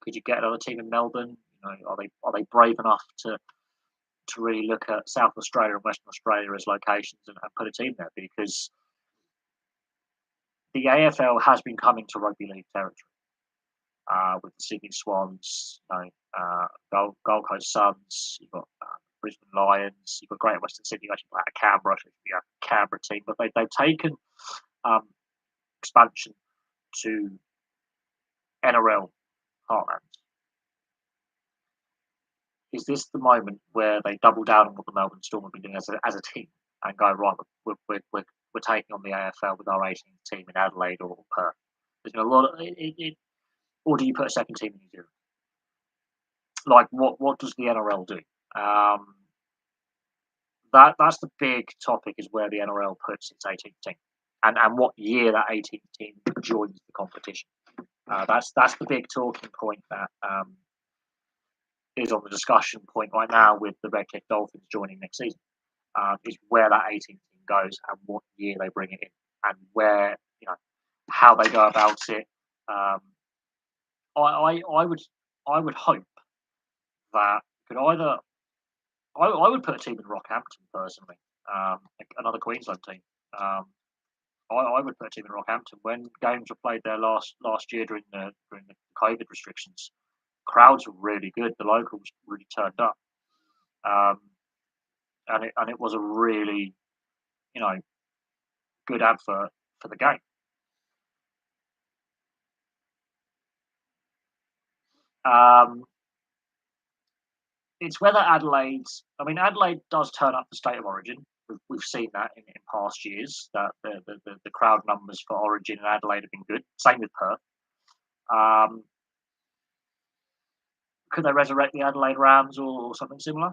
Could you get another team in Melbourne? Are they brave enough to really look at South Australia and Western Australia as locations and put a team there? Because the AFL has been coming to rugby league territory with the Sydney Swans, Gold Coast Suns. You've got Brisbane Lions. You've got Great Western Sydney, actually out of Canberra, so you have Canberra team. But they've taken expansion to NRL heartland. Is this the moment where they double down on what the Melbourne Storm have been doing as a team and go, right, we're taking on the AFL with our 18th team in Adelaide or Perth? There's been a lot of or do you put a second team in New Zealand? Like, what does the NRL do? That's the big topic, is where the NRL puts its 18th team and what year that 18th team joins the competition. That's the big talking point that is on the discussion point right now with the Redcliffe Dolphins joining next season. Is where that 18th team goes and what year they bring it in and where how they go about it. I would hope that could either I would put a team in Rockhampton personally, another Queensland team. I would put a team in Rockhampton when games were played there last year during the COVID restrictions. Crowds were really good. The locals really turned up, and it was a really good advert for the game. Um, it's whether Adelaide does turn up for State of Origin. We've seen that in past years, that the crowd numbers for Origin in Adelaide have been good. Same with Perth. Um, could they resurrect the Adelaide Rams or something similar?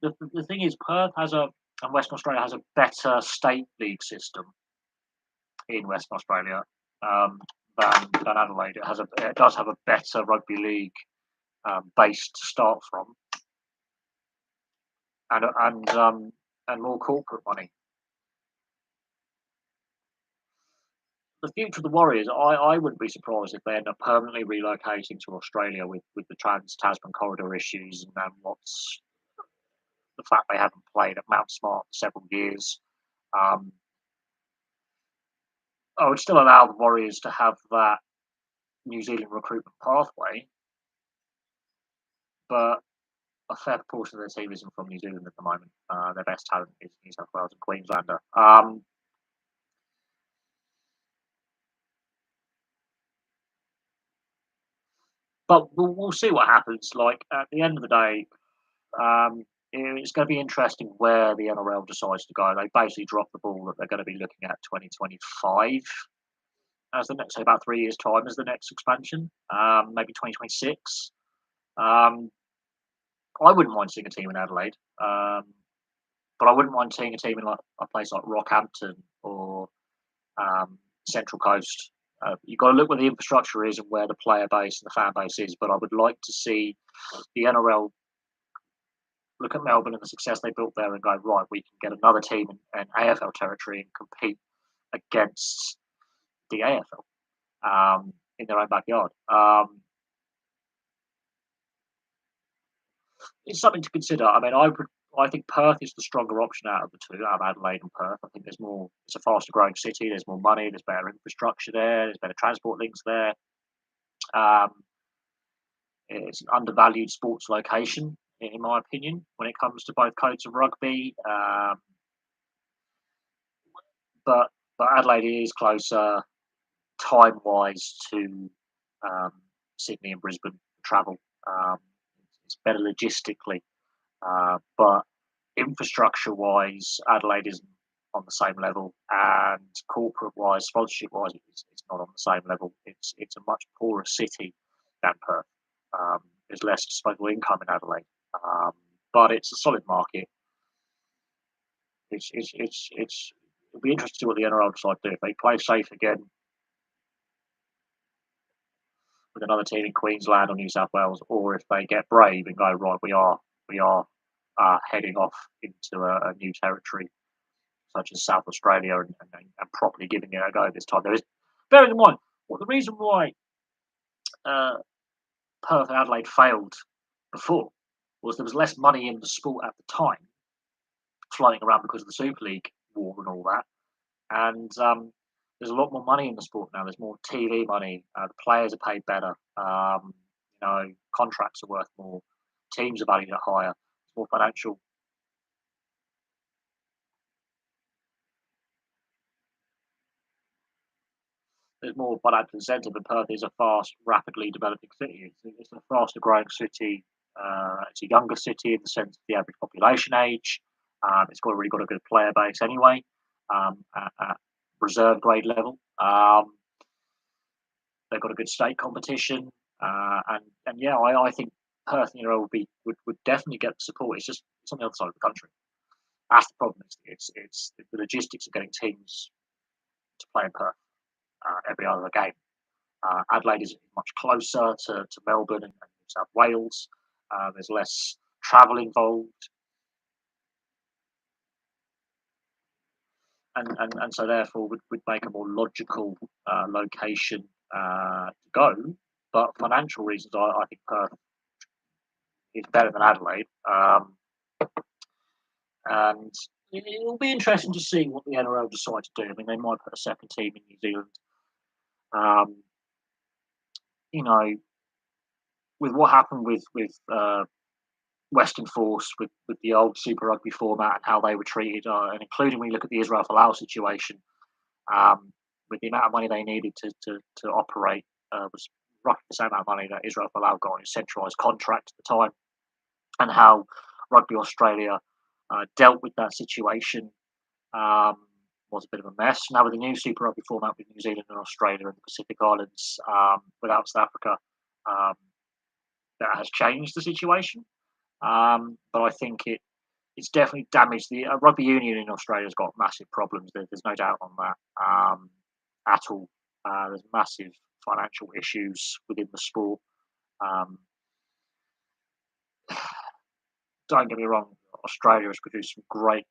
The thing is, and Western Australia has a better state league system in Western Australia um, than Adelaide. It does have a better rugby league base to start from, and more corporate money. The future of the Warriors, I wouldn't be surprised if they end up permanently relocating to Australia with the Trans-Tasman corridor issues and what's the fact they haven't played at Mount Smart for several years. Um, I would still allow the Warriors to have that New Zealand recruitment pathway, but a fair proportion of their team isn't from New Zealand at the moment. Their best talent is New South Wales and Queenslander. But we'll see what happens. Like at the end of the day, um, it's going to be interesting where the NRL decides to go. They basically dropped the ball that they're going to be looking at 2025 as the next, say about 3 years' time as the next expansion, maybe 2026. Um, I wouldn't mind seeing a team in Adelaide, but I wouldn't mind seeing a team in like a place like Rockhampton or um, Central Coast. You've got to look where the infrastructure is and where the player base and the fan base is. But I would like to see the NRL look at Melbourne and the success they built there and go, right, we can get another team in AFL territory and compete against the AFL in their own backyard. It's something to consider. I think Perth is the stronger option out of the two, out of Adelaide and Perth. I think there's more. It's a faster growing city. There's more money. There's better infrastructure there. There's better transport links there. Um, it's an undervalued sports location, in my opinion, when it comes to both codes of rugby. But Adelaide is closer time wise to um, Sydney and Brisbane travel. Um, it's better logistically, but infrastructure wise, Adelaide isn't on the same level, and corporate wise, sponsorship wise, it's not on the same level. It's a much poorer city than Perth. There's less disposable income in Adelaide, um, but it's a solid market. It'll be interesting to see what the NRL decide to do. If they play safe again with another team in Queensland or New South Wales, or if they get brave and go, right, we are heading off into a new territory such as South Australia, and properly giving it a go this time. There is, bearing in mind, the reason why uh, Perth and Adelaide failed before was there was less money in the sport at the time, flying around because of the Super League war and all that. And there's a lot more money in the sport now. There's more TV money. The players are paid better. Contracts are worth more. Teams are valued at higher. It's more financial. There's more financial incentive, and Perth is a fast, rapidly developing city. It's a faster growing city. It's a younger city in the sense of the average population age. It's already got a good player base anyway, at reserve grade level. They've got a good state competition, and yeah, I think Perth, would definitely get the support. It's on the other side of the country. That's the problem. It's the logistics of getting teams to play in Perth every other game. Adelaide is much closer to Melbourne and New South Wales. There's less travel involved, and so therefore would make a more logical location to go. But for financial reasons, I think Perth is better than Adelaide. And it'll be interesting to see what the NRL decide to do. I mean, they might put a second team in New Zealand. Um, you know, with what happened with Western Force, with the old Super Rugby format and how they were treated, and including when you look at the Israel Folau situation, with the amount of money they needed to operate was roughly the same amount of money that Israel Folau got on his centralised contract at the time, and how Rugby Australia dealt with that situation um, was a bit of a mess. Now with the new Super Rugby format with New Zealand and Australia and the Pacific Islands without South Africa, um, that has changed the situation. But I think it's definitely damaged the rugby union in Australia has got massive problems. There's no doubt on that at all. There's massive financial issues within the sport. Um, don't get me wrong, Australia has produced some great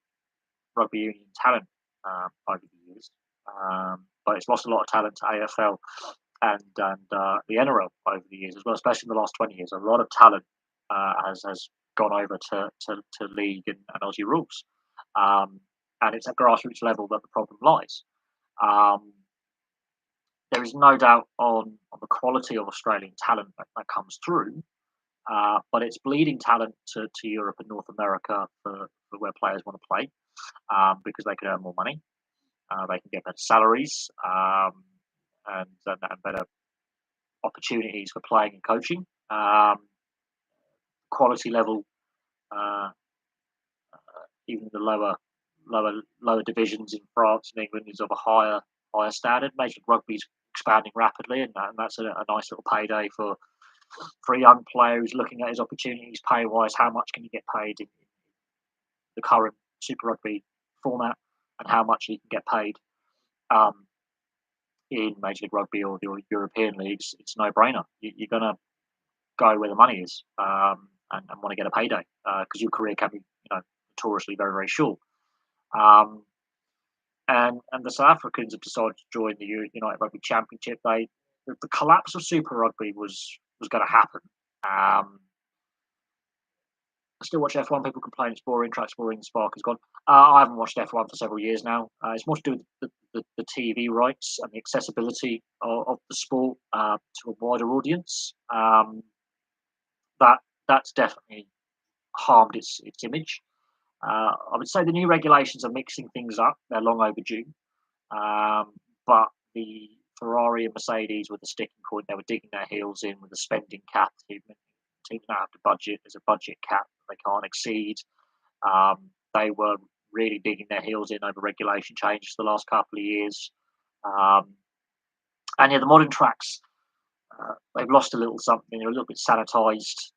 rugby union talent over the years, but it's lost a lot of talent to AFL and the NRL over the years as well, especially in the last 20 years. A lot of talent has gone over to league and Aussie rules, and it's at grassroots level that the problem lies. Um, there is no doubt on the quality of Australian talent that comes through, but it's bleeding talent to Europe and North America for where players want to play because they can earn more money, they can get better salaries, and better opportunities for playing and coaching. Quality level, uh, even the lower divisions in France and England is of a higher standard. Major Rugby's expanding rapidly, and that's a nice little payday for a young player who's looking at his opportunities pay wise. How much can he get paid in the current Super Rugby format, and how much he can get paid um, in Major League Rugby or the European leagues? It's a no-brainer. You're going to go where the money is and want to get a payday because your career can be, notoriously very, very short. And the South Africans have decided to join the United Rugby Championship. The collapse of Super Rugby was going to happen. I still watch F1. People complain it's boring, track's boring, the spark is gone. I haven't watched F1 for several years now. It's more to do with the TV rights and the accessibility of the sport to a wider audience. That's definitely harmed its image. I would say the new regulations are mixing things up. They're long overdue. But the Ferrari and Mercedes were the sticking point. They were digging their heels in with the spending cap. Teams now have to budget. There's a budget cap they can't exceed. They were really digging their heels in over regulation changes the last couple of years. And yeah, the modern tracks, they've lost a little something. They're a little bit sanitized.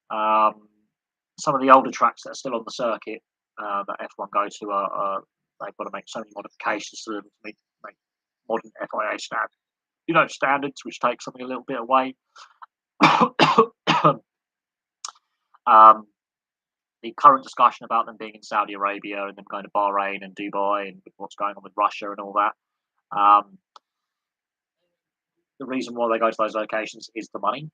Some of the older tracks that are still on the circuit that F1 go to they've got to make so many modifications to them to make modern FIA standards, which take something a little bit away. The current discussion about them being in Saudi Arabia and them going to Bahrain and Dubai and what's going on with Russia and all that. The reason why they go to those locations is the money.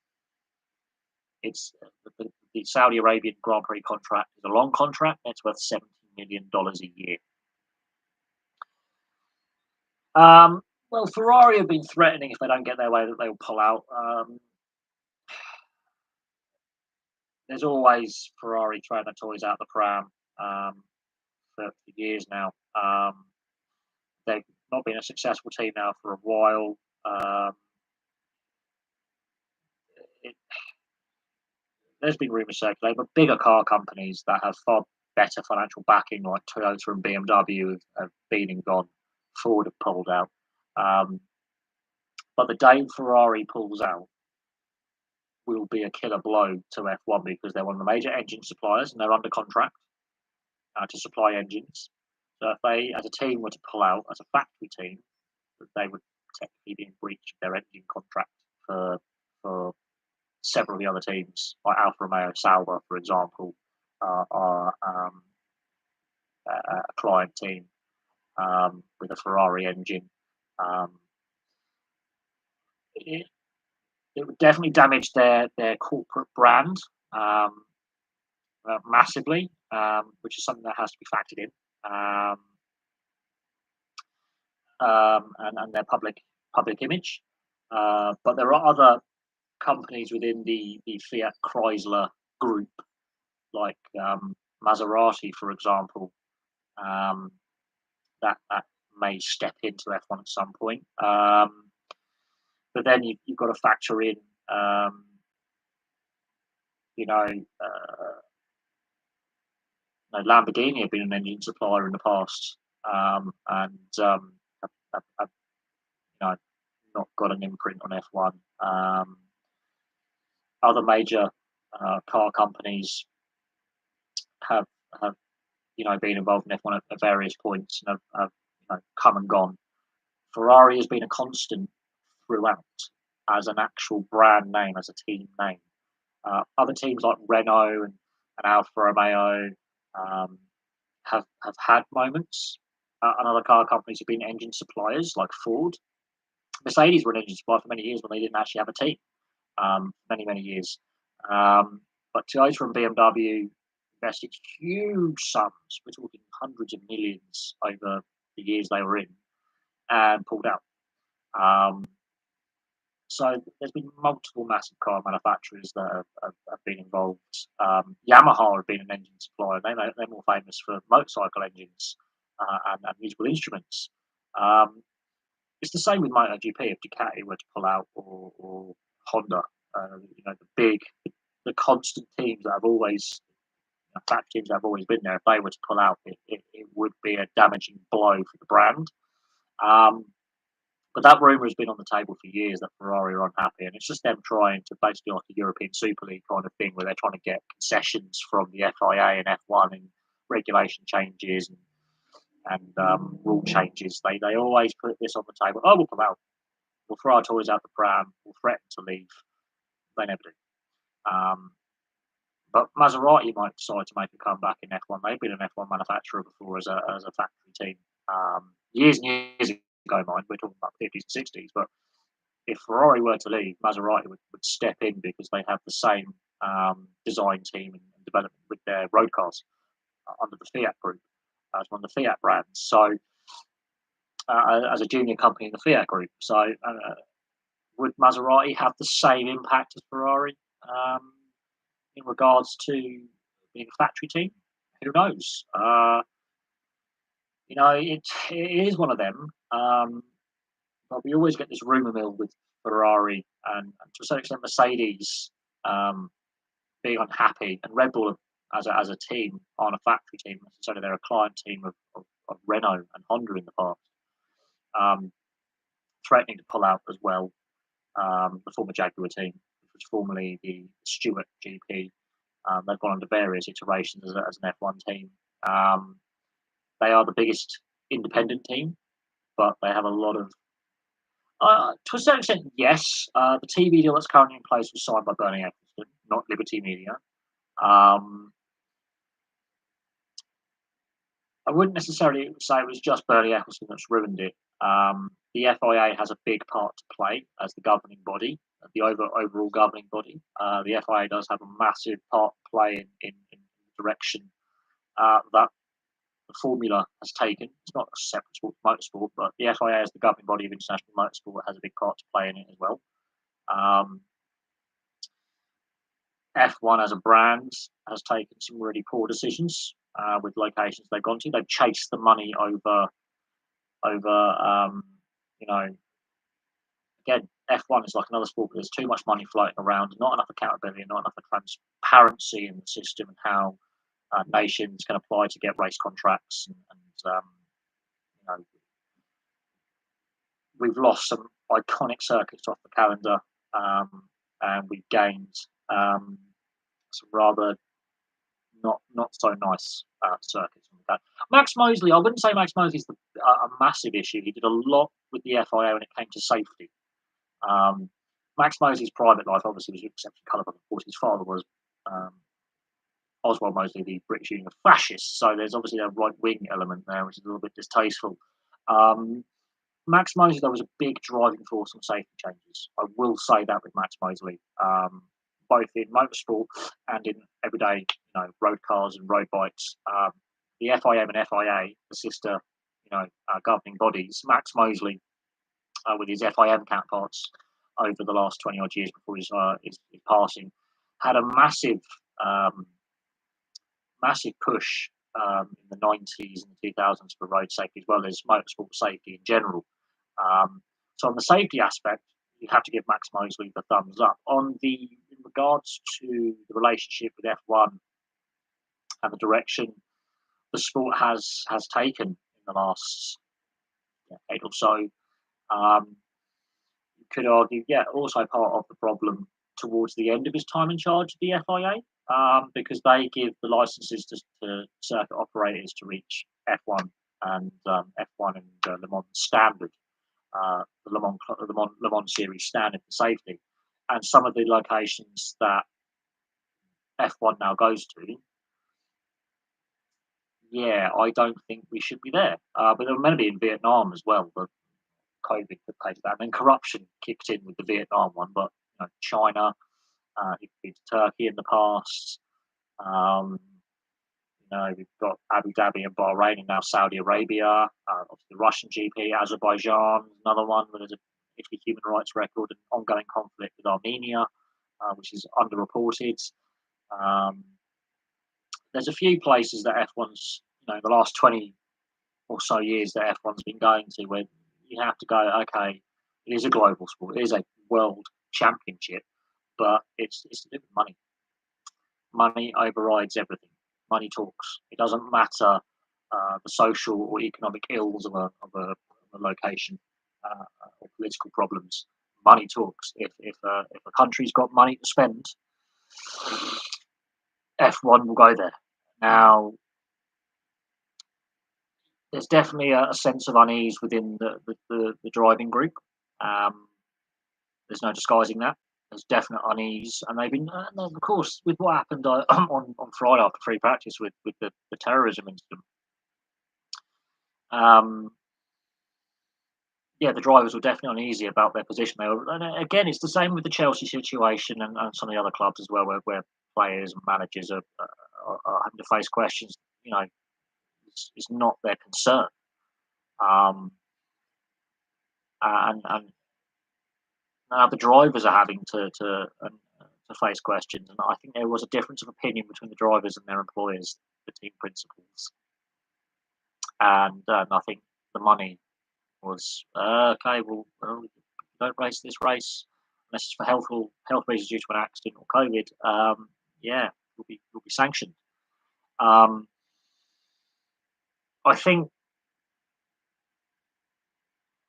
It's the Saudi Arabian Grand Prix contract is a long contract. It's worth $70 million a year. Well, Ferrari have been threatening if they don't get their way that they will pull out. There's always Ferrari throwing their toys out the pram for years now. They've not been a successful team now for a while. There's been rumours circulating, but bigger car companies that have far better financial backing, like Toyota and BMW, have been and gone. Ford have pulled out. But the day Ferrari pulls out will be a killer blow to F1 because they're one of the major engine suppliers and they're under contract to supply engines. So if they, as a team, were to pull out as a factory team, they would technically be in breach of their engine contract for several of the other teams, like Alfa Romeo Sauber, for example, are a client team with a Ferrari engine. It would definitely damage their corporate brand massively, which is something that has to be factored in, and their public image. But there are other companies within the Fiat Chrysler group, like Maserati, for example, that may step into F1 at some point. But then you've got to factor in Um, you know, uh, Lamborghini have been an engine supplier in the past, and have, not got an imprint on F1. Other major car companies have have been involved in F1 at various points and have come and gone. Ferrari has been a constant throughout as an actual brand name, as a team name. Other teams like Renault and Alfa Romeo um, have had moments, and other car companies have been engine suppliers like Ford. Mercedes were an engine supplier for many years when they didn't actually have a team, many years. But guys from BMW invested huge sums, we're talking hundreds of millions over the years they were in, and pulled out. Um, so there's been multiple massive car manufacturers that have been involved. Yamaha have been an engine supplier. They're more famous for motorcycle engines and musical instruments. Um, it's the same with MotoGP. If Ducati were to pull out, or Honda, the constant teams that have always, factory teams that have always been there. If they were to pull out, it would be a damaging blow for the brand. Um, but that rumor has been on the table for years that Ferrari are unhappy, and it's just them trying to basically like a European Super League kind of thing, where they're trying to get concessions from the FIA and F1 and regulation changes and rule changes. They always put this on the table. Oh, we'll come out. We'll throw our toys out the pram. We'll threaten to leave. They never do. But Maserati might decide to make a comeback in F1. They've been an F1 manufacturer before as a factory team. Years and years ago, mind, we're talking about 50s and 60s. But if Ferrari were to leave, Maserati would step in because they have the same design team and development with their road cars under the Fiat group as one of the Fiat brands. So, as a junior company in the Fiat group. So, would Maserati have the same impact as Ferrari in regards to being a factory team? Who knows? It is one of them. But we always get this rumor mill with Ferrari and to a certain extent Mercedes being unhappy, and Red Bull as a team aren't a factory team necessarily. They're a client team of Renault and Honda in the past, threatening to pull out as well. The former Jaguar team, which was formerly the Stewart GP, they've gone under various iterations as an F1 team. They are the biggest independent team, but they have a lot of to a certain extent, yes. The TV deal that's currently in place was signed by Bernie Ecclestone, not Liberty Media. Um, I wouldn't necessarily say it was just Bernie Ecclestone that's ruined it. The FIA has a big part to play as the governing body, the overall governing body. The FIA does have a massive part to play in the direction that the formula has taken. It's not a separate sport from motorsport, but the FIA as the governing body of international motorsport has a big part to play in it as well. F1 as a brand has taken some really poor decisions with locations they've gone to. They've chased the money over again, F1 is like another sport, but there's too much money floating around, not enough accountability, not enough transparency in the system and how nations can apply to get race contracts. And we've lost some iconic circuits off the calendar, and we've gained some rather not so nice circuits. Max Mosley, I wouldn't say Max Mosley's a massive issue. He did a lot with the FIA when it came to safety. Max Mosley's private life obviously was exceptionally colourful. Of course, his father was Oswald Mosley, the British Union of Fascists. So there's obviously a right wing element there, which is a little bit distasteful. Max Mosley, though, was a big driving force on safety changes. I will say that with Max Mosley, both in motorsport and in everyday, road cars and road bikes. The FIM and FIA, the sister, governing bodies. Max Mosley, with his FIM counterparts over the last 20 odd years before his passing, had a massive push in the 90s and the 2000s for road safety as well as motorsport safety in general. So on the safety aspect, you have to give Max Mosley the thumbs up. In regards to the relationship with F1 and the direction the sport has taken in the last decade or so, um, you could argue, also part of the problem towards the end of his time in charge of the FIA, because they give the licenses to circuit operators to reach F1 and F1 and Le Mans standard, the Le Mans series standard for safety, and some of the locations that F1 now goes to. Yeah, I don't think we should be there. But they were meant to be in Vietnam as well, but COVID took place that. And then corruption kicked in with the Vietnam one, but China, you've been to Turkey in the past. Um, we've got Abu Dhabi and Bahrain, and now Saudi Arabia. Obviously, the Russian GP, Azerbaijan, another one where there's a particularly human rights record and ongoing conflict with Armenia, which is underreported. There's a few places that F1's, the last 20 or so years that F1's been going to where you have to go, okay, it is a global sport, it is a world championship, but it's to do with money. Money overrides everything. Money talks. It doesn't matter the social or economic ills of a location or political problems. Money talks. If a country's got money to spend, F1 will go there. Now, there's definitely a sense of unease within the driving group. There's no disguising that. There's definite unease, and they've been, of course, with what happened on Friday after free practice with the terrorism incident. The drivers were definitely uneasy about their position. And again, it's the same with the Chelsea situation and some of the other clubs as well, where players and managers are having to face questions. It's not their concern. And now the drivers are having to face questions, and I think there was a difference of opinion between the drivers and their employers, the team principals, and I think the money was okay. Well, don't race this race unless it's for health reasons due to an accident or COVID. Will be sanctioned. I think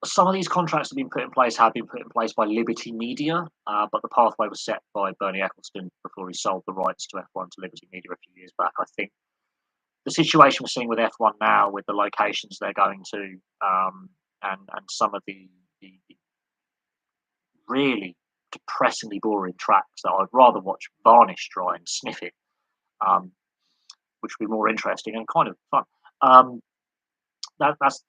some of these contracts have been put in place by Liberty Media, but the pathway was set by Bernie Ecclestone before he sold the rights to F1 to Liberty Media a few years back. I think the situation we're seeing with F1 now, with the locations they're going to, and some of the really depressingly boring tracks that I'd rather watch Varnish try and sniff it, which would be more interesting and kind of fun. That's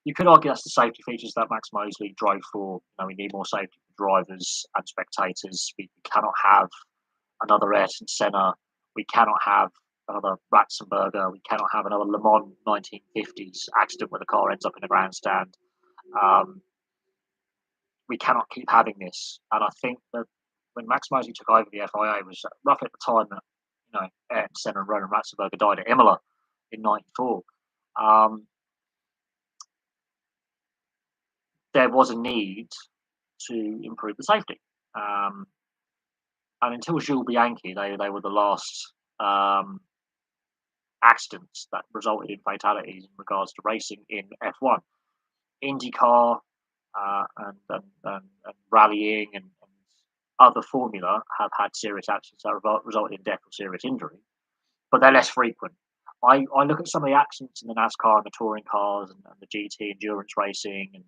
you could argue that's the safety features that Max Mosley drove for. We need more safety for drivers and spectators. We cannot have another Ayrton Senna. We cannot have another Ratzenberger. We cannot have another Le Mans 1950s accident where the car ends up in a grandstand. We cannot keep having this. And I think that when Max Mosley took over the FIA, it was roughly at the time that Ayrton Senna and Roland Ratzenberger died at Imola in '94. There was a need to improve the safety. And until Jules Bianchi, they were the last accidents that resulted in fatalities in regards to racing in F1. IndyCar and rallying and other formula have had serious accidents that resulted in death or serious injury, but they're less frequent. I look at some of the accidents in the NASCAR and the touring cars and the GT endurance racing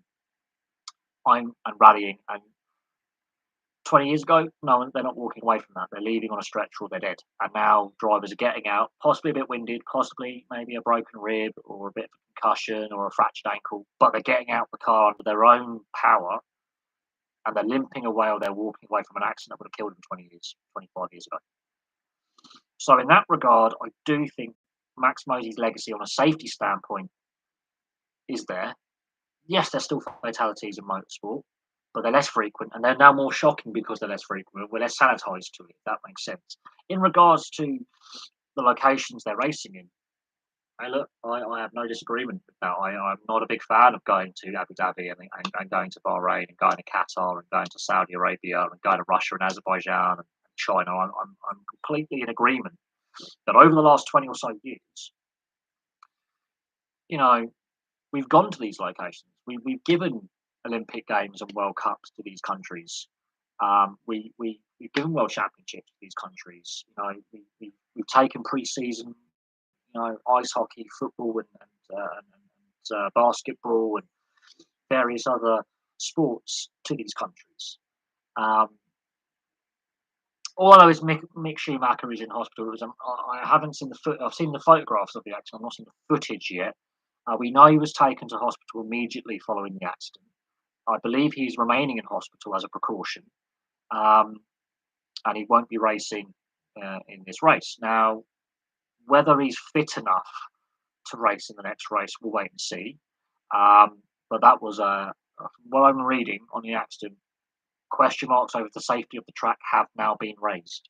and rallying, and 20 years ago, no, they're not walking away from that. They're leaving on a stretcher or they're dead. And now drivers are getting out, possibly a bit winded, possibly maybe a broken rib or a bit of a concussion or a fractured ankle, but they're getting out the car under their own power and they're limping away or they're walking away from an accident that would have killed them 20 years, 25 years ago. So in that regard, I do think Max Mosley's legacy on a safety standpoint is there. Yes, there's still fatalities in motorsport, but they're less frequent, and they're now more shocking because they're less frequent. We're less sanitised to it, if that makes sense. In regards to the locations they're racing in, Hey, look, I have no disagreement with that. I'm not a big fan of going to Abu Dhabi and going to Bahrain and going to Qatar and going to Saudi Arabia and going to Russia and Azerbaijan and China. I'm completely in agreement that over the last 20 or so years, you know, we've gone to these locations. We've given Olympic Games and World Cups to these countries. We've given World Championships to these countries. We've taken pre-season, ice hockey, football, and basketball, and various other sports to these countries. Um, all I know is Mick Schumacher is in hospital. I haven't seen the I've seen the photographs of the accident. I've not seen the footage yet. We know he was taken to hospital immediately following the accident. I believe he's remaining in hospital as a precaution, um, and he won't be racing in this race. Now, whether he's fit enough to race in the next race, we'll wait and see. But that was what I'm reading on the accident. Question marks over the safety of the track have now been raised,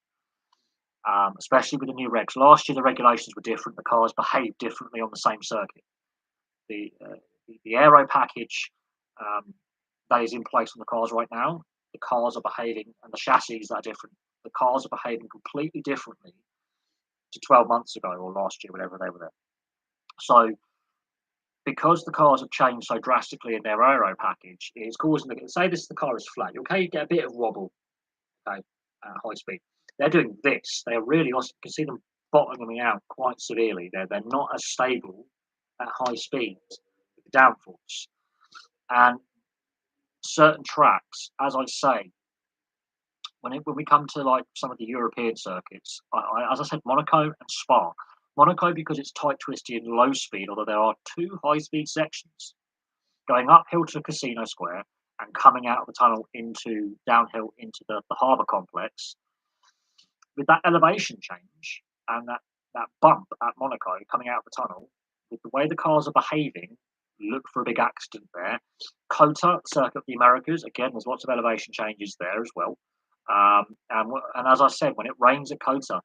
especially with the new regs. Last year, the regulations were different. The cars behaved differently on the same circuit. The aero package that is in place on the cars right now, the cars are behaving, and the chassis that are different. The cars are behaving completely differently to 12 months ago or last year, whenever they were there. So, because the cars have changed so drastically in their aero package, it's causing say the car is flat. Okay, you get a bit of wobble, okay, at high speed. They're doing this. They're really awesome. You can see them bottoming out quite severely. They're not as stable at high speeds with the downforce. And certain tracks, as I say, when we come to like some of the European circuits, as I said, Monaco and Spa. Monaco because it's tight, twisty, and low speed. Although there are two high speed sections going uphill to Casino Square and coming out of the tunnel downhill into the harbour complex. With that elevation change and that bump at Monaco coming out of the tunnel, with the way the cars are behaving, look for a big accident there. COTA, Circuit of the Americas, again, there's lots of elevation changes there as well. And as I said, when it rains at COTA,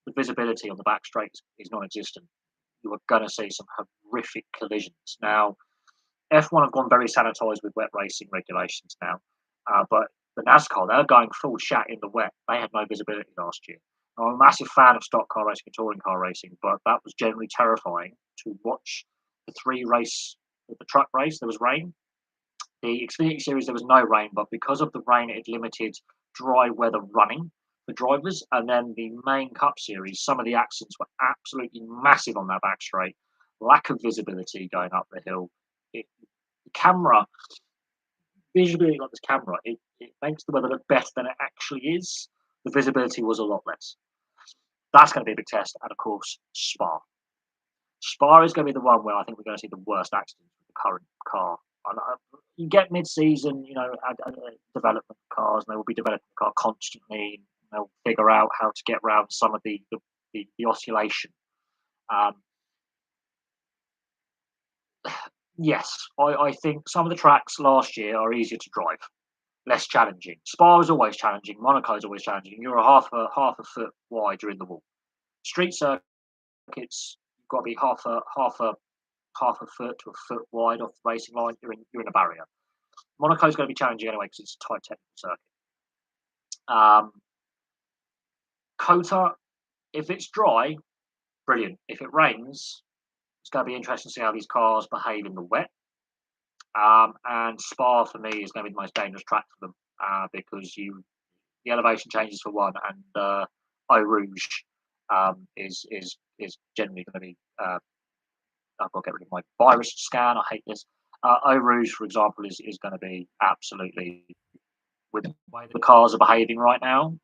the visibility on the back straight is non-existent. You are going to see some horrific collisions. Now, F1 have gone very sanitised with wet racing regulations now, but the NASCAR, they're going full shat in the wet. They had no visibility last year. I'm a massive fan of stock car racing and touring car racing, but that was generally terrifying to watch the truck race. There was rain. The Xfinity Series, there was no rain, but because of the rain, it limited dry weather running for drivers. And then the main Cup Series, some of the accidents were absolutely massive on that back straight. Lack of visibility going up the hill. The camera, visibility like this camera, it makes the weather look better than it actually is. The visibility was a lot less. That's going to be a big test. And of course, Spa. Spa is going to be the one where I think we're going to see the worst accidents with the current car. You get mid-season, development cars, and they will be developing the car constantly. They'll figure out how to get around some of the oscillation. Yes, I think some of the tracks last year are easier to drive, less challenging. Spa is always challenging. Monaco is always challenging. You're half a foot wide. You're in the wall. Street circuits, you've got to be half a foot to a foot wide off the racing line. You're in a barrier. Monaco is going to be challenging anyway because it's a tight technical circuit. COTA, if it's dry, brilliant. If it rains, it's going to be interesting to see how these cars behave in the wet. And Spa for me is going to be the most dangerous track for them because the elevation changes for one, and Eau Rouge is generally going to be. I've got to get rid of my virus scan. I hate this. Eau Rouge, for example, is going to be absolutely, with the way the cars are behaving right now,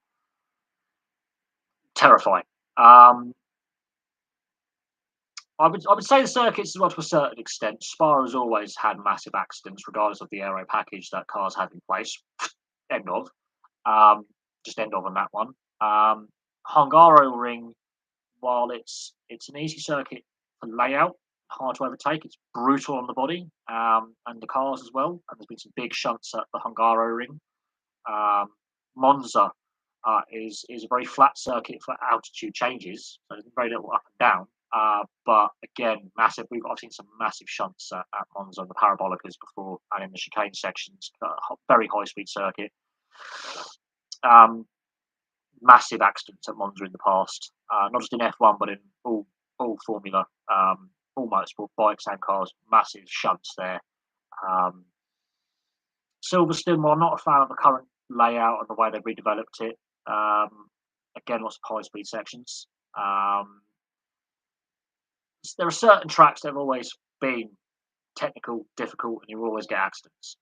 terrifying. I would say the circuits as well to a certain extent. Spa has always had massive accidents, regardless of the aero package that cars have in place. End of. Just end of on that one. Hungaroring, while it's an easy circuit for layout, hard to overtake, it's brutal on the body and the cars as well. And there's been some big shunts at the Hungaroring. Monza is a very flat circuit for altitude changes, so there's very little up and down. But again, massive. I've seen some massive shunts at Monza on the parabolicas before, and in the chicane sections, very high speed circuit. Massive accidents at Monza in the past, not just in F1 but in all Formula, all motorsport, bikes and cars. Massive shunts there. Silverstone, well, I'm not a fan of the current layout and the way they've redeveloped it. Again, lots of high speed sections. There are certain tracks that have always been technical, difficult, and you will always get accidents.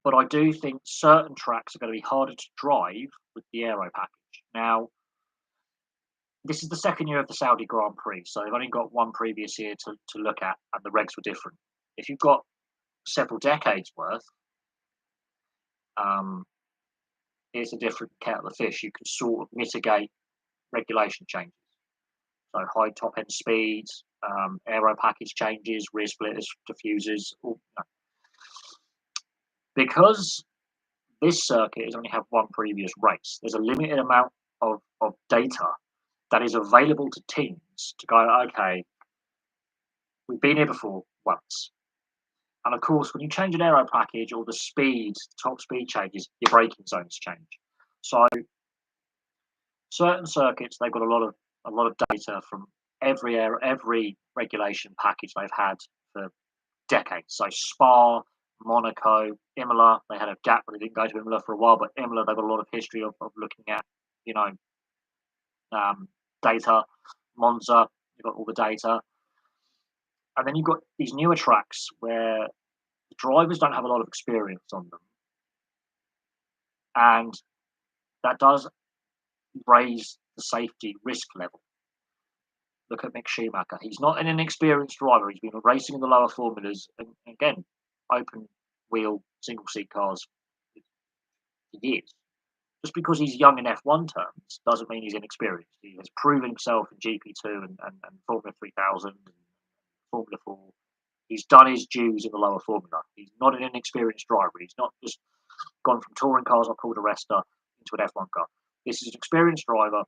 But I do think certain tracks are going to be harder to drive with the aero package. Now, this is the second year of the Saudi Grand Prix, so they've only got one previous year to look at, and the regs were different. If you've got several decades worth, it's a different kettle of fish. You can sort of mitigate regulation changes. So high top end speeds, aero package changes, rear splitters, diffusers. Because this circuit has only had one previous race, there's a limited amount of data that is available to teams to go, okay, we've been here before once. And of course, when you change an aero package or the speed, top speed changes, your braking zones change. So certain circuits, they've got a lot of data from every regulation package they've had for decades. So Spa, Monaco, Imola, they had a gap where they didn't go to Imola for a while, but Imola, they've got a lot of history of looking at, data. Monza, you've got all the data. And then you've got these newer tracks where the drivers don't have a lot of experience on them. And that does raise the safety risk level. Look at Mick Schumacher. He's not an inexperienced driver. He's been racing in the lower formulas, and again, open wheel, single seat cars for years. Just because he's young in F1 terms doesn't mean he's inexperienced. He has proven himself in GP2 and Formula 3000 and Formula 4. He's done his dues in the lower formula. He's not an inexperienced driver. He's not just gone from touring cars like Paul di Resta into an F1 car. This is an experienced driver.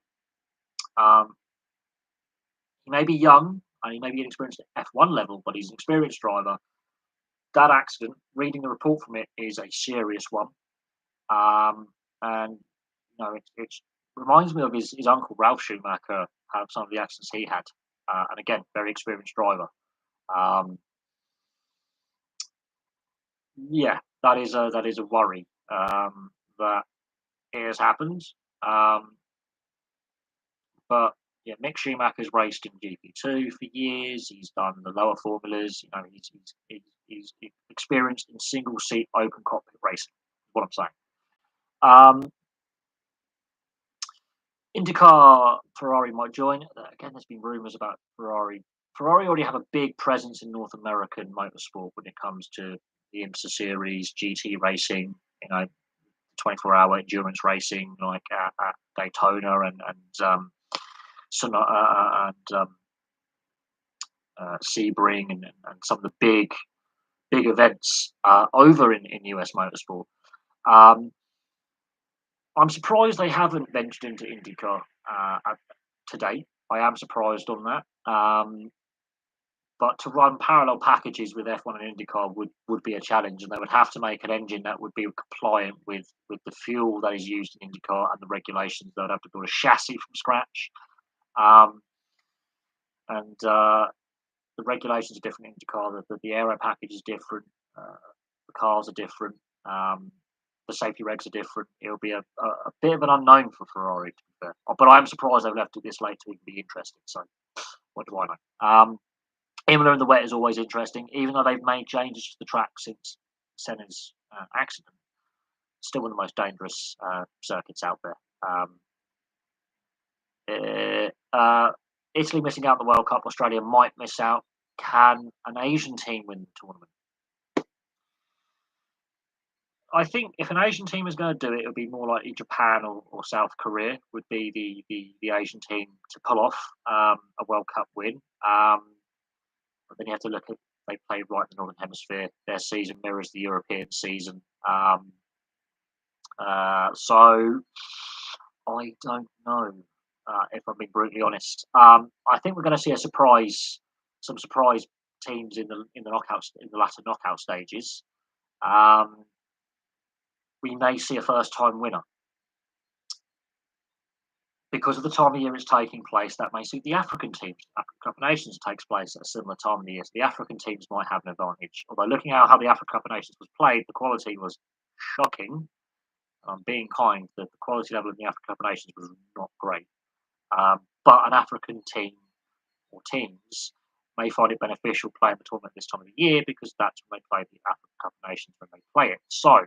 He may be young and he may be inexperienced at F1 level, but he's an experienced driver. That accident, reading the report from it, is a serious one. And it reminds me of his uncle Ralph Schumacher, some of the accidents he had. And again, very experienced driver. Yeah, that is a worry that it has happened. But yeah, Mick Schumacher's raced in GP2 for years. He's done the lower formulas. He's experienced in single seat open cockpit racing. Is what I'm saying. IndyCar, Ferrari might join. Again, there's been rumours about Ferrari. Ferrari already have a big presence in North American motorsport when it comes to the IMSA series, GT racing, 24-hour endurance racing like at Daytona and Sebring and some of the big events over in US motorsport. I'm surprised they haven't ventured into IndyCar to date. I am surprised on that. But to run parallel packages with F1 and IndyCar would be a challenge, and they would have to make an engine that would be compliant with the fuel that is used in IndyCar and the regulations. They would have to build a chassis from scratch. And the regulations are different in IndyCar. The aero package is different. The cars are different. The safety regs are different. It'll be a bit of an unknown for Ferrari, to be fair. But I'm surprised they've left it this late to even be interesting. So what do I know? Imola in the wet is always interesting, even though they've made changes to the track since Senna's accident. Still one of the most dangerous circuits out there. Italy missing out on the World Cup. Australia might miss out. Can an Asian team win the tournament? I think if an Asian team is going to do it, it would be more likely Japan or South Korea would be the Asian team to pull off a World Cup win. But then you have to look at, they play right in the Northern Hemisphere. Their season mirrors the European season. So I don't know. if I'm being brutally honest. I think we're going to see some surprise teams in the knockouts, in the latter knockout stages. Um, we may see a first time winner because of the time of year it's taking place. That may suit the African teams. African Cup of Nations takes place at a similar time of the year, so the African teams might have an advantage. Although looking at how the African Cup of Nations was played, the quality was shocking. I'm being kind, the quality level in the African Cup of Nations was not great. But an African team or teams may find it beneficial playing the tournament this time of the year because that's when they play the African Cup of Nations when they play it. So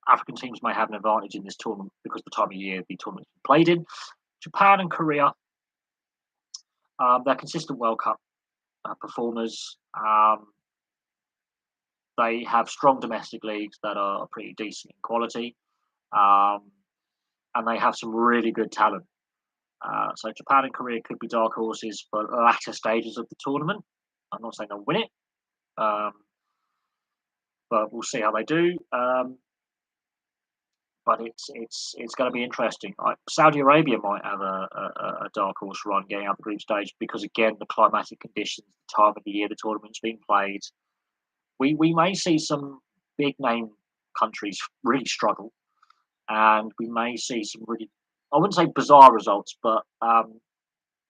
African teams may have an advantage in this tournament because the time of year the tournament's been played in. Japan and Korea, they're consistent World Cup performers. They have strong domestic leagues that are pretty decent in quality, and they have some really good talent. So Japan and Korea could be dark horses for latter stages of the tournament. I'm not saying they'll win it, but we'll see how they do. But it's going to be interesting. Saudi Arabia might have a dark horse run getting out the group stage because again the climatic conditions, the time of the year the tournament's being played. We may see some big name countries really struggle, and we may see some really, I wouldn't say bizarre results, but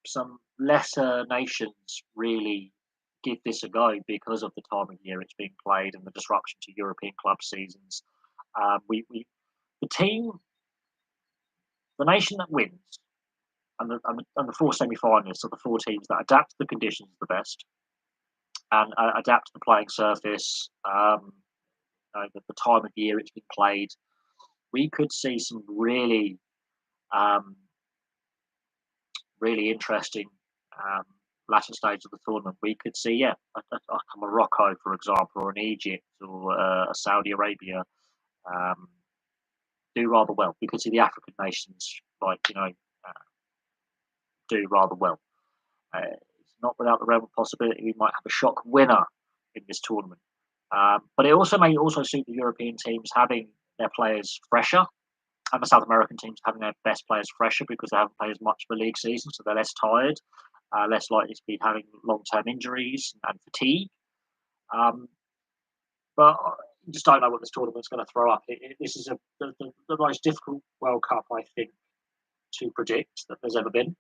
some lesser nations really give this a go because of the time of year it's being played and the disruption to European club seasons. The team, the nation that wins, and the four semi-finalists are the four teams that adapt to the conditions the best and adapt to the playing surface, the time of year it's been played. We could see some really, really interesting latter stage of the tournament. We could see, a Morocco, for example, or an Egypt or a Saudi Arabia do rather well. We could see the African nations, do rather well. It's not without the realm of possibility we might have a shock winner in this tournament. But it also may also suit the European teams having their players fresher and the South American teams having their best players fresher because they haven't played as much of a league season, so they're less tired, less likely to be having long-term injuries and fatigue. But you just don't know what this tournament's going to throw up. This is the most difficult World Cup, I think, to predict that there's ever been.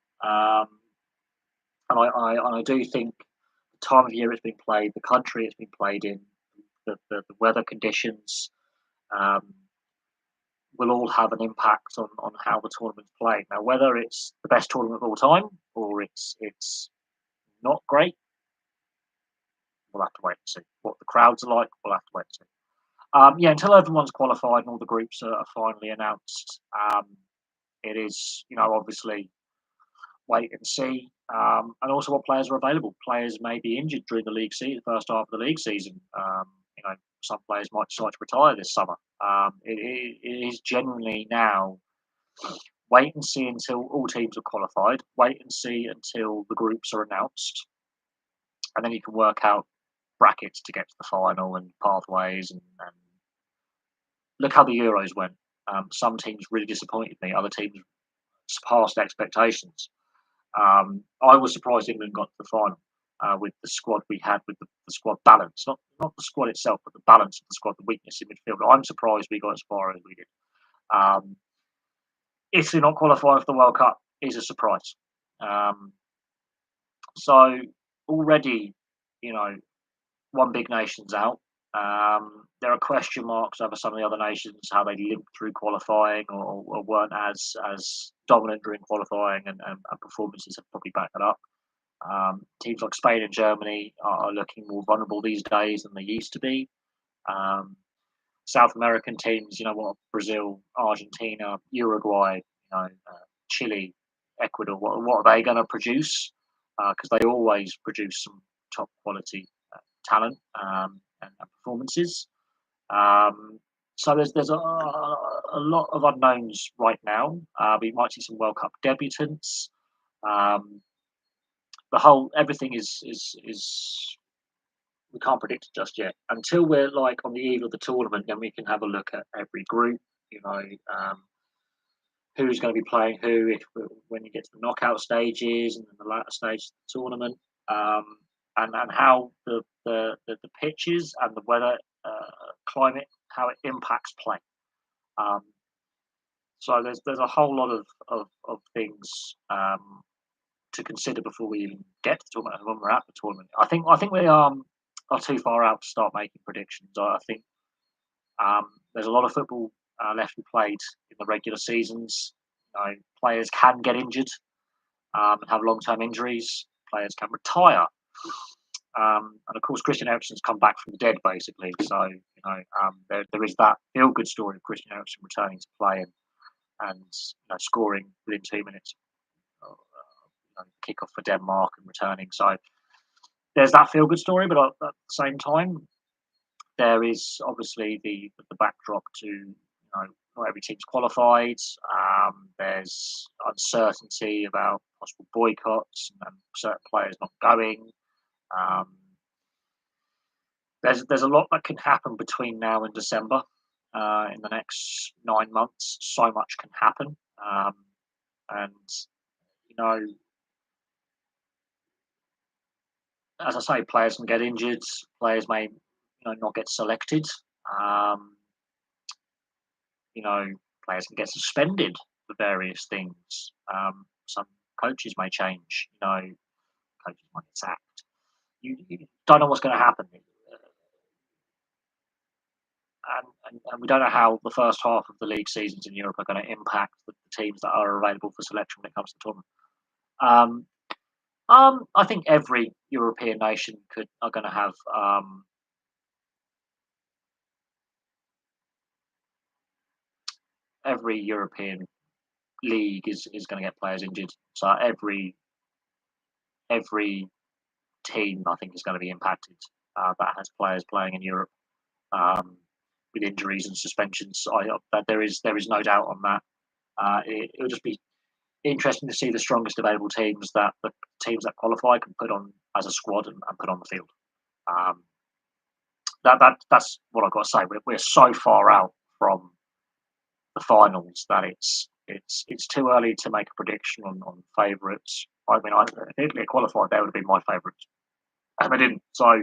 And I do think the time of year it's been played, the country it's been played in, the weather conditions will all have an impact on how the tournament's played. Now, whether it's the best tournament of all time or it's not great, we'll have to wait and see. What the crowds are like, we'll have to wait and see. Until everyone's qualified and all the groups are finally announced, it is, obviously wait and see. And also what players are available. Players may be injured during the league season, first half of the league season. Some players might decide to retire this summer. It is genuinely now wait and see until all teams are qualified. Wait and see until the groups are announced, and then you can work out brackets to get to the final and pathways. And look how the Euros went. Some teams really disappointed me. Other teams surpassed expectations. I was surprised England got to the final with the squad we had, with the squad balance, not the squad itself, but the balance of the squad, the weakness in midfield. I'm surprised we got as far as we did. Italy not qualifying for the World Cup is a surprise. So already, one big nation's out. There are question marks over some of the other nations, how they limped through qualifying or weren't as dominant during qualifying, and performances have probably backed that up. Teams like Spain and Germany are looking more vulnerable these days than they used to be. South American teams, Brazil, Argentina, Uruguay, Chile, Ecuador, what are they going to produce? Because they always produce some top quality talent and performances. So there's a lot of unknowns right now. We might see some World Cup debutants. Everything is we can't predict it just yet until we're like on the eve of the tournament. Then we can have a look at every group. who's going to be playing who when you get to the knockout stages and then the latter stages of the tournament, um, and how the pitches and the weather climate, how it impacts play. Um, so there's a whole lot of things to consider before we even get to the tournament and when we're at the tournament. I think we are too far out to start making predictions. I think there's a lot of football left to be played in the regular seasons. Players can get injured and have long-term injuries. Players can retire, and of course, Christian Eriksen's come back from the dead, basically. So there is that feel-good story of Christian Eriksen returning to play and scoring within 2 minutes. Kick off for Denmark and returning. So there's that feel-good story, but at the same time, there is obviously the backdrop to not every team's qualified. There's uncertainty about possible boycotts and certain players not going. Um, there's a lot that can happen between now and December. In the next 9 months, so much can happen, and you know, as I say, players can get injured. Players may not get selected. Um, you know, Players can get suspended for various things. Some coaches may change. Coaches might get sacked. You don't know what's going to happen, and we don't know how the first half of the league seasons in Europe are going to impact the teams that are available for selection when it comes to the tournament. I think every European nation are going to have every European league is going to get players injured. So every team I think is going to be impacted that has players playing in Europe um, with injuries and suspensions. That there is no doubt on that. It'll just be interesting to see the strongest available teams that the teams that qualify can put on as a squad and put on the field. Um, that's what I've got to say. We're so far out from the finals that it's too early to make a prediction on favourites. I mean, if Italy qualified, they would have been my favourites, and they didn't. So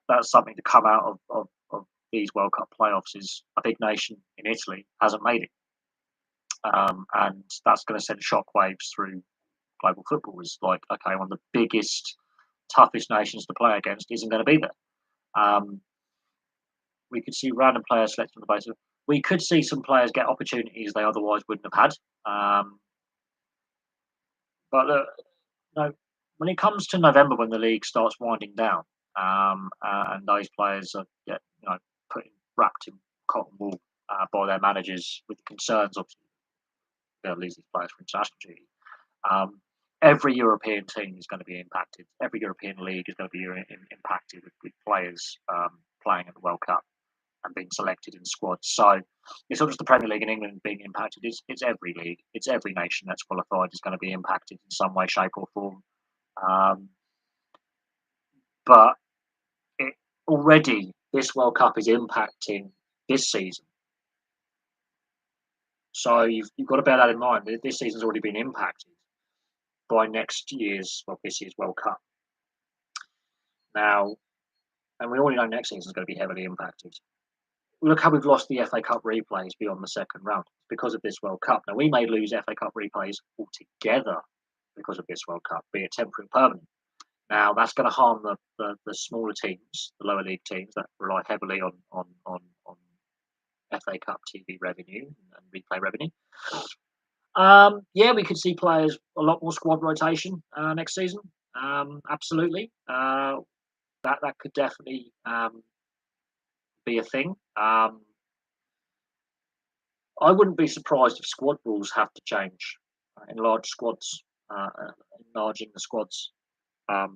that's something to come out of these World Cup playoffs. Is a big nation in Italy hasn't made it, and that's going to send shockwaves through global football. Is like, okay, one of the biggest, toughest nations to play against isn't going to be there. We could see random players selected on the basis of. We could see some players get opportunities they otherwise wouldn't have had. But when it comes to November, when the league starts winding down, and those players are wrapped in cotton wool by their managers with concerns of they'll lose these players for international duty. Every European team is going to be impacted. Every European league is going to be impacted with players playing at the World Cup and being selected in squads. So it's not just the Premier League in England being impacted. It's every league. It's every nation that's qualified is going to be impacted in some way, shape, or form. But already this World Cup is impacting this season. So you've got to bear that in mind. This season's already been impacted by this year's World Cup. Now, and we already know next season's going to be heavily impacted. Look how we've lost the FA Cup replays beyond the second round because of this World Cup. Now, we may lose FA Cup replays altogether because of this World Cup, be it temporary and permanent. Now, that's going to harm the smaller teams, the lower league teams that rely heavily on FA Cup TV revenue and replay revenue. We could see players a lot more squad rotation next season. Absolutely, that could definitely be a thing. I wouldn't be surprised if squad rules have to change, enlarge squads, enlarging the squads. I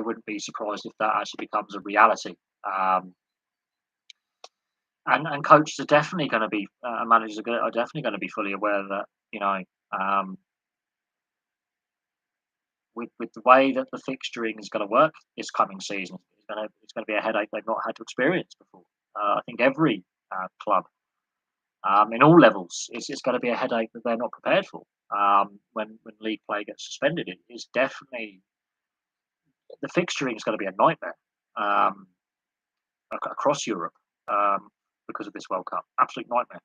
wouldn't be surprised if that actually becomes a reality. And coaches are definitely going to be, managers are definitely going to be fully aware that with the way that the fixturing is going to work this coming season, it's going to be a headache they've not had to experience before. I think every club in all levels. It's going to be a headache that they're not prepared for. When league play gets suspended, it's definitely the fixturing is going to be a nightmare um, across Europe because of this World Cup. Absolute nightmare.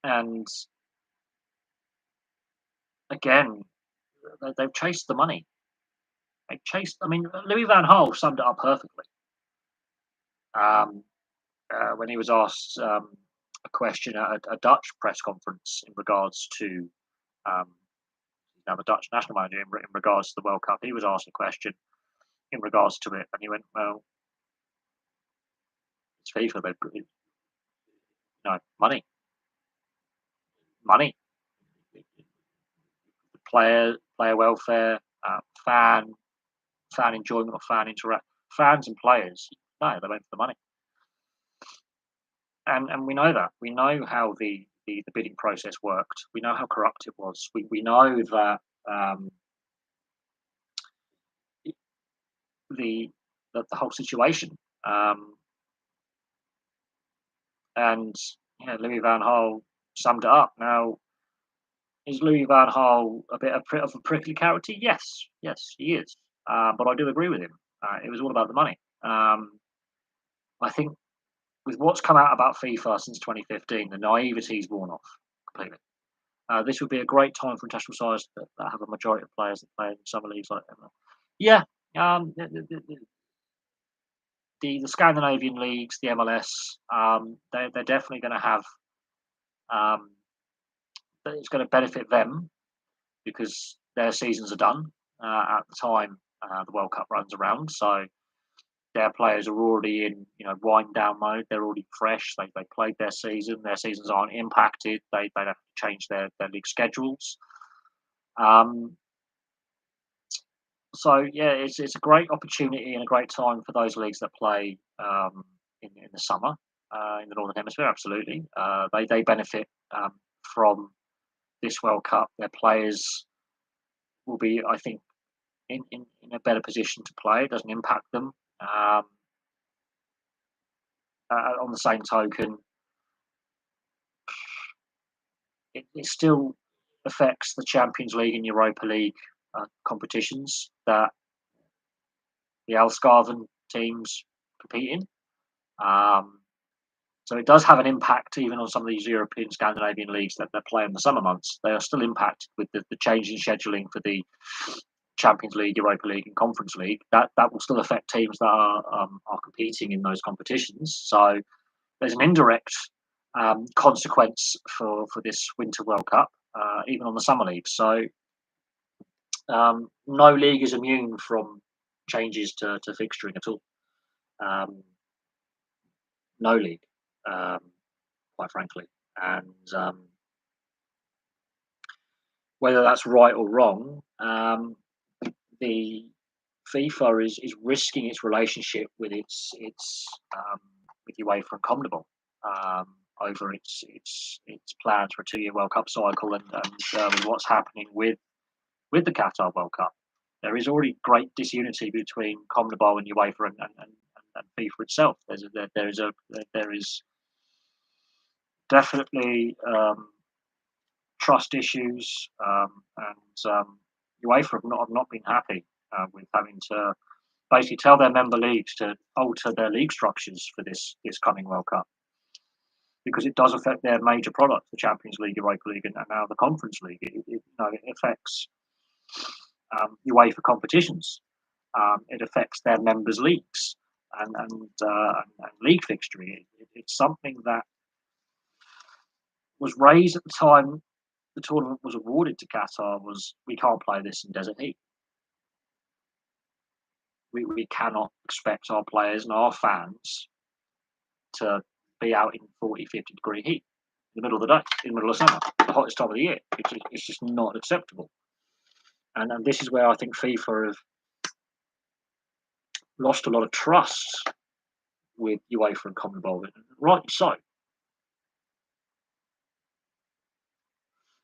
And again, they've chased the money. They chased. I mean, Louis Van Gaal summed it up perfectly um, when he was asked a question at a Dutch press conference in regards to um, the Dutch national manager in regards to the World Cup. He was asked a question in regards to it, and he went, "Well, it's FIFA. They've got money, money, player welfare, fan enjoyment, or fan interact, fans and players. No, they went for the money." And we know that. We know how the bidding process worked. We know how corrupt it was. We know that the the whole situation. And Louis Van Gaal summed it up. Now, is Louis Van Gaal a bit of a prickly character? Yes, yes, he is. But I do agree with him. It was all about the money. I think with what's come out about FIFA since 2015, the naivety's worn off completely. This would be a great time for international sides that have a majority of players that play in summer leagues like ML. Yeah, the Scandinavian leagues, the MLS, they're definitely going to have. Um, it's going to benefit them because their seasons are done at the time the World Cup runs around. So their players are already in wind down mode. They're already fresh. They played their season. Their seasons aren't impacted. They don't have to change their league schedules. Um, so yeah, it's a great opportunity and a great time for those leagues that play in the summer in the Northern Hemisphere. Absolutely, they benefit from this World Cup. Their players will be, I think, in a better position to play. It doesn't impact them. On the same token, it still affects the Champions League and Europa League competitions that the Alsgarven teams compete in. So it does have an impact even on some of these European Scandinavian leagues that play in the summer months. They are still impacted with the change in scheduling for the Champions League, Europa League, and Conference League. That will still affect teams that are competing in those competitions. So there's an indirect consequence for this Winter World Cup, even on the summer league. So no league is immune from changes to fixturing at all. No league, quite frankly. And whether that's right or wrong, the FIFA is risking its relationship with its with UEFA and CONMEBOL over its plans for a 2-year World Cup cycle and with what's happening with the Qatar World Cup. There is already great disunity between CONMEBOL and UEFA and FIFA itself. There is definitely trust issues, and UEFA have not been happy with having to basically tell their member leagues to alter their league structures for this coming World Cup because it does affect their major product, the Champions League, Europa League, and now the Conference League. It affects UEFA competitions. It affects their members' leagues and league fixturing. It's something that was raised at the time the tournament was awarded to Qatar. Was we can't play this in desert heat. We cannot expect our players and our fans to be out in 40, 50-degree heat in the middle of the day, in the middle of summer, the hottest time of the year. It's just not acceptable. And this is where I think FIFA have lost a lot of trust with UEFA and CONMEBOL, rightly so.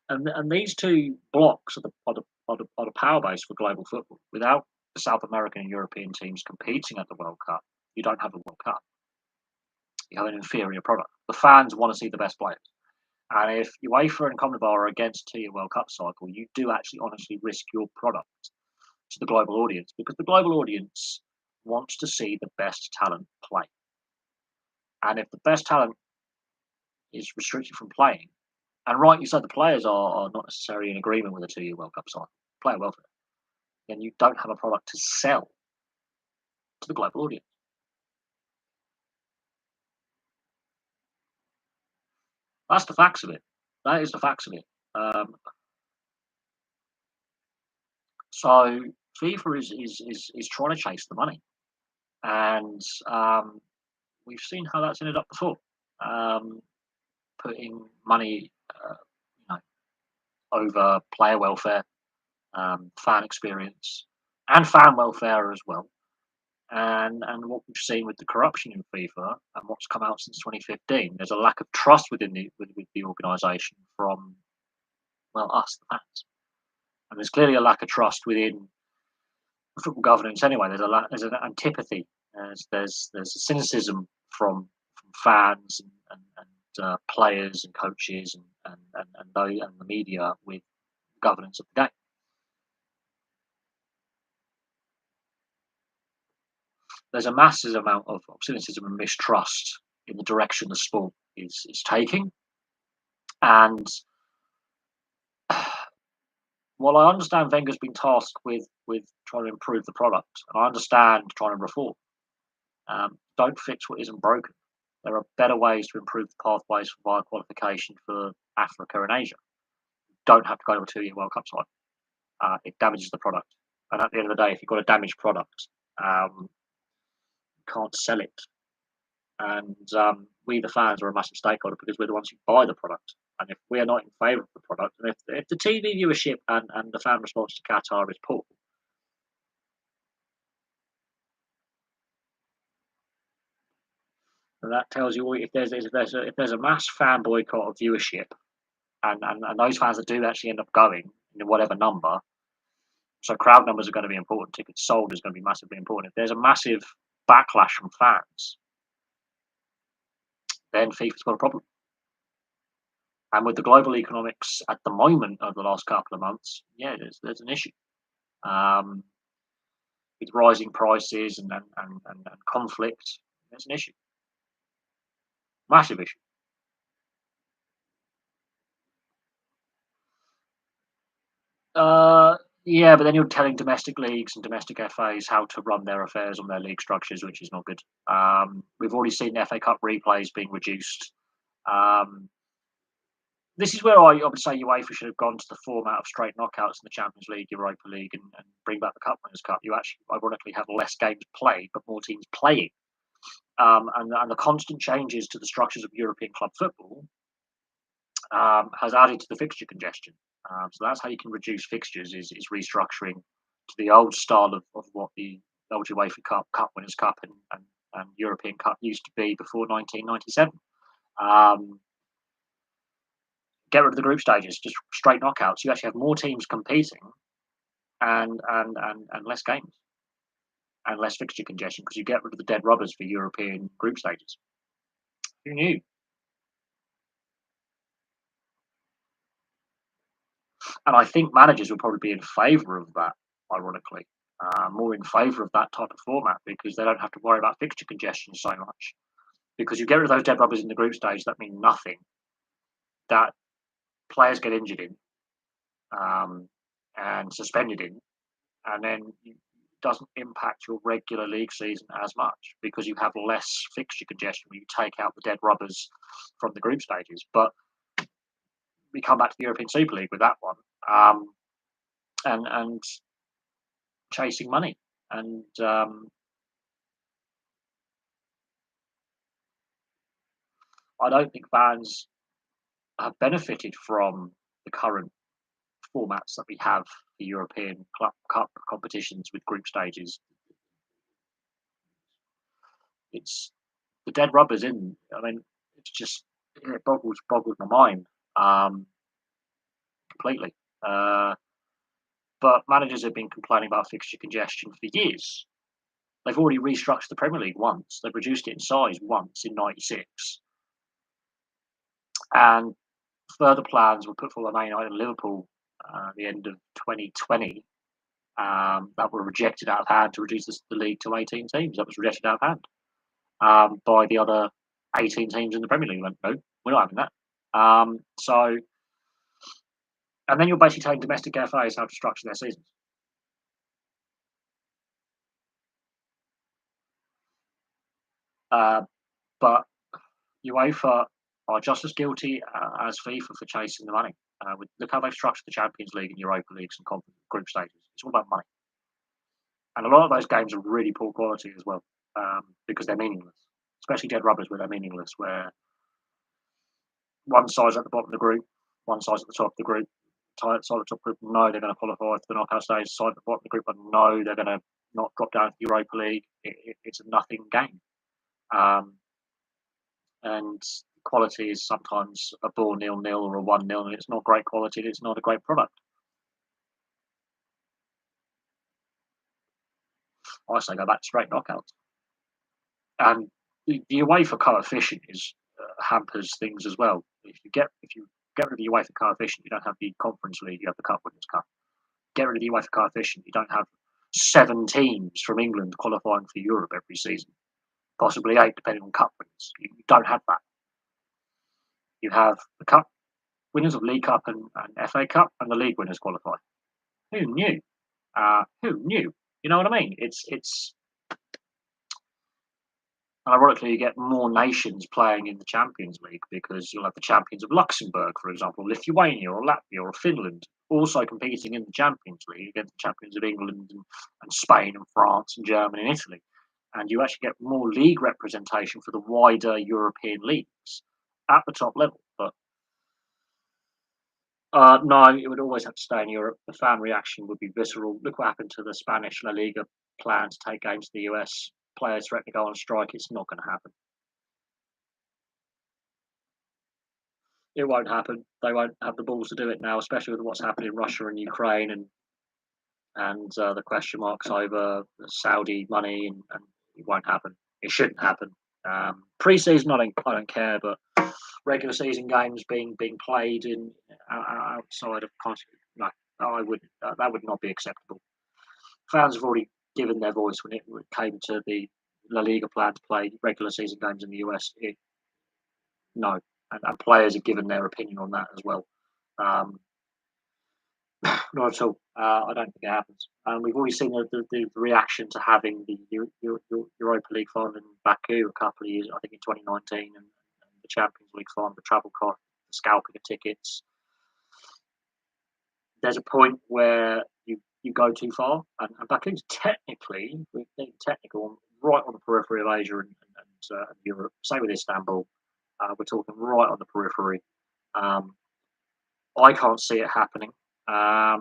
And these two blocks are the power base for global football. Without the South American and European teams competing at the World Cup, you don't have a World Cup. You have an inferior product. The fans want to see the best players. And if UEFA and CONMEBOL are against two-year World Cup cycle, you do actually honestly risk your product to the global audience, because the global audience wants to see the best talent play. And if the best talent is restricted from playing, and rightly so, the players are not necessarily in agreement with a two-year World Cup cycle, player welfare, then you don't have a product to sell to the global audience. That's the facts of it. That is the facts of it. So FIFA is trying to chase the money, and we've seen how that's ended up before. Um, Putting money, you know, over player welfare, fan experience, and fan welfare as well. And what we've seen with the corruption in FIFA and what's come out since 2015, there's a lack of trust within with the organisation from, well, us, the fans, and there's clearly a lack of trust within football governance anyway. There's an antipathy. There's a cynicism from fans and players and coaches and the media with governance of the game. There's a massive amount of cynicism and mistrust in the direction the sport is taking. And while I understand Wenger's been tasked with trying to improve the product, and I understand trying to reform, don't fix what isn't broken. There are better ways to improve the pathways for via qualification for Africa and Asia. You don't have to go to a two-year World Cup cycle. It damages the product. And at the end of the day, if you've got a damaged product, you can't sell it. And we, the fans, are a massive stakeholder because we're the ones who buy the product. And if we are not in favour of the product, and if the TV viewership and the fan response to Qatar is poor, and that tells you if there's a mass fan boycott of viewership, and those fans that do actually end up going in whatever number, so crowd numbers are going to be important, tickets sold is going to be massively important. If there's a massive backlash from fans, then FIFA's got a problem. And with the global economics at the moment over the last couple of months, yeah, there's an issue. With rising prices and conflict, there's an issue. Massive issue. Yeah, but then you're telling domestic leagues and domestic FAs how to run their affairs on their league structures, which is not good. We've already seen FA Cup replays being reduced. This is where I would say UEFA should have gone to the format of straight knockouts in the Champions League, Europa League, and bring back the Cup Winners' Cup. You actually, ironically, have less games played, but more teams playing. And the constant changes to the structures of European club football has added to the fixture congestion. So that's how you can reduce fixtures is restructuring to the old style of what the old UEFA Cup, Cup Winners' Cup, and European Cup used to be before 1997. Get rid of the group stages, just straight knockouts. You actually have more teams competing and less games and less fixture congestion because you get rid of the dead rubbers for European group stages. Who knew? And I think managers will probably be in favour of that, ironically, more in favour of that type of format because they don't have to worry about fixture congestion so much. Because you get rid of those dead rubbers in the group stage, that means nothing. That players get injured in and suspended in, and then it doesn't impact your regular league season as much because you have less fixture congestion when you take out the dead rubbers from the group stages. But we come back to the European Super League with that one, and chasing money, and I don't think fans have benefited from the current formats that we have for European club cup competitions with group stages. It's the dead rubbers in. I mean, it's just it boggles my mind completely. But managers have been complaining about fixture congestion for years, They've already restructured the Premier League once. They've reduced it in size once in '96, and further plans were put forward by Man United and Liverpool at the end of 2020 that were rejected out of hand to reduce the league to 18 teams. That was rejected out of hand by the other 18 teams in the Premier League. Went, no, we're not having that. So, and then you're basically telling domestic FAs how to structure their seasons. But UEFA are just as guilty as FIFA for chasing the money. Look how they've structured the Champions League and Europa Leagues and conference group stages. It's all about money, and a lot of those games are really poor quality as well because they're meaningless. Especially dead rubbers where they're meaningless, where one side's at the bottom of the group, one side's at the top of the group. Side at the top group know they're going to qualify for the knockout stage. Side at the bottom of the group know they're going to not drop down to the Europa League. It's a nothing game. And quality is sometimes a ball 0-0 or a 1-0, and it's not great quality. It's not a great product. I say go back to straight knockouts. And the UEFA coefficient is hampers things as well. If you get rid of the UEFA coefficient, you don't have the Conference League. You have the Cup Winners' Cup. Get rid of the UEFA coefficient, you don't have 7 teams from England qualifying for Europe every season. Possibly 8, depending on cup winners. You don't have that. You have the cup winners of League Cup and FA Cup, and the league winners qualify. Who knew? Who knew? You know what I mean? It's and ironically, you get more nations playing in the Champions League because you'll have the champions of Luxembourg, for example, Lithuania or Latvia or Finland, also competing in the Champions League against the champions of England and Spain and France and Germany and Italy. And you actually get more league representation for the wider European leagues at the top level. But no, it would always have to stay in Europe. The fan reaction would be visceral. Look what happened to the Spanish La Liga plan to take games to the US. Players threaten to go on strike. It's not going to happen. It won't happen. They won't have the balls to do it now, especially with what's happened in Russia and Ukraine and the question marks over the Saudi money, and it won't happen. It shouldn't happen. Pre-season, I don't care, but regular season games being played in outside of country, no, I wouldn't. That would not be acceptable. Fans have already given their voice when it came to the La Liga plan to play regular season games in the US. No, and players have given their opinion on that as well. Not at all. I don't think it happens. We've already seen the reaction to having the Europa League final in Baku a couple of years, I think in 2019, and the Champions League final, the travel cost, the scalping of tickets. There's a point where you go too far, and Baku's technically, we're being technical, right on the periphery of Asia and Europe. Same with Istanbul. We're talking right on the periphery. I can't see it happening. I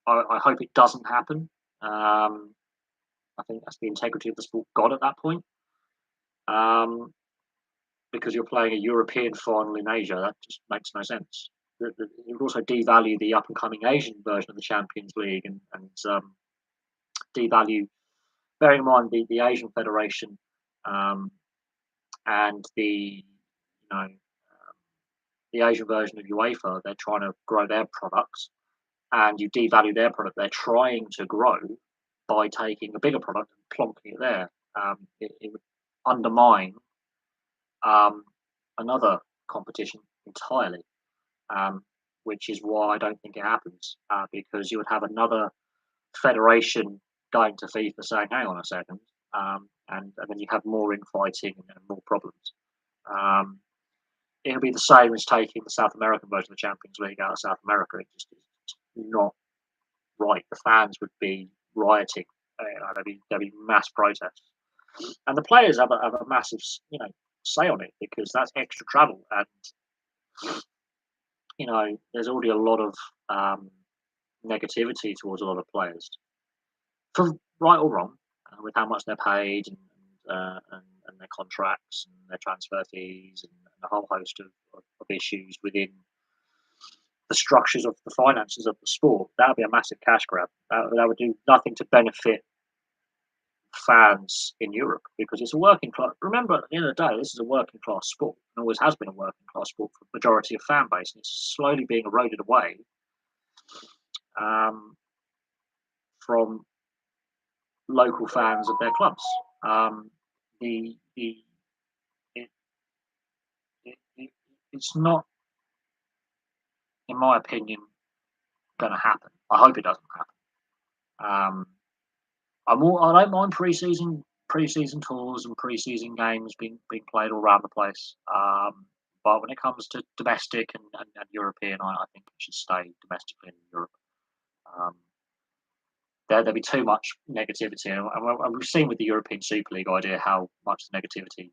hope it doesn't happen. I think that's the integrity of the sport gone at that point. Because you're playing a European final in Asia, that just makes no sense. It would also devalue the up and coming Asian version of the Champions League and devalue, bearing in mind the Asian Federation and the Asian version of UEFA. They're trying to grow their products, and you devalue their product they're trying to grow by taking a bigger product and plonking it there. It would undermine another competition entirely, which is why I don't think it happens, because you would have another federation going to FIFA saying, hang on a second, and then you have more infighting and more problems. It'll be the same as taking the South American version of the Champions League out of South America. It's just not right. The fans would be rioting. There'd be mass protests, and the players have a massive, say on it because that's extra travel, and there's already a lot of negativity towards a lot of players, for right or wrong, with how much they're paid and their contracts and their transfer fees and a whole host of issues within the structures of the finances of the sport. That would be a massive cash grab. That would do nothing to benefit fans in Europe because it's a working class. Remember, at the end of the day, this is a working class sport and always has been a working class sport for the majority of fan base, and it's slowly being eroded away um, from local fans of their clubs. The it, it's not, in my opinion, going to happen. I hope it doesn't happen. I don't mind pre-season tours and pre-season games being played all around the place. But when it comes to domestic and European, I think it should stay domestically in Europe. Um, there'll be too much negativity, and we've seen with the European Super League idea how much the negativity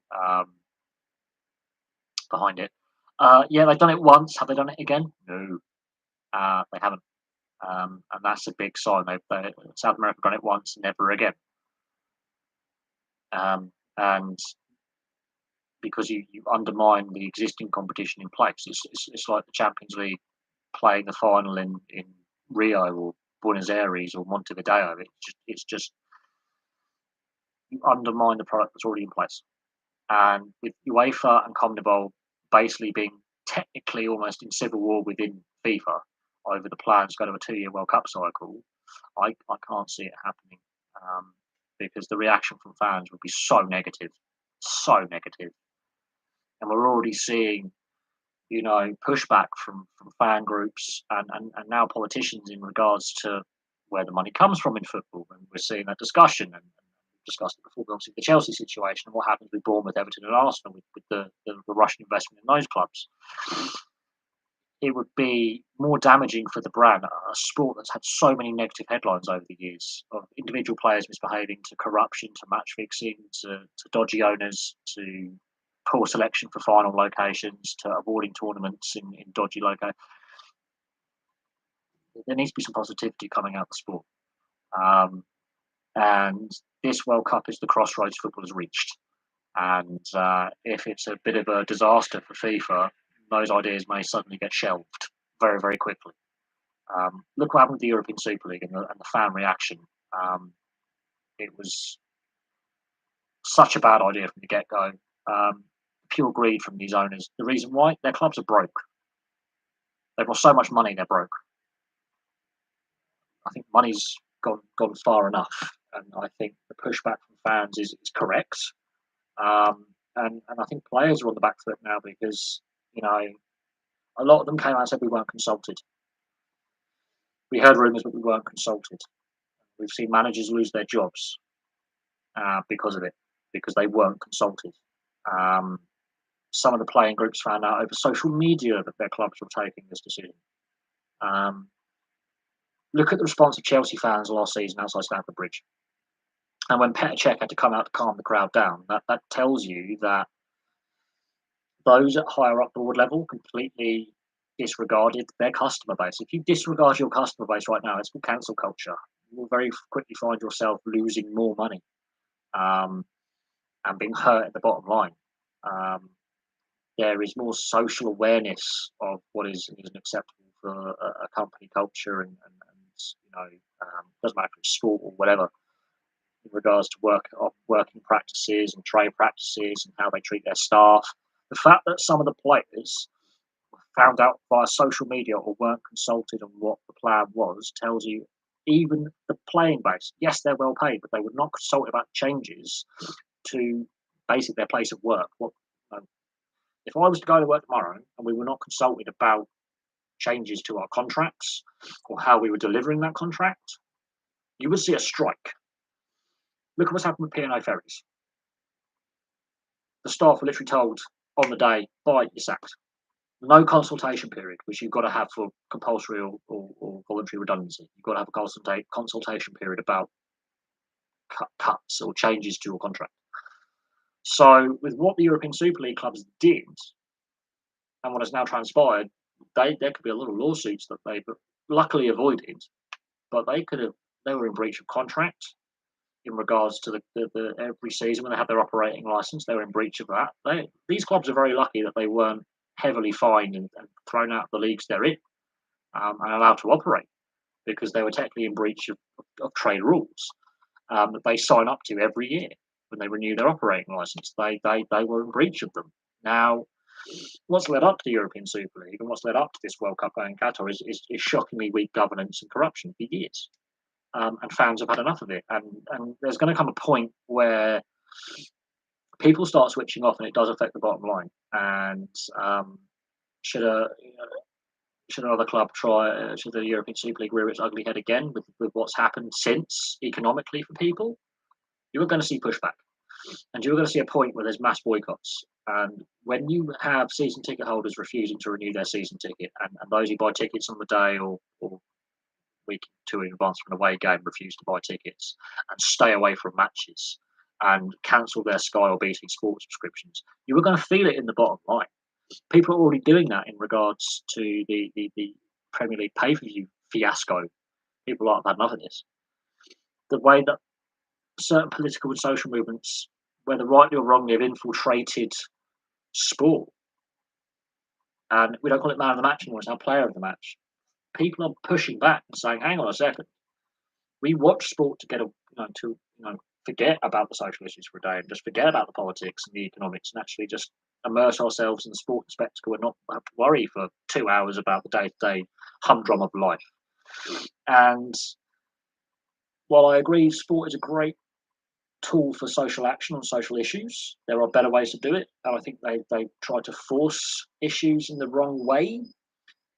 behind it. Yeah, they've done it once. Have they done it again? No, they haven't. And that's a big sign. South America done it once, never again. And because you undermine the existing competition in place, it's like the Champions League playing the final in Rio or Buenos Aires or Montevideo. It's just you undermine the product that's already in place. And with UEFA and CONMEBOL basically being technically almost in civil war within FIFA over the plans to go to a 2-year World Cup cycle, I can't see it happening because the reaction from fans would be so negative, and we're already seeing pushback from fan groups and now politicians in regards to where the money comes from in football, and we're seeing that discussion and discussed it before, obviously the Chelsea situation and what happens with Bournemouth, Everton, and Arsenal with the Russian investment in those clubs. It would be more damaging for the brand, a sport that's had so many negative headlines over the years of individual players misbehaving, to corruption, to match fixing, to dodgy owners, to poor selection for final locations, to avoiding tournaments in dodgy locations. There needs to be some positivity coming out of the sport. And this World Cup is the crossroads football has reached. And if it's a bit of a disaster for FIFA, those ideas may suddenly get shelved very, very quickly. Look what happened with the European Super League and the fan reaction. It was such a bad idea from the get-go. Pure greed from these owners. The reason why? Their clubs are broke. They've lost so much money, they're broke. I think money's gone far enough. And I think the pushback from fans is correct. And I think players are on the back foot now because, a lot of them came out and said we weren't consulted. We heard rumours, but we weren't consulted. We've seen managers lose their jobs because of it, because they weren't consulted. Some of the playing groups found out over social media that their clubs were taking this decision. Look at the response of Chelsea fans last season outside Stamford Bridge. And when Petr Cech had to come out to calm the crowd down, that tells you that those at higher up board level completely disregarded their customer base. If you disregard your customer base right now, it's called cancel culture. You will very quickly find yourself losing more money and being hurt at the bottom line. There is more social awareness of what isn't acceptable for a company culture and doesn't matter if it's sport or whatever, in regards to working practices and trade practices and how they treat their staff. The fact that some of the players found out via social media or weren't consulted on what the plan was tells you even the playing base, yes, they're well paid, but they were not consulted about changes to basically their place of work. If I was to go to work tomorrow and we were not consulted about changes to our contracts or how we were delivering that contract, you would see a strike. Look at what's happened with P&O ferries. The staff were literally told on the day, bye, you're sacked. No consultation period, which you've got to have for compulsory or voluntary redundancy. You've got to have a consultation period about cuts or changes to your contract. So with what the European Super League clubs did and what has now transpired, there could be a lot of lawsuits that they've luckily avoided, but they were in breach of contract in regards to the every season when they had their operating license. They were in breach of that. These clubs are very lucky that they weren't heavily fined and thrown out of the leagues they're in and allowed to operate, because they were technically in breach of trade rules. that they sign up to every year when they renew their operating license. They were in breach of them. Now, what's led up to the European Super League and what's led up to this World Cup in Qatar is shockingly weak governance and corruption for years. And fans have had enough of it. And there's going to come a point where people start switching off, and it does affect the bottom line. And should a should another club try? Should the European Super League rear its ugly head again with what's happened since economically for people? You are going to see pushback, and you're going to see a point where there's mass boycotts. And when you have season ticket holders refusing to renew their season ticket, and those who buy tickets on the day or week two in advance from an away game refuse to buy tickets and stay away from matches and cancel their Sky or BT Sports subscriptions, you are going to feel it in the bottom line. People are already doing that in regards to the Premier League pay-per-view fiasco. People have had enough of this. The way that certain political and social movements, whether rightly or wrongly, have infiltrated sport. And we don't call it man of the match anymore, it's now player of the match. People are pushing back and saying, hang on a second. We watch sport to get forget about the social issues for a day and just forget about the politics and the economics and actually just immerse ourselves in the sport and spectacle and not have to worry for 2 hours about the day-to-day humdrum of life. And while I agree sport is a great tool for social action on social issues, there are better ways to do it. And I think they try to force issues in the wrong way.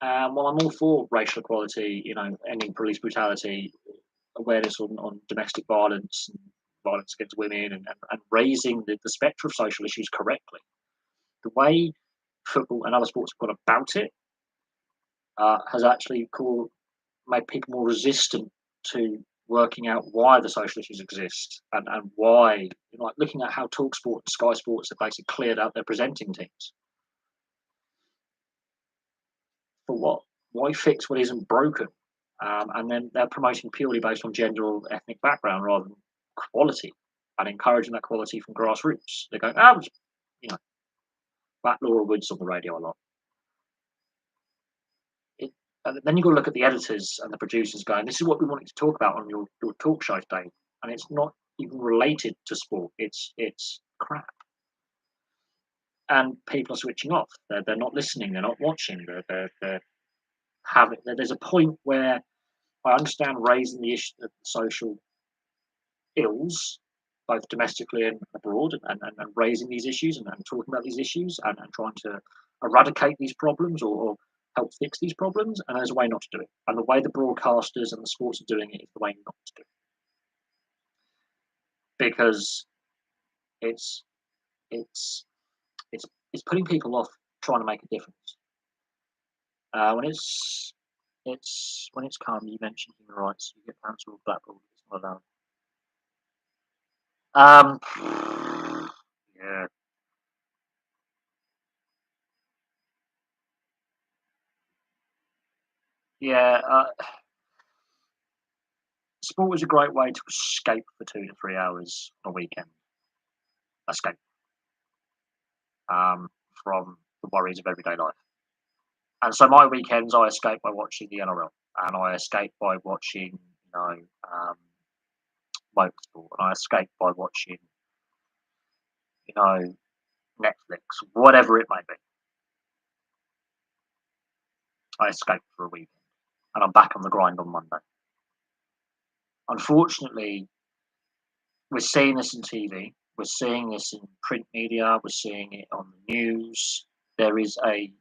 While I'm all for racial equality, ending police brutality, awareness on domestic violence and violence against women and raising the spectre of social issues correctly. The way football and other sports have gone about it has actually made people more resistant to working out why the social issues exist and why, like looking at how TalkSport and Sky Sports have basically cleared out their presenting teams. For what? Why fix what isn't broken? And then they're promoting purely based on gender or ethnic background rather than quality and encouraging that quality from grassroots. They're going, that Laura Woods on the radio a lot. And then you've got to look at the editors and the producers going, this is what we wanted to talk about on your talk show today. And it's not even related to sport. It's crap. And people are switching off. They're not listening. They're not watching. There's a point where I understand raising the issue of social ills, both domestically and abroad, and raising these issues and talking about these issues and trying to eradicate these problems or help fix these problems. And there's a way not to do it. And the way the broadcasters and the sports are doing it is the way not to do it. Because it's putting people off trying to make a difference. When it's calm, you mentioned human rights, you get cancelled, Blackpool, it's not allowed. Yeah. Yeah, sport is a great way to escape for 2 to 3 hours on a weekend. Escape from the worries of everyday life. And so my weekends, I escape by watching the NRL, and I escape by watching, motorsport, and I escape by watching, Netflix, whatever it may be. I escape for a weekend, and I'm back on the grind on Monday. Unfortunately, we're seeing this in TV, we're seeing this in print media, we're seeing it on the news. There is a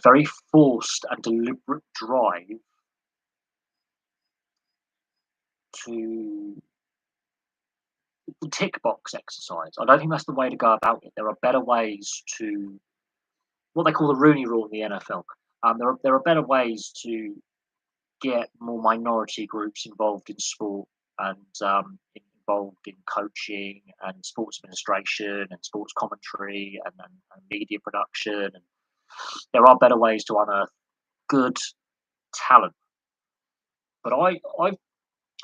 very forced and deliberate drive to the tick box exercise. I don't think that's the way to go about it. There are better ways to what they call the Rooney Rule in the NFL. There are better ways to get more minority groups involved in sport and involved in coaching and sports administration and sports commentary and media production. And there are better ways to unearth good talent. But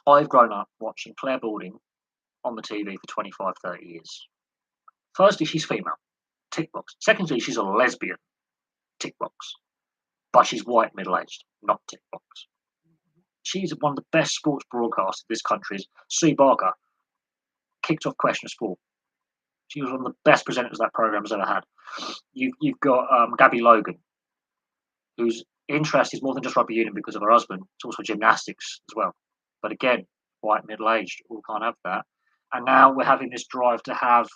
I've grown up watching Claire Balding on the TV for 25, 30 years. Firstly, she's female, tick box. Secondly, she's a lesbian, tick box. But she's white, middle-aged, not tick box. she's one of the best sports broadcasters this country. Is Sue Barker, kicked off Question of Sport. She was one of the best presenters that program has ever had. You've got Gabby Logan, whose interest is more than just rugby union because of her husband. It's also gymnastics as well. But again, white, middle-aged, all can't have that. And now we're having this drive to have.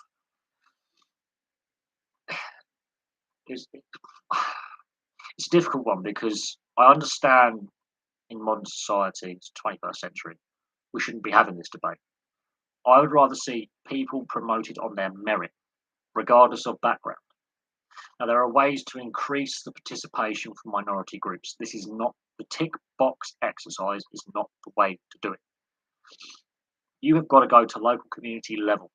It's a difficult one because I understand in modern society, it's 21st century, we shouldn't be having this debate. I would rather see people promoted on their merit, regardless of background. Now, there are ways to increase the participation for minority groups. This is not the tick box exercise, is not the way to do it. You have got to go to local community level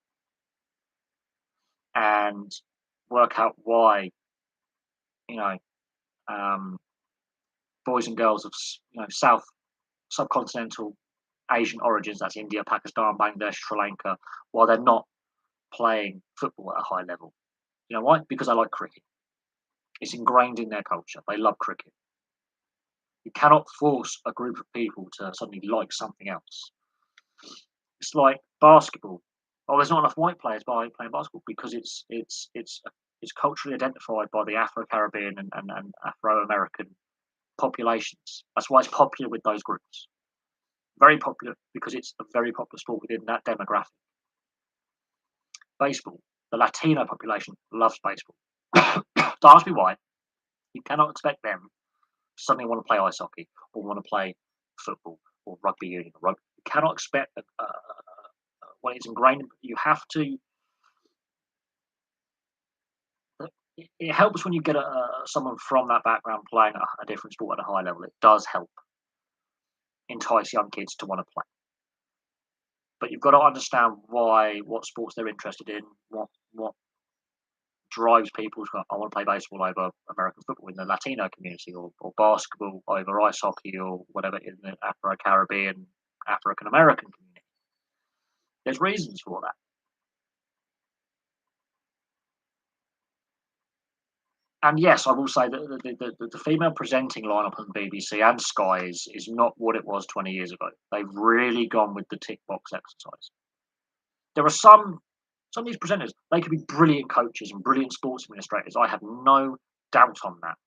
and work out why, you know, boys and girls of South subcontinental Asian origins, that's India, Pakistan, Bangladesh, Sri Lanka, while they're not playing football at a high level. You know why? Because they like cricket. It's ingrained in their culture. They love cricket. You cannot force a group of people to suddenly like something else. It's like basketball. Oh, there's not enough white players playing basketball because it's culturally identified by the Afro-Caribbean and Afro-American populations. That's why it's popular with those groups. Very popular because it's a very popular sport within that demographic. Baseball. The Latino population loves baseball. Don't ask me why. You cannot expect them to suddenly want to play ice hockey or want to play football or rugby union. Or rugby. You cannot expect when it's ingrained. You have to. It helps when you get someone from that background playing a different sport at a high level. It does help entice young kids to want to play. But you've got to understand what sports they're interested in, what drives people to go, I want to play baseball over American football in the Latino community, or basketball over ice hockey, or whatever in the Afro-Caribbean, African American community. There's reasons for that. And yes, I will say that the female presenting lineup on BBC and Sky is not what it was 20 years ago. They've really gone with the tick box exercise. There are some of these presenters, they could be brilliant coaches and brilliant sports administrators. I have no doubt on that.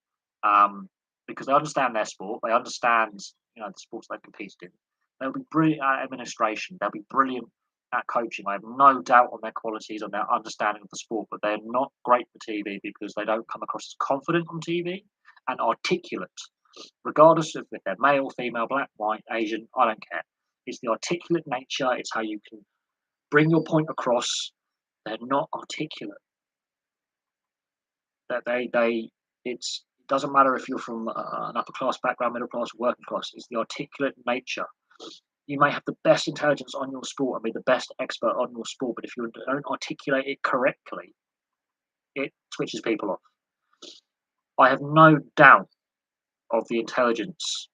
Because they understand their sport, they understand the sports they've competed in. They'll be brilliant at administration. They'll be brilliant at coaching. I have no doubt on their qualities, on their understanding of the sport, but they're not great for TV because they don't come across as confident on TV and articulate, regardless of if they're male, female, black, white, Asian. I don't care. It's the articulate nature. It's how you can bring your point across. They're not articulate. That it doesn't matter if you're from an upper class background, middle class, working class. It's the articulate nature. You may have the best intelligence on your sport and be the best expert on your sport, but if you don't articulate it correctly, it switches people off. I have no doubt of the intelligence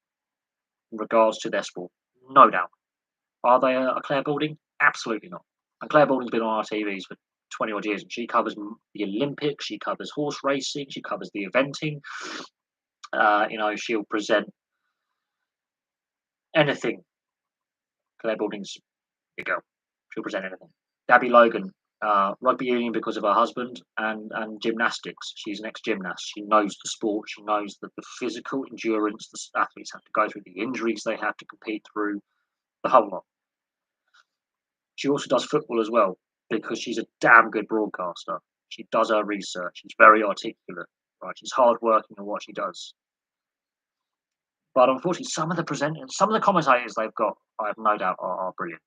in regards to their sport. No doubt. Are they a Claire Balding? Absolutely not. And Claire Balding's been on our TVs for 20 odd years, and she covers the Olympics, she covers horse racing, she covers the eventing. She'll present anything. Claire Balding's your girl. She'll present anything. Gabby Logan, rugby union because of her husband, and gymnastics. She's an ex-gymnast. She knows the sport. She knows that the physical endurance the athletes have to go through, the injuries they have to compete through, the whole lot. She also does football as well because she's a damn good broadcaster. She does her research. She's very articulate. Right? She's hardworking in what she does. But unfortunately, some of the commentators they've got, I have no doubt, are brilliant.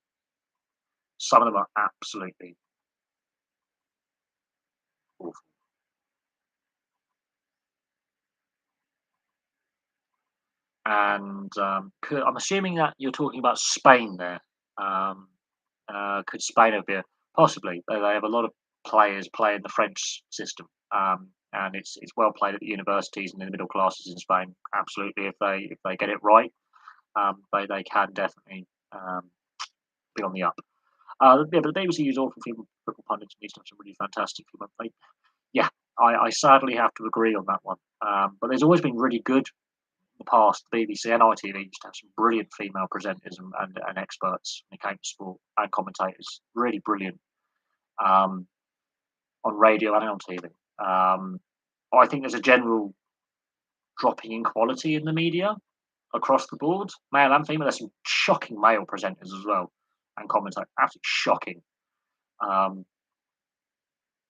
Some of them are absolutely awful. And I'm assuming that you're talking about Spain there. Could Spain have been possibly? They have a lot of players playing the French system, and it's well played at the universities and in the middle classes in Spain. Absolutely, if they get it right, they can definitely be on the up. But the BBC use awful football pundits and needs to have some really fantastic people. I sadly have to agree on that one. But there's always been really good the past, the BBC and ITV used to have some brilliant female presenters and experts when it came to sport and commentators. Really brilliant on radio and on TV. I think there's a general dropping in quality in the media across the board, male and female. There's some shocking male presenters as well and commentators, absolutely shocking.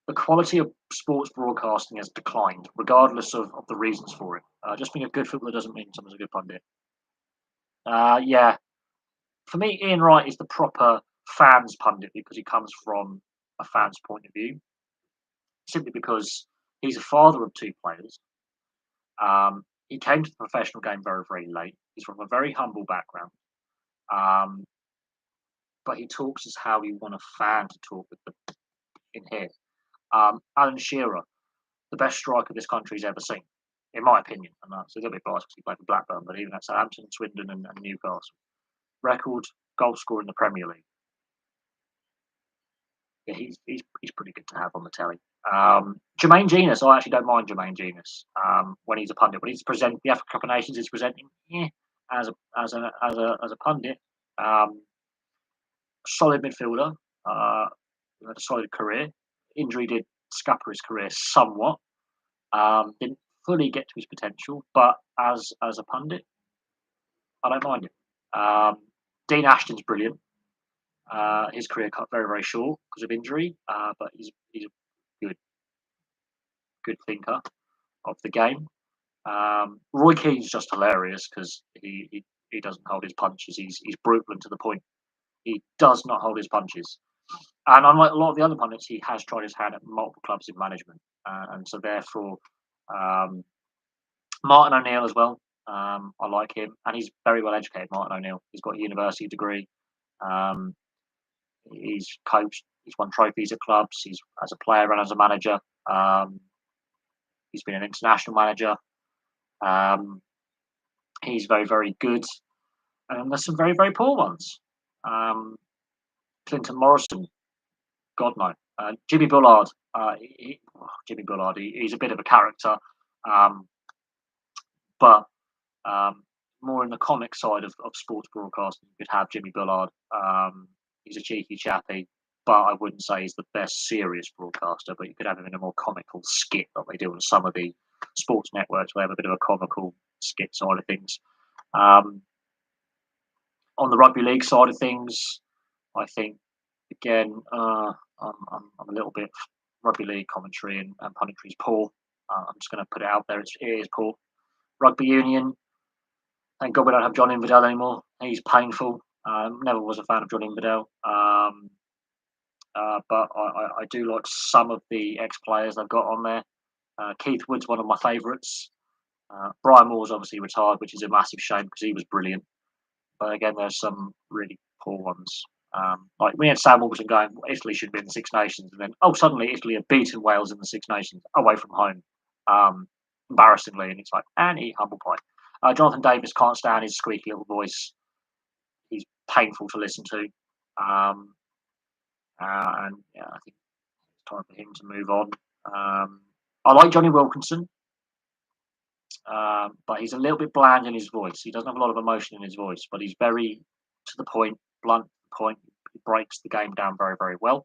The quality of sports broadcasting has declined, regardless of the reasons for it. Just being a good footballer doesn't mean someone's a good pundit. Yeah, for me, Ian Wright is the proper fans pundit because he comes from a fan's point of view, simply because he's a father of two players. He came to the professional game very, very late. He's from a very humble background. But he talks as how you want a fan to talk with them in here. Alan Shearer, the best striker this country's ever seen, in my opinion. And that's a little bit biased because he played for Blackburn, but even at Southampton, Swindon, and Newcastle. Record goal scorer in the Premier League. Yeah, he's pretty good to have on the telly. Jermaine Genius, I actually don't mind Jermaine Genius when he's a pundit. When he's presenting the African Cup of Nations, he's presenting as a pundit. Solid midfielder, had a solid career. Injury did scupper his career somewhat. Didn't fully get to his potential, but as a pundit, I don't mind it. Dean Ashton's brilliant. His career cut very, very short because of injury, but he's a good thinker of the game. Roy Keane's just hilarious because he doesn't hold his punches. He's brutal and to the point. He does not hold his punches. And unlike a lot of the other pundits, he has tried his hand at multiple clubs in management, and so therefore, Martin O'Neill as well. I like him, and he's very well educated. Martin O'Neill. He's got a university degree. He's coached. He's won trophies at clubs. He's as a player and as a manager. He's been an international manager. He's very, very good. And there's some very, very poor ones. Clinton Morrison, God no. Jimmy Bullard. Jimmy Bullard. He's a bit of a character, but more in the comic side of sports broadcasting. You could have Jimmy Bullard. He's a cheeky chappy, but I wouldn't say he's the best serious broadcaster. But you could have him in a more comical skit that they do on some of the sports networks, where they have a bit of a comical skit side of things. On the rugby league side of things, I think again, I'm a little bit rugby league commentary and punditry is poor. I'm just going to put it out there. It is poor. Rugby union. Thank God we don't have John Inverdale anymore. He's painful. Never was a fan of John Inverdale. But I do like some of the ex-players they've got on there. Keith Wood's one of my favourites. Brian Moore's obviously retired, which is a massive shame because he was brilliant. But again, there's some really poor ones. Like we had Sam Wilson going, Italy should be in the Six Nations, and then suddenly Italy have beaten Wales in the Six Nations away from home, embarrassingly, and it's like, and eat humble pie. Jonathan Davis can't stand his squeaky little voice. He's painful to listen to, and yeah, I think it's time for him to move on. I like Johnny Wilkinson, but he's a little bit bland in his voice. He doesn't have a lot of emotion in his voice, but he's very to the point, blunt to the point. He breaks the game down very, very well.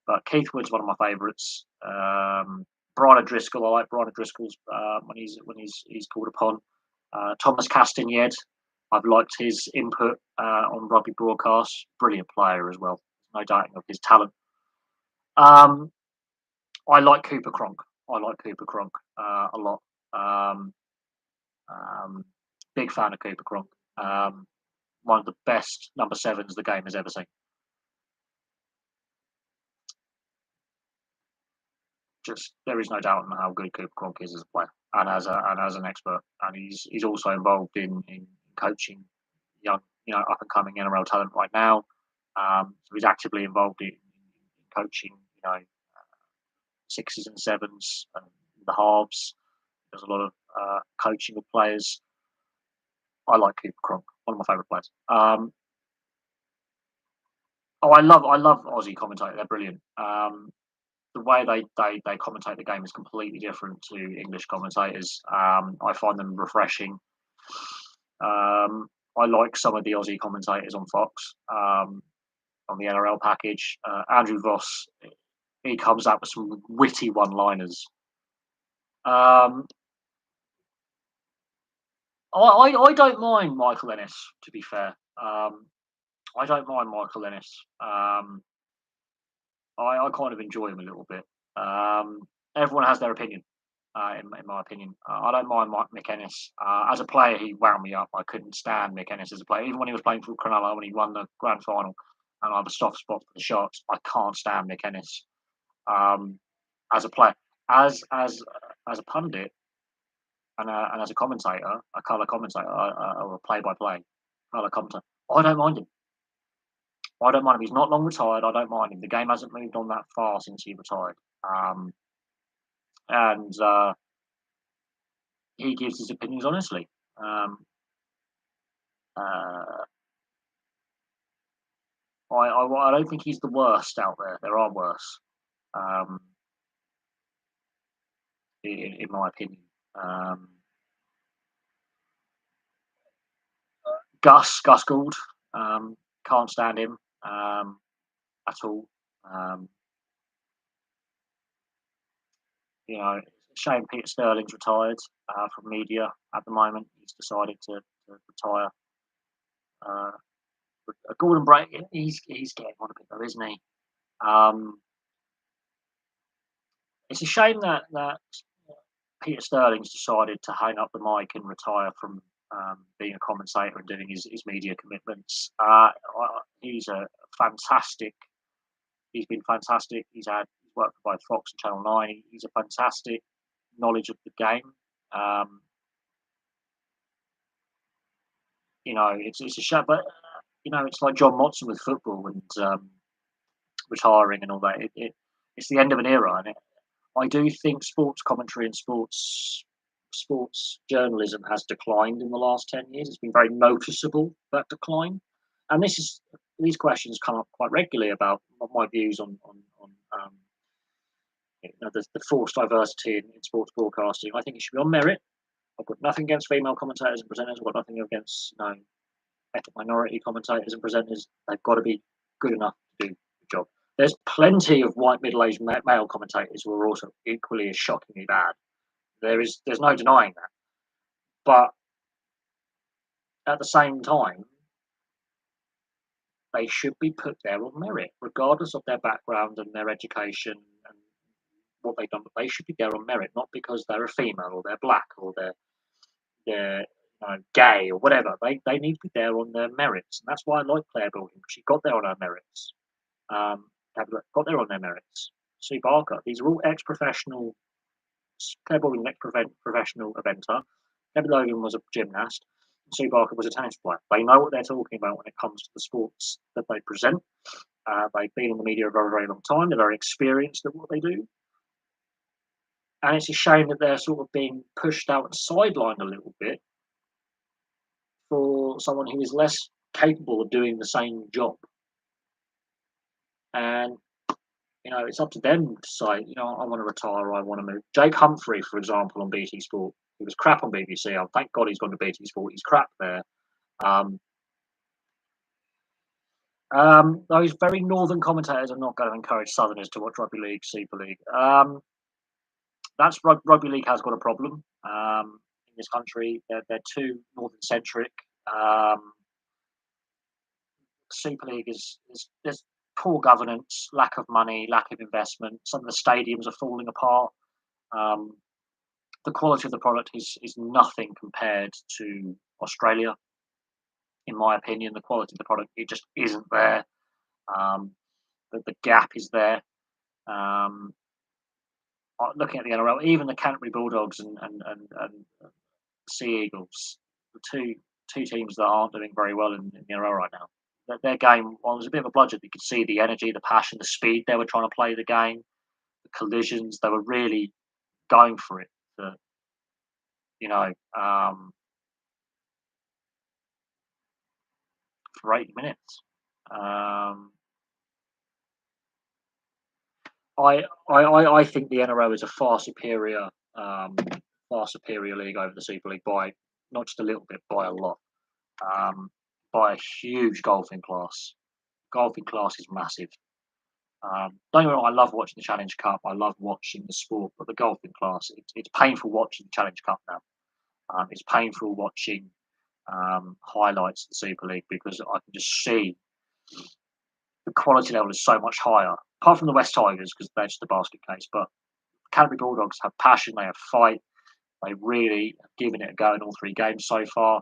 But Keith Wood's one of my favourites. Brian O'Driscoll, I like Brian O'Driscoll's when he's called upon. Thomas Castagned, I've liked his input on rugby broadcasts. Brilliant player as well, no doubting of his talent. I like Cooper Cronk. A lot. Big fan of Cooper Cronk. One of the best number sevens the game has ever seen. Just there is no doubt on how good Cooper Cronk is as a player and as an expert, and he's also involved in coaching young, up and coming NRL talent right now. So he's actively involved in coaching, sixes and sevens, and the halves. There's a lot of coaching of players. I like Cooper Cronk, one of my favourite players. I love Aussie commentators. They're brilliant. The the way they commentate the game is completely different to English commentators. I find them refreshing. I like some of the Aussie commentators on Fox, on the NRL package. Andrew Voss, he comes out with some witty one-liners. Um, I don't mind Michael Ennis, to be fair. I don't mind Michael Ennis. I kind of enjoy him a little bit. Everyone has their opinion, in my opinion. I don't mind Mick Ennis. As a player, he wound me up. I couldn't stand Mick Ennis as a player. Even when he was playing for Cronulla, when he won the grand final, and I have a soft spot for the Sharks, I can't stand Mick Ennis. As a player, as a pundit, and as a commentator, a colour commentator, or a play-by-play colour commentator, I don't mind him. I don't mind him. He's not long retired. I don't mind him. The game hasn't moved on that far since he retired. And he gives his opinions honestly. Uh, I don't think he's the worst out there. There are worse, in my opinion. Gus Gould, can't stand him at all. You know, shame Peter Sterling's retired from media at the moment. He's decided to retire. Gordon Bray, he's getting on a bit though, isn't he? It's a shame that Peter Sterling's decided to hang up the mic and retire from being a commentator and doing his media commitments. He's a fantastic. He's been fantastic. He's worked for both Fox and Channel 9. He's a fantastic knowledge of the game. You know, it's a shame, but you know, it's like John Motson with football and retiring and all that. It's the end of an era, and I do think sports commentary and sports journalism has declined in the last 10 years. It's been very noticeable, that decline. And these questions come up quite regularly about my views on you know, the forced diversity in sports broadcasting. I think it should be on merit. I've got nothing against female commentators and presenters. I've got nothing against ethnic minority commentators and presenters. They've got to be good enough to do the job. There's plenty of white middle-aged male commentators who are also equally as shockingly bad. There's no denying that. But at the same time, they should be put there on merit, regardless of their background and their education and what they've done. But they should be there on merit, not because they're a female or they're black or they're gay or whatever. They need to be there on their merits, and that's why I like Claire Building. She got there on her merits. Got there on their merits. Sue Barker. These are all ex-professional. Claire Building, ex-professional eventer. Debbie Logan was a gymnast. Sue Barker was a tennis player. They know what they're talking about when it comes to the sports that they present. They've been in the media a very, very long time. They're very experienced at what they do. And it's a shame that they're sort of being pushed out and sidelined a little bit for someone who is less capable of doing the same job. And, you know, it's up to them to say, you know, I want to retire or I want to move. Jake Humphrey, for example, on BT Sport, he was crap on BBC. Thank God he's gone to BT Sport. He's crap there. Those very northern commentators are not going to encourage Southerners to watch Rugby League, Super League. Rugby League has got a problem in this country. They're too northern centric. Super League there's poor governance, lack of money, lack of investment. Some of the stadiums are falling apart. The quality of the product is nothing compared to Australia. In my opinion, the quality of the product, it just isn't there. The gap is there. Looking at the NRL, even the Canterbury Bulldogs and Sea Eagles, the two teams that aren't doing very well in the NRL right now. Their game, well, it was a bit of a bludgeon. You could see the energy, the passion, the speed they were trying to play the game, the collisions. They were really going for it. For 80 minutes. I think the NRL is a um, far superior league over the Super League by not just a little bit, by a lot, um, by a huge golfing class. Golfing class is massive. Don't get me wrong, I love watching the Challenge Cup. I love watching the sport, but the golfing class, it's painful watching the Challenge Cup now. It's painful watching highlights of the Super League because I can just see the quality level is so much higher. Apart from the West Tigers, because they're just a basket case, but Canterbury Bulldogs have passion, they have fight, they really have given it a go in all three games so far.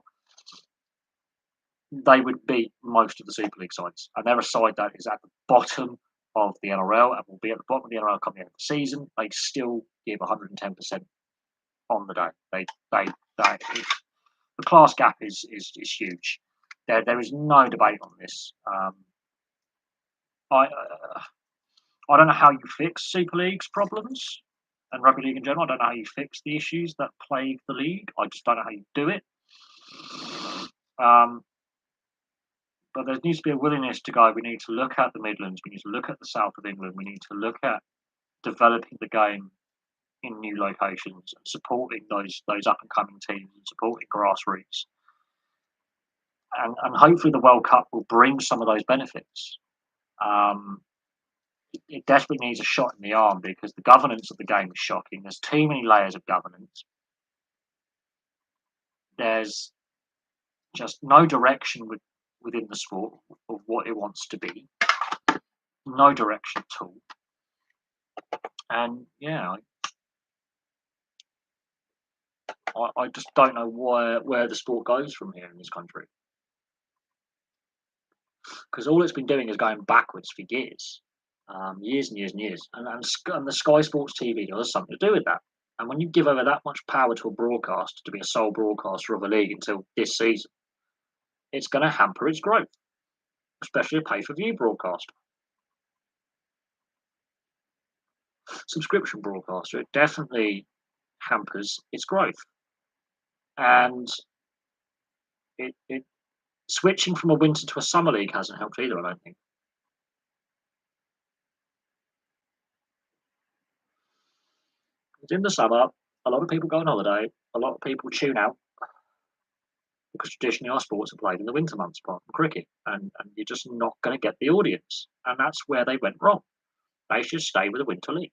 They would beat most of the Super League sides, and they're a side that is at the bottom of the NRL and will be at the bottom of the NRL come the end of the season. They still give 110% on the day. The class gap is huge. There is no debate on this. I I don't know how you fix Super League's problems and rugby league in general. I don't know how you fix the issues that plague the league. I just don't know how you do it. Um, but there needs to be a willingness to go. We need to look at the Midlands. We need to look at the south of England. We need to look at developing the game in new locations and supporting those up and coming teams and supporting grassroots. And hopefully the World Cup will bring some of those benefits. Um, it desperately needs a shot in the arm because the governance of the game is shocking. There's too many layers of governance. There's just no direction within the sport of what it wants to be. No direction at all. And yeah, I just don't know where the sport goes from here in this country. Because all it's been doing is going backwards for years, years and years and years. And the Sky Sports TV does something to do with that. And when you give over that much power to a broadcaster to be a sole broadcaster of a league until this season, it's going to hamper its growth, especially a pay-per-view broadcaster. Subscription broadcaster, it definitely hampers its growth. And it switching from a winter to a summer league hasn't helped either, I don't think. In the summer, a lot of people go on holiday, a lot of people tune out because traditionally our sports are played in the winter months, apart from cricket, and you're just not going to get the audience. And that's where they went wrong. They should stay with the winter league.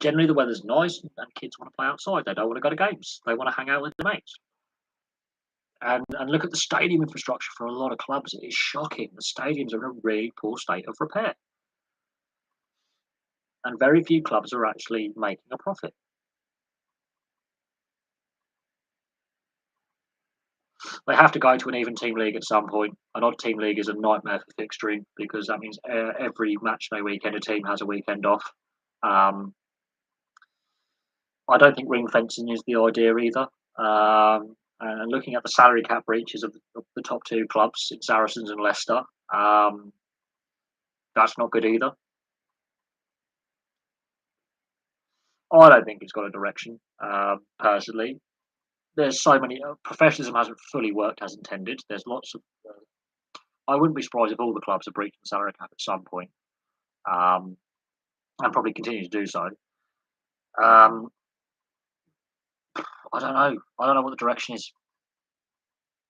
Generally, the weather's nice and kids want to play outside. They don't want to go to games. They want to hang out with their mates. And look at the stadium infrastructure for a lot of clubs. It is shocking. The stadiums are in a really poor state of repair. And very few clubs are actually making a profit. They have to go to an even team league at some point. An odd team league is a nightmare for fixturing because that means every match day weekend a team has a weekend off. Um, I don't think ring fencing is the idea either. And looking at the salary cap breaches of the top two clubs, it's Saracens and Leicester. Um, that's not good either. I don't think it's got a direction, personally. There's so many professionalism hasn't fully worked as intended. There's lots of. I wouldn't be surprised if all the clubs are breaching the salary cap at some point, um, and probably continue to do so. Um, I don't know. I don't know what the direction is.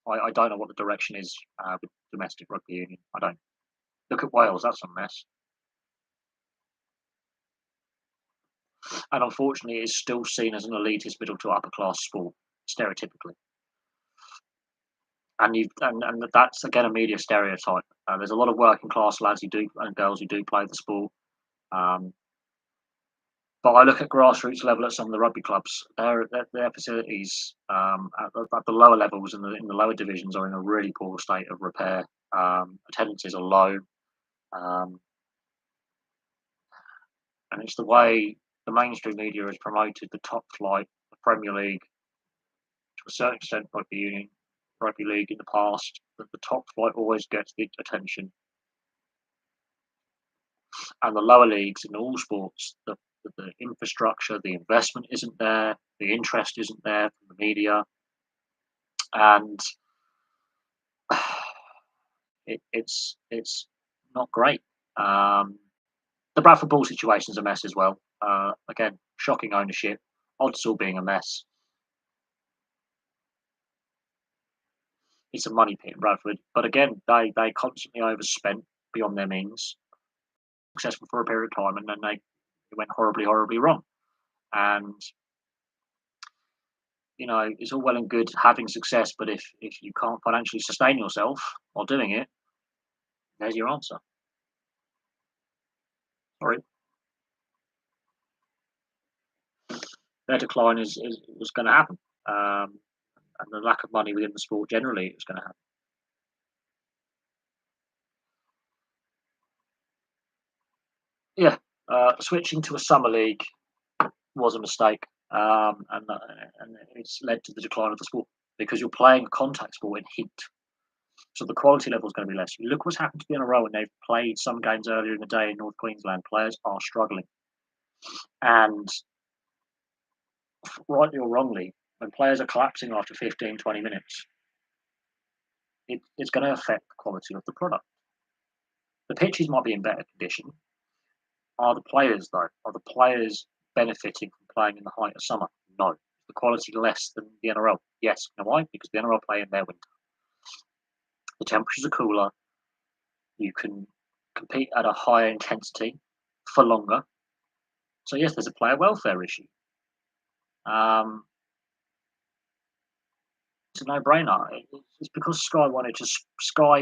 I don't know what the direction is with domestic rugby union. I don't. Look at Wales. That's a mess. And unfortunately, it's still seen as an elitist middle to upper class sport, stereotypically. And that's again a media stereotype. There's a lot of working class lads who do and girls who do play the sport. Um, but I look at grassroots level at some of the rugby clubs. Their facilities at the lower levels in the lower divisions are in a really poor state of repair. Attendances are low, um, and it's the way the mainstream media has promoted the top flight, the Premier League, to a certain extent, rugby league in the past. That the top flight always gets the attention, and the lower leagues in all sports, the infrastructure, the investment isn't there, the interest isn't there from the media, and it's not great. Um, the Bradford Ball situation's a mess as well. Again, shocking ownership, odds still being a mess. It's a money pit in Bradford, but again, they constantly overspent beyond their means, successful for a period of time, and then they it went horribly wrong. And it's all well and good having success, but if you can't financially sustain yourself while doing it, there's your answer. Sorry, their decline is was going to happen, and the lack of money within the sport generally is going to happen. Yeah, switching to a summer league was a mistake, and it's led to the decline of the sport because you're playing a contact sport in heat. So the quality level is going to be less. You look what's happened to the NRL when they've played some games earlier in the day in North Queensland. Players are struggling, and rightly or wrongly, when players are collapsing after 15, 20 minutes, it's going to affect the quality of the product. The pitches might be in better condition. Are the players, though? Are the players benefiting from playing in the height of summer? No. Is the quality less than the NRL? Yes. You know why? Because the NRL play in their winter. The temperatures are cooler. You can compete at a higher intensity for longer. So, yes, there's a player welfare issue. Um, it's a no-brainer. It's because Sky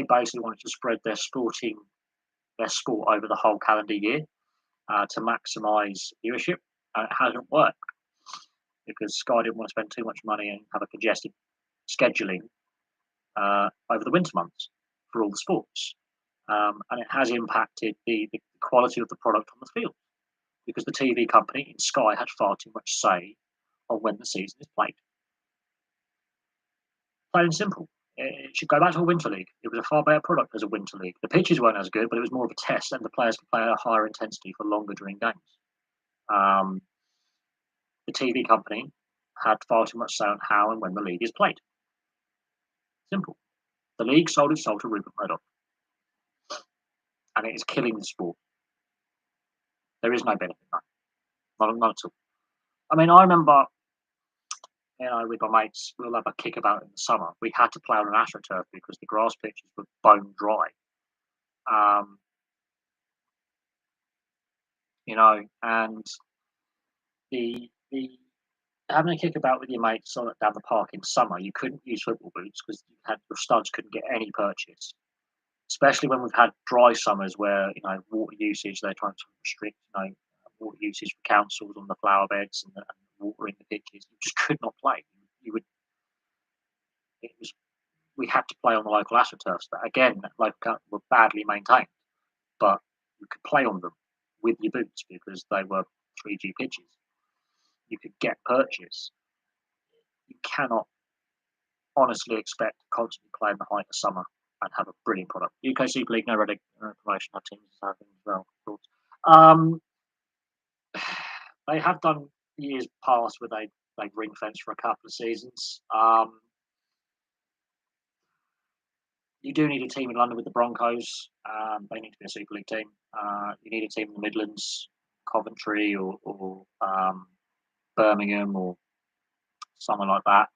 basically wanted to spread their sport over the whole calendar year to maximise viewership, and it hasn't worked because Sky didn't want to spend too much money and have a congested scheduling over the winter months for all the sports, and it has impacted the quality of the product on the field because the TV company in Sky had far too much say on when the season is played. Plain and simple. It should go back to a winter league. It was a far better product as a winter league. The pitches weren't as good, but it was more of a test, and the players could play at a higher intensity for longer during games. Um, the TV company had far too much say on how and when the league is played. Simple. The league sold its soul to Rupert Murdoch, and it is killing the sport. There is no benefit, not at all. I mean, I remember, with my mates, we'll have a kick about in the summer. We had to play on an AstroTurf because the grass pitches were bone dry. Um, and the having a kick about with your mates down the park in summer, you couldn't use football boots because your studs couldn't get any purchase. Especially when we've had dry summers where water usage they're trying to restrict water usage for councils on the flower beds and water in the pitches. You just could not play. You would. It was. We had to play on the local AstroTurfs. That again, local were badly maintained, but you could play on them with your boots because they were 3G pitches. You could get purchase. You cannot honestly expect to constantly play in the height of summer and have a brilliant product. UK Super League, no promotion, our teams have as well. Um, they have done years past where they've ring fenced for a couple of seasons. You do need a team in London with the Broncos. They need to be a Super League team. You need a team in the Midlands, Coventry or Birmingham or something like that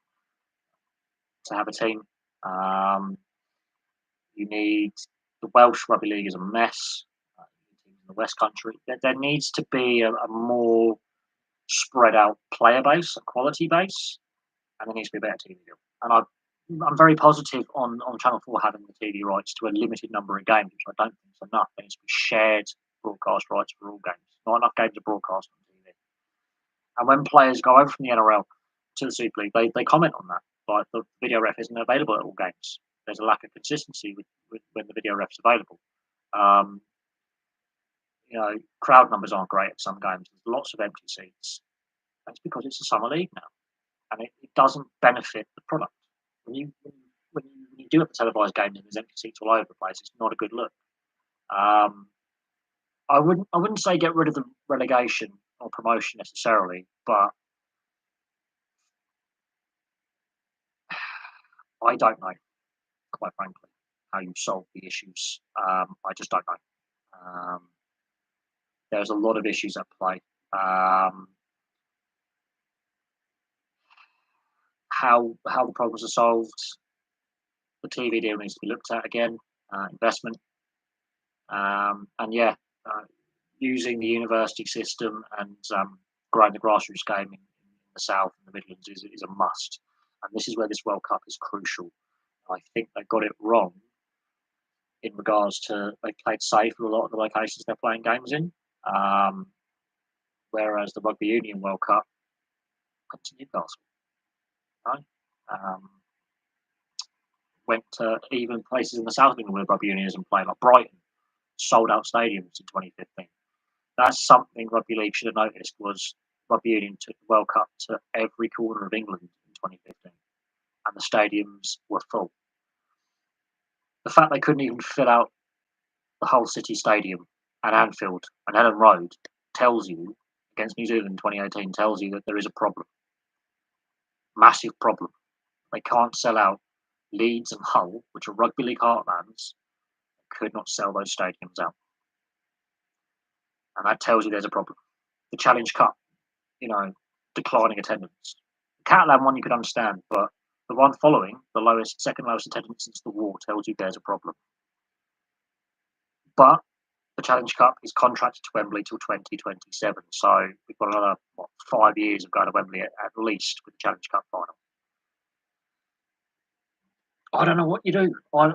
to have a team. You need the Welsh Rugby League is a mess. In the West Country, there needs to be a more spread out player base, a quality base, and there needs to be a better TV deal. And I'm very positive on Channel 4 having the TV rights to a limited number of games, which I don't think is enough. There needs to be shared broadcast rights for all games. Not enough games are broadcast on TV. And when players go over from the NRL to the Super League, they comment on that. Like the video ref isn't available at all games. There's a lack of consistency with when the video ref's available. Crowd numbers aren't great at some games. There's lots of empty seats. That's because it's a summer league now, and it doesn't benefit the product. When you do have the televised games and there's empty seats all over the place, it's not a good look. I wouldn't say get rid of the relegation or promotion necessarily, but I don't know. quite frankly, how you solve the issues. I just don't know. There's a lot of issues at play. How the problems are solved, the TV deal needs to be looked at again, investment, and yeah, uh, using the university system and growing the grassroots game in the South and the Midlands is a must. And this is where this World Cup is crucial. I think they got it wrong in regards to they played safe with a lot of the locations they're playing games in, um, whereas the Rugby Union World Cup went to Newcastle, right? Um, went to even places in the South of England where Rugby Union isn't playing, like Brighton, sold out stadiums in 2015. That's something rugby league should have noticed. Was Rugby Union took the World Cup to every corner of England in 2015, and the stadiums were full. The fact they couldn't even fill out the whole City Stadium and Anfield and Ellen Road tells you, against New Zealand in 2018, tells you that there is a problem, massive problem. They can't sell out Leeds and Hull, which are rugby league heartlands, could not sell those stadiums out, and that tells you there's a problem. The Challenge Cup, declining attendance. The Catalan one you could understand, but the one following, the second lowest attendance since the war, tells you there's a problem. But the Challenge Cup is contracted to Wembley till 2027, so we've got another 5 years of going to Wembley at least with the Challenge Cup final. I don't know what you do. I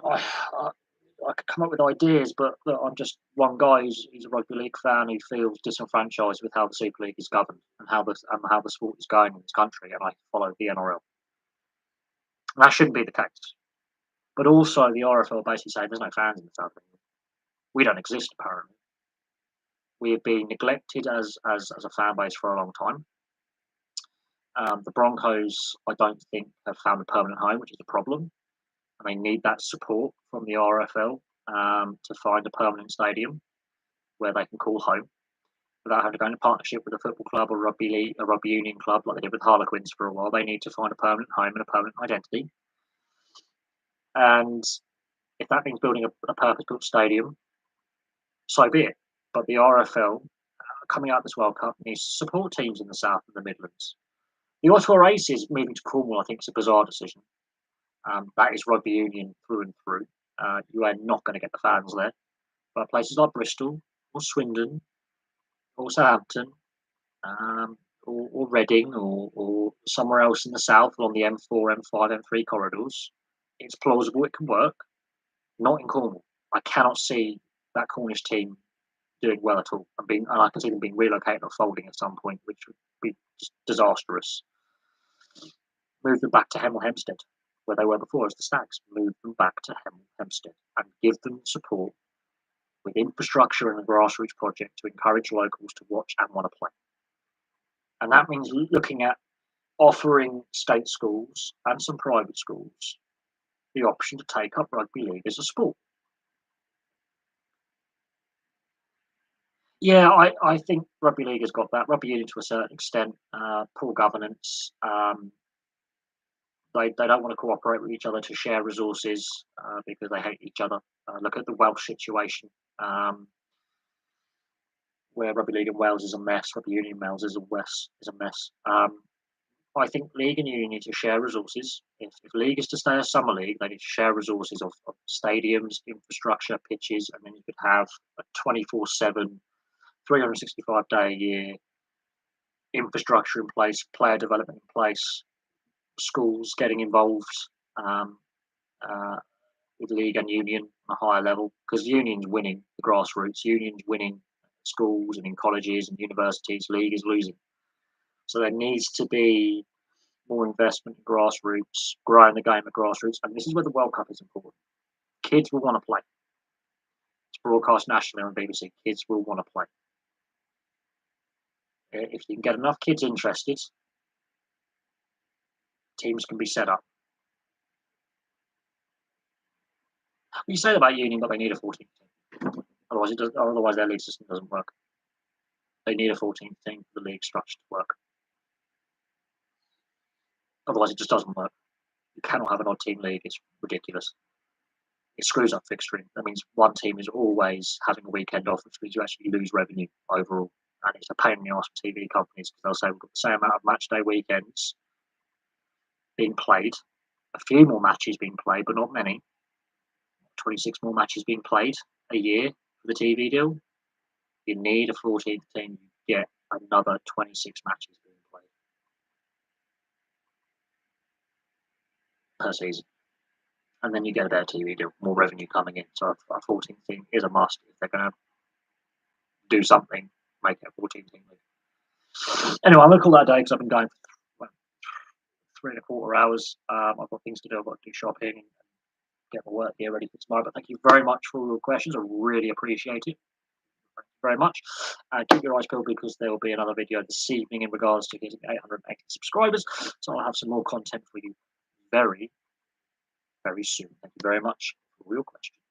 could come up with ideas, but look, I'm just one guy who's a rugby league fan who feels disenfranchised with how the Super League is governed and how the sport is going in this country, and I follow the NRL. And that shouldn't be the case. But also, the RFL basically saying there's no fans in the South England. We don't exist, apparently. We have been neglected as a fan base for a long time. The Broncos, I don't think, have found a permanent home, which is a problem. And they need that support from the RFL to find a permanent stadium where they can call home without having to go into partnership with a football club or rugby league, a rugby union club like they did with Harlequins for a while. They need to find a permanent home and a permanent identity. And if that means building a purpose-built stadium, so be it. But the RFL, coming out of this World Cup, needs to support teams in the South and the Midlands. The Ottawa Aces moving to Cornwall, I think, is a bizarre decision. That is rugby union through and through. You are not going to get the fans there. But places like Bristol or Swindon or Southampton or Reading or somewhere else in the south along the M4, M5, M3 corridors, it's plausible it can work. Not in Cornwall. I cannot see that Cornish team doing well at all. And I can see them being relocated or folding at some point, which would be just disastrous. Move them back to Hemel Hempstead, where they were before as the Stags. Move them back to Hemel Hempstead and give them support with infrastructure and a grassroots project to encourage locals to watch and want to play. And that means looking at offering state schools and some private schools the option to take up rugby league as a sport. Yeah, I think rugby league has got that. Rugby union to a certain extent, poor governance. They don't want to cooperate with each other to share resources because they hate each other. Look at the Welsh situation, where rugby league in Wales is a mess. Rugby union in Wales is a mess. I think league and union need to share resources. If league is to stay a summer league, they need to share resources of stadiums, infrastructure, pitches, and then you could have a 24/7, 365-day a year infrastructure in place, player development in place, schools getting involved with league and union on a higher level, because union's winning the grassroots, union's winning schools and in colleges and universities, league is losing. So there needs to be more investment in grassroots, growing the game at grassroots, and this is where the World Cup is important. Kids will want to play. It's broadcast nationally on BBC. Kids will want to play. If you can get enough kids interested, teams can be set up. You say about union, but they need a 14th team. Otherwise their league system doesn't work. They need a 14th team for the league structure to work. Otherwise, it just doesn't work. You cannot have an odd team league. It's ridiculous. it screws up fixturing. That means one team is always having a weekend off, which means you actually lose revenue overall. And it's a pain in the arse for TV companies because they'll say we've got the same amount of match day weekends being played, a few more matches being played, but not many. 26 more matches being played a year for the TV deal. You need a 14th team. You get another 26 matches being played per season. And then you get a better TV deal, more revenue coming in. So a 14th team is a must if they're going to do something, make it a 14th team league. Anyway, I'm going to call that a day because I've been going for 3.25 hours. I've got things to do. I've got to do shopping and get my work gear ready for tomorrow. But thank you very much for all your questions. I really appreciate it. Thank you very much. Keep your eyes peeled because there will be another video this evening in regards to getting 880 subscribers. So I'll have some more content for you very, very soon. Thank you very much for your questions.